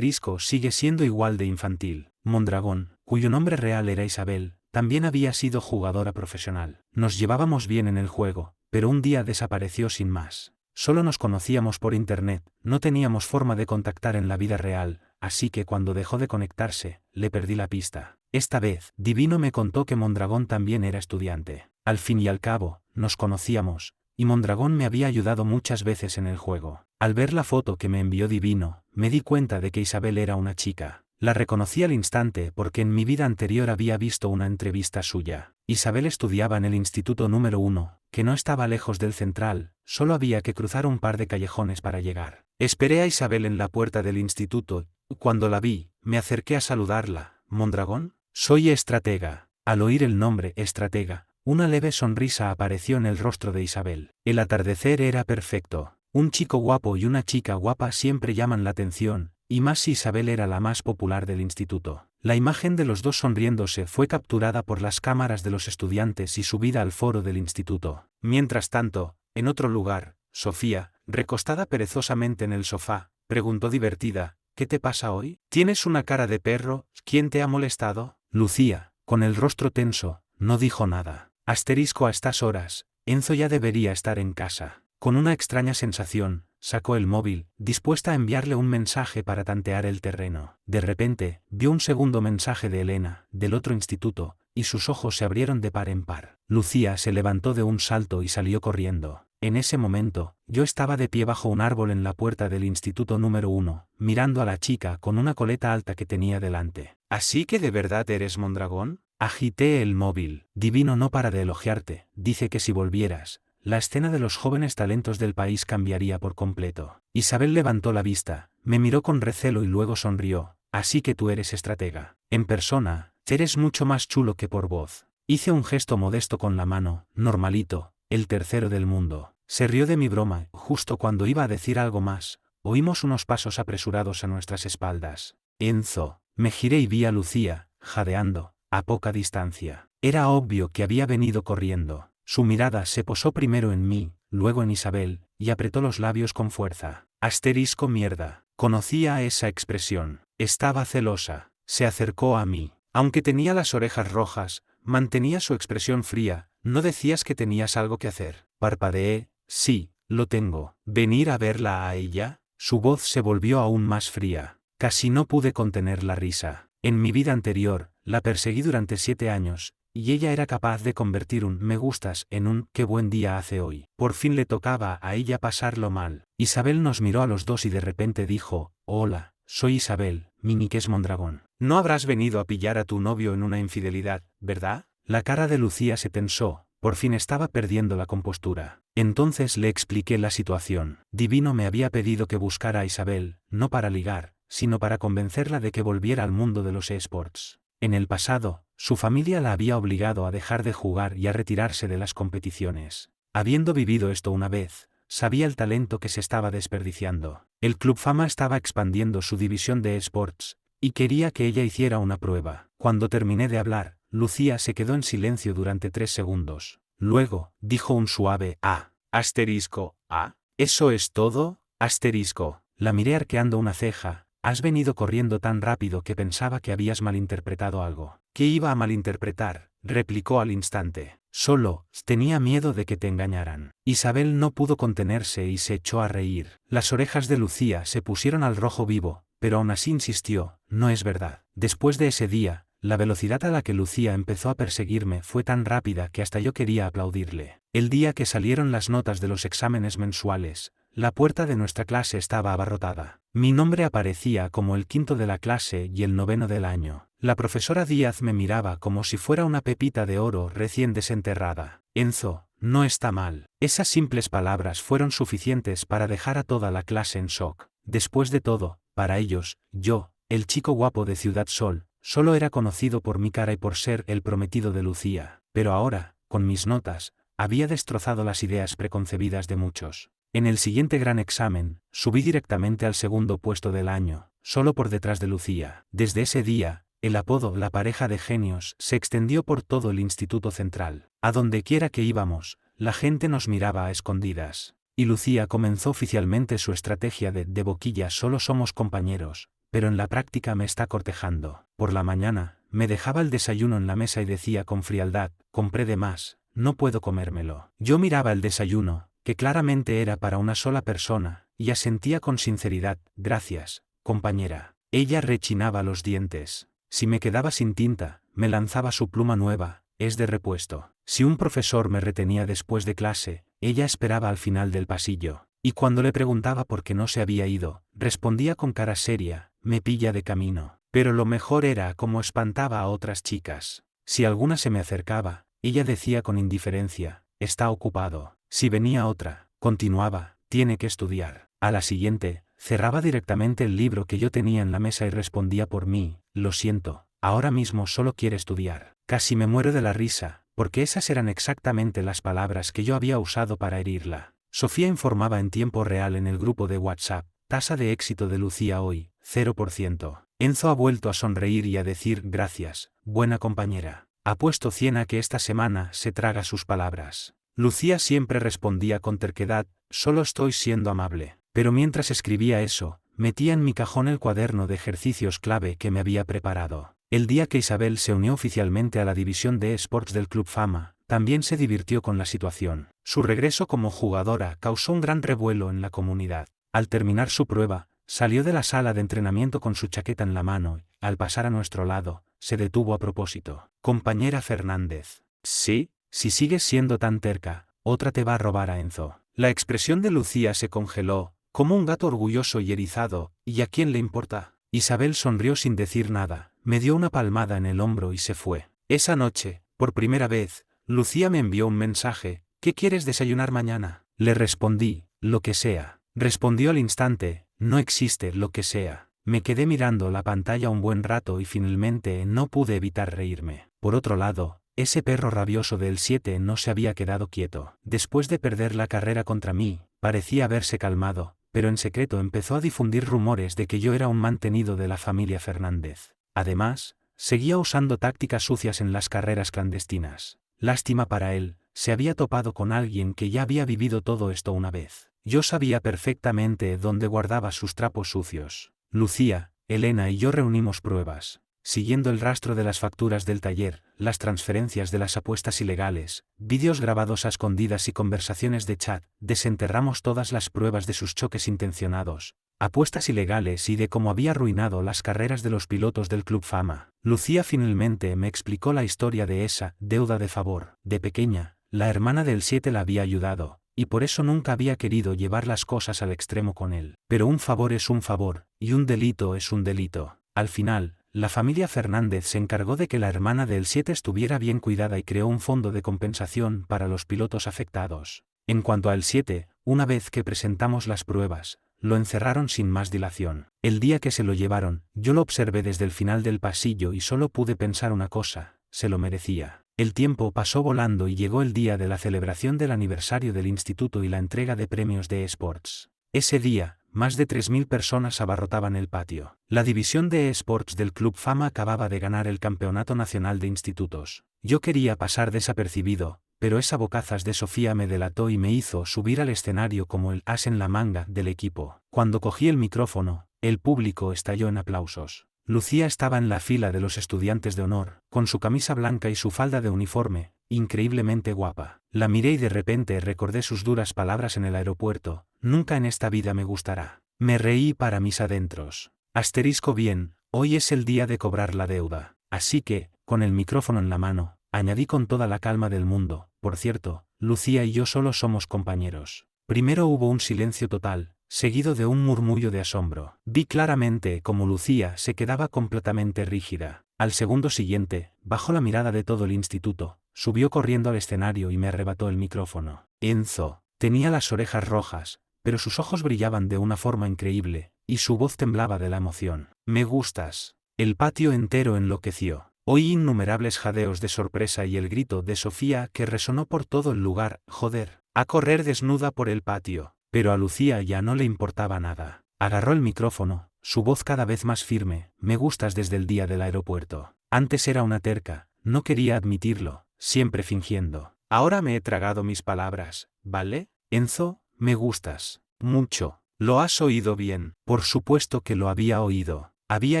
Sigue siendo igual de infantil. Mondragón, cuyo nombre real era Isabel, también había sido jugadora profesional. Nos llevábamos bien en el juego, pero un día desapareció sin más. Solo nos conocíamos por internet, no teníamos forma de contactar en la vida real, así que cuando dejó de conectarse, le perdí la pista. Esta vez, Divino me contó que Mondragón también era estudiante. Al fin y al cabo, nos conocíamos, y Mondragón me había ayudado muchas veces en el juego. Al ver la foto que me envió Divino, me di cuenta de que Isabel era una chica. La reconocí al instante porque en mi vida anterior había visto una entrevista suya. Isabel estudiaba en el Instituto número 1, que no estaba lejos del Central, solo había que cruzar un par de callejones para llegar. Esperé a Isabel en la puerta del instituto, cuando la vi, me acerqué a saludarla. ¿Mondragón? Soy estratega. Al oír el nombre estratega, una leve sonrisa apareció en el rostro de Isabel. El atardecer era perfecto. Un chico guapo y una chica guapa siempre llaman la atención, y más si Isabel era la más popular del instituto. La imagen de los dos sonriéndose fue capturada por las cámaras de los estudiantes y subida al foro del instituto. Mientras tanto, en otro lugar, Sofía, recostada perezosamente en el sofá, preguntó divertida, ¿qué te pasa hoy? Tienes una cara de perro, ¿quién te ha molestado? Lucía, con el rostro tenso, no dijo nada. A estas horas, Enzo ya debería estar en casa. Con una extraña sensación, sacó el móvil, dispuesta a enviarle un mensaje para tantear el terreno. De repente, vio un segundo mensaje de Elena, del otro instituto, y sus ojos se abrieron de par en par. Lucía se levantó de un salto y salió corriendo. En ese momento, yo estaba de pie bajo un árbol en la puerta del instituto número 1, mirando a la chica con una coleta alta que tenía delante. ¿Así que de verdad eres Mondragón? Agité el móvil. Divino no para de elogiarte, dice que si volvieras, la escena de los jóvenes talentos del país cambiaría por completo. Isabel levantó la vista, me miró con recelo y luego sonrió. Así que tú eres estratega. En persona, eres mucho más chulo que por voz. Hice un gesto modesto con la mano, normalito, el tercero del mundo. Se rió de mi broma. Justo cuando iba a decir algo más, oímos unos pasos apresurados a nuestras espaldas. Enzo. Me giré y vi a Lucía, jadeando, a poca distancia. Era obvio que había venido corriendo. Su mirada se posó primero en mí, luego en Isabel, y apretó los labios con fuerza. Asterisco mierda. Conocía esa expresión. Estaba celosa. Se acercó a mí. Aunque tenía las orejas rojas, mantenía su expresión fría. ¿No decías que tenías algo que hacer? Parpadeé. Sí, lo tengo. ¿Venir a verla a ella? Su voz se volvió aún más fría. Casi no pude contener la risa. En mi vida anterior, la perseguí durante 7 años, y ella era capaz de convertir un me gustas en un qué buen día hace hoy. Por fin le tocaba a ella pasarlo mal. Isabel nos miró a los dos y de repente dijo, hola, soy Isabel, mi nick es Mondragón. No habrás venido a pillar a tu novio en una infidelidad, ¿verdad? La cara de Lucía se tensó, por fin estaba perdiendo la compostura. Entonces le expliqué la situación. Divino me había pedido que buscara a Isabel, no para ligar, sino para convencerla de que volviera al mundo de los esports. En el pasado, su familia la había obligado a dejar de jugar y a retirarse de las competiciones. Habiendo vivido esto una vez, sabía el talento que se estaba desperdiciando. El Club Fama estaba expandiendo su división de esports, y quería que ella hiciera una prueba. Cuando terminé de hablar, Lucía se quedó en silencio durante 3 segundos. Luego, dijo un suave «Ah». Asterisco, ¿ah? ¿Eso es todo? Asterisco. La miré arqueando una ceja. Has venido corriendo tan rápido que pensaba que habías malinterpretado algo. ¿Qué iba a malinterpretar? Replicó al instante. Solo, tenía miedo de que te engañaran. Isabel no pudo contenerse y se echó a reír. Las orejas de Lucía se pusieron al rojo vivo, pero aún así insistió, no es verdad. Después de ese día, la velocidad a la que Lucía empezó a perseguirme fue tan rápida que hasta yo quería aplaudirle. El día que salieron las notas de los exámenes mensuales, la puerta de nuestra clase estaba abarrotada. Mi nombre aparecía como el 5º de la clase y el 9º del año. La profesora Díaz me miraba como si fuera una pepita de oro recién desenterrada. Enzo, no está mal. Esas simples palabras fueron suficientes para dejar a toda la clase en shock. Después de todo, para ellos, yo, el chico guapo de Ciudad Sol, solo era conocido por mi cara y por ser el prometido de Lucía. Pero ahora, con mis notas, había destrozado las ideas preconcebidas de muchos. En el siguiente gran examen, subí directamente al 2º puesto del año, solo por detrás de Lucía. Desde ese día, el apodo «La pareja de genios» se extendió por todo el Instituto Central. A donde quiera que íbamos, la gente nos miraba a escondidas. Y Lucía comenzó oficialmente su estrategia de boquilla solo somos compañeros, pero en la práctica me está cortejando. Por la mañana, me dejaba el desayuno en la mesa y decía con frialdad, compré de más, no puedo comérmelo. Yo miraba el desayuno, que claramente era para una sola persona, y asentía con sinceridad, gracias, compañera. Ella rechinaba los dientes. Si me quedaba sin tinta, me lanzaba su pluma nueva, es de repuesto. Si un profesor me retenía después de clase, ella esperaba al final del pasillo, y cuando le preguntaba por qué no se había ido, respondía con cara seria, me pilla de camino. Pero lo mejor era cómo espantaba a otras chicas. Si alguna se me acercaba, ella decía con indiferencia, está ocupado. Si venía otra, continuaba, tiene que estudiar. A la siguiente, cerraba directamente el libro que yo tenía en la mesa y respondía por mí, lo siento, ahora mismo solo quiere estudiar. Casi me muero de la risa, porque esas eran exactamente las palabras que yo había usado para herirla. Sofía informaba en tiempo real en el grupo de WhatsApp, tasa de éxito de Lucía hoy, 0%. Enzo ha vuelto a sonreír y a decir gracias, buena compañera. Apuesto 100 a que esta semana se traga sus palabras. Lucía siempre respondía con terquedad, solo estoy siendo amable. Pero mientras escribía eso, metía en mi cajón el cuaderno de ejercicios clave que me había preparado. El día que Isabel se unió oficialmente a la división de esports del Club Fama, también se divirtió con la situación. Su regreso como jugadora causó un gran revuelo en la comunidad. Al terminar su prueba, salió de la sala de entrenamiento con su chaqueta en la mano y, al pasar a nuestro lado, se detuvo a propósito. Compañera Fernández. ¿Sí? Si sigues siendo tan terca, otra te va a robar a Enzo. La expresión de Lucía se congeló, como un gato orgulloso y erizado, ¿y a quién le importa? Isabel sonrió sin decir nada, me dio una palmada en el hombro y se fue. Esa noche, por primera vez, Lucía me envió un mensaje, ¿qué quieres desayunar mañana? Le respondí, lo que sea. Respondió al instante, no existe lo que sea. Me quedé mirando la pantalla un buen rato y finalmente no pude evitar reírme. Por otro lado, ese perro rabioso del 7 no se había quedado quieto. Después de perder la carrera contra mí, parecía haberse calmado, pero en secreto empezó a difundir rumores de que yo era un mantenido de la familia Fernández. Además, seguía usando tácticas sucias en las carreras clandestinas. Lástima para él, se había topado con alguien que ya había vivido todo esto una vez. Yo sabía perfectamente dónde guardaba sus trapos sucios. Lucía, Elena y yo reunimos pruebas. Siguiendo el rastro de las facturas del taller, las transferencias de las apuestas ilegales, vídeos grabados a escondidas y conversaciones de chat, desenterramos todas las pruebas de sus choques intencionados, apuestas ilegales y de cómo había arruinado las carreras de los pilotos del Club Fama. Lucía finalmente me explicó la historia de esa deuda de favor. De pequeña, la hermana del 7 la había ayudado, y por eso nunca había querido llevar las cosas al extremo con él. Pero un favor es un favor, y un delito es un delito. Al final, la familia Fernández se encargó de que la hermana del 7 estuviera bien cuidada y creó un fondo de compensación para los pilotos afectados. En cuanto al 7, una vez que presentamos las pruebas, lo encerraron sin más dilación. El día que se lo llevaron, yo lo observé desde el final del pasillo y solo pude pensar una cosa, se lo merecía. El tiempo pasó volando y llegó el día de la celebración del aniversario del instituto y la entrega de premios de eSports. Ese día, más de 3.000 personas abarrotaban el patio. La división de eSports del Club Fama acababa de ganar el Campeonato Nacional de Institutos. Yo quería pasar desapercibido, pero esa bocazas de Sofía me delató y me hizo subir al escenario como el as en la manga del equipo. Cuando cogí el micrófono, el público estalló en aplausos. Lucía estaba en la fila de los estudiantes de honor, con su camisa blanca y su falda de uniforme, increíblemente guapa. La miré y de repente recordé sus duras palabras en el aeropuerto, nunca en esta vida me gustará. Me reí para mis adentros. Asterisco bien, hoy es el día de cobrar la deuda. Así que, con el micrófono en la mano, añadí con toda la calma del mundo, por cierto, Lucía y yo solo somos compañeros. Primero hubo un silencio total, seguido de un murmullo de asombro. Vi claramente cómo Lucía se quedaba completamente rígida. Al segundo siguiente, bajó la mirada de todo el instituto, subió corriendo al escenario y me arrebató el micrófono. Enzo tenía las orejas rojas, pero sus ojos brillaban de una forma increíble, y su voz temblaba de la emoción. Me gustas. El patio entero enloqueció. Oí innumerables jadeos de sorpresa y el grito de Sofía que resonó por todo el lugar, joder, a correr desnuda por el patio. Pero a Lucía ya no le importaba nada. Agarró el micrófono, su voz cada vez más firme, me gustas desde el día del aeropuerto. Antes era una terca, no quería admitirlo, siempre fingiendo. Ahora me he tragado mis palabras, ¿vale? Enzo, me gustas. Mucho. ¿Lo has oído bien? Por supuesto que lo había oído. Había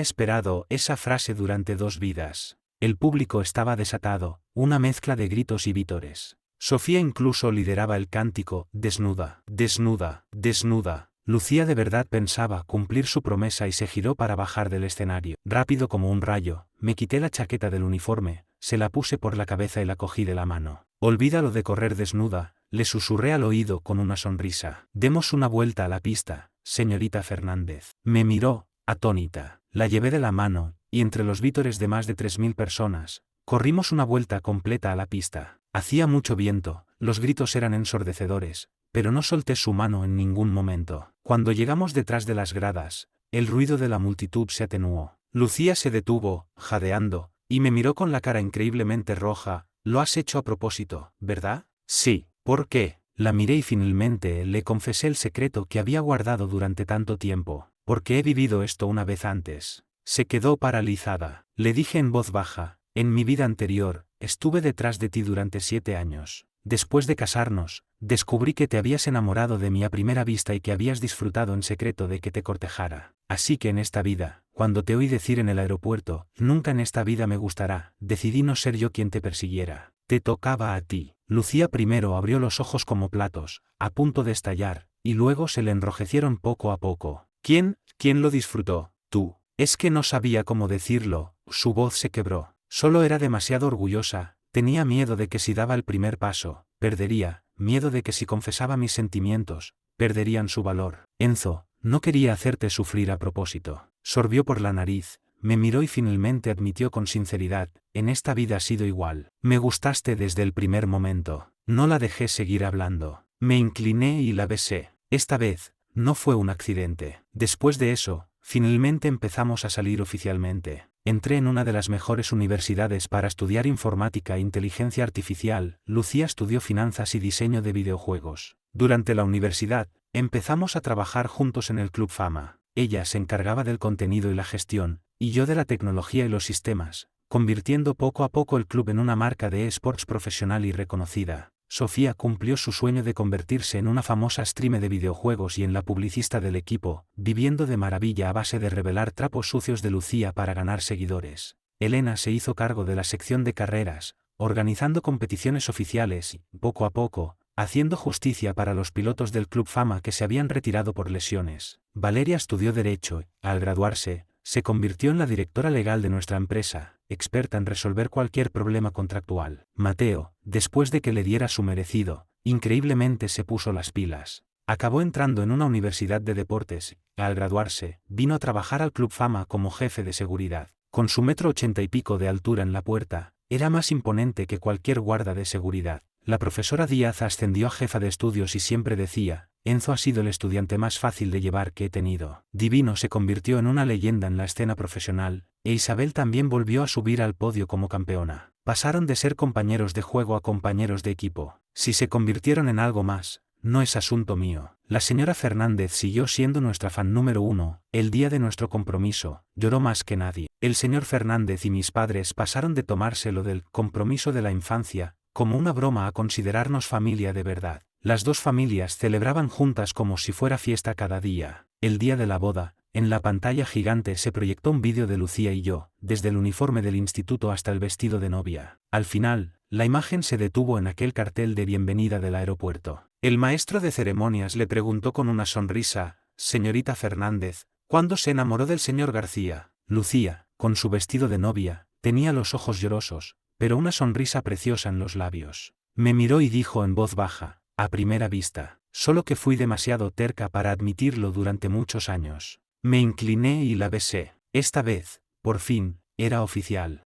esperado esa frase durante 2 vidas. El público estaba desatado, una mezcla de gritos y vítores. Sofía incluso lideraba el cántico, desnuda, desnuda, desnuda. Lucía de verdad pensaba cumplir su promesa y se giró para bajar del escenario. Rápido como un rayo, me quité la chaqueta del uniforme, se la puse por la cabeza y la cogí de la mano. Olvídalo de correr desnuda, le susurré al oído con una sonrisa. Demos una vuelta a la pista, señorita Fernández. Me miró, atónita. La llevé de la mano, y entre los vítores de más de 3.000 personas, corrimos una vuelta completa a la pista. Hacía mucho viento, los gritos eran ensordecedores, pero no solté su mano en ningún momento. Cuando llegamos detrás de las gradas, el ruido de la multitud se atenuó. Lucía se detuvo, jadeando, y me miró con la cara increíblemente roja. Lo has hecho a propósito, ¿verdad? Sí. ¿Por qué? La miré y finalmente le confesé el secreto que había guardado durante tanto tiempo. Porque he vivido esto una vez antes. Se quedó paralizada. Le dije en voz baja, en mi vida anterior, estuve detrás de ti durante 7 años. Después de casarnos, descubrí que te habías enamorado de mí a primera vista y que habías disfrutado en secreto de que te cortejara. Así que en esta vida, cuando te oí decir en el aeropuerto, nunca en esta vida me gustará, decidí no ser yo quien te persiguiera. Te tocaba a ti. Lucía primero abrió los ojos como platos, a punto de estallar, y luego se le enrojecieron poco a poco. ¿Quién lo disfrutó? Tú. Es que no sabía cómo decirlo, su voz se quebró. Solo era demasiado orgullosa, tenía miedo de que si daba el primer paso, perdería, miedo de que si confesaba mis sentimientos, perderían su valor. Enzo, no quería hacerte sufrir a propósito. Sorbió por la nariz, me miró y finalmente admitió con sinceridad, en esta vida ha sido igual. Me gustaste desde el primer momento. No la dejé seguir hablando. Me incliné y la besé. Esta vez, no fue un accidente. Después de eso, finalmente empezamos a salir oficialmente. Entré en una de las mejores universidades para estudiar informática e inteligencia artificial. Lucía estudió finanzas y diseño de videojuegos. Durante la universidad, empezamos a trabajar juntos en el Club Fama. Ella se encargaba del contenido y la gestión, y yo de la tecnología y los sistemas, convirtiendo poco a poco el club en una marca de esports profesional y reconocida. Sofía cumplió su sueño de convertirse en una famosa streamer de videojuegos y en la publicista del equipo, viviendo de maravilla a base de revelar trapos sucios de Lucía para ganar seguidores. Elena se hizo cargo de la sección de carreras, organizando competiciones oficiales y, poco a poco, haciendo justicia para los pilotos del Club Fama que se habían retirado por lesiones. Valeria estudió Derecho y, al graduarse, se convirtió en la directora legal de nuestra empresa, experta en resolver cualquier problema contractual. Mateo, después de que le diera su merecido, increíblemente se puso las pilas. Acabó entrando en una universidad de deportes y, al graduarse, vino a trabajar al Club Fama como jefe de seguridad. Con su 1,80 y pico de altura en la puerta, era más imponente que cualquier guarda de seguridad. La profesora Díaz ascendió a jefa de estudios y siempre decía, Enzo ha sido el estudiante más fácil de llevar que he tenido. Divino se convirtió en una leyenda en la escena profesional, e Isabel también volvió a subir al podio como campeona. Pasaron de ser compañeros de juego a compañeros de equipo. Si se convirtieron en algo más, no es asunto mío. La señora Fernández siguió siendo nuestra fan número 1, el día de nuestro compromiso, lloró más que nadie. El señor Fernández y mis padres pasaron de tomarse lo del compromiso de la infancia como una broma a considerarnos familia de verdad. Las dos familias celebraban juntas como si fuera fiesta cada día. El día de la boda, en la pantalla gigante se proyectó un vídeo de Lucía y yo, desde el uniforme del instituto hasta el vestido de novia. Al final, la imagen se detuvo en aquel cartel de bienvenida del aeropuerto. El maestro de ceremonias le preguntó con una sonrisa, «Señorita Fernández, ¿cuándo se enamoró del señor García?» Lucía, con su vestido de novia, tenía los ojos llorosos, pero una sonrisa preciosa en los labios. Me miró y dijo en voz baja, «A primera vista», solo que fui demasiado terca para admitirlo durante muchos años. Me incliné y la besé. Esta vez, por fin, era oficial.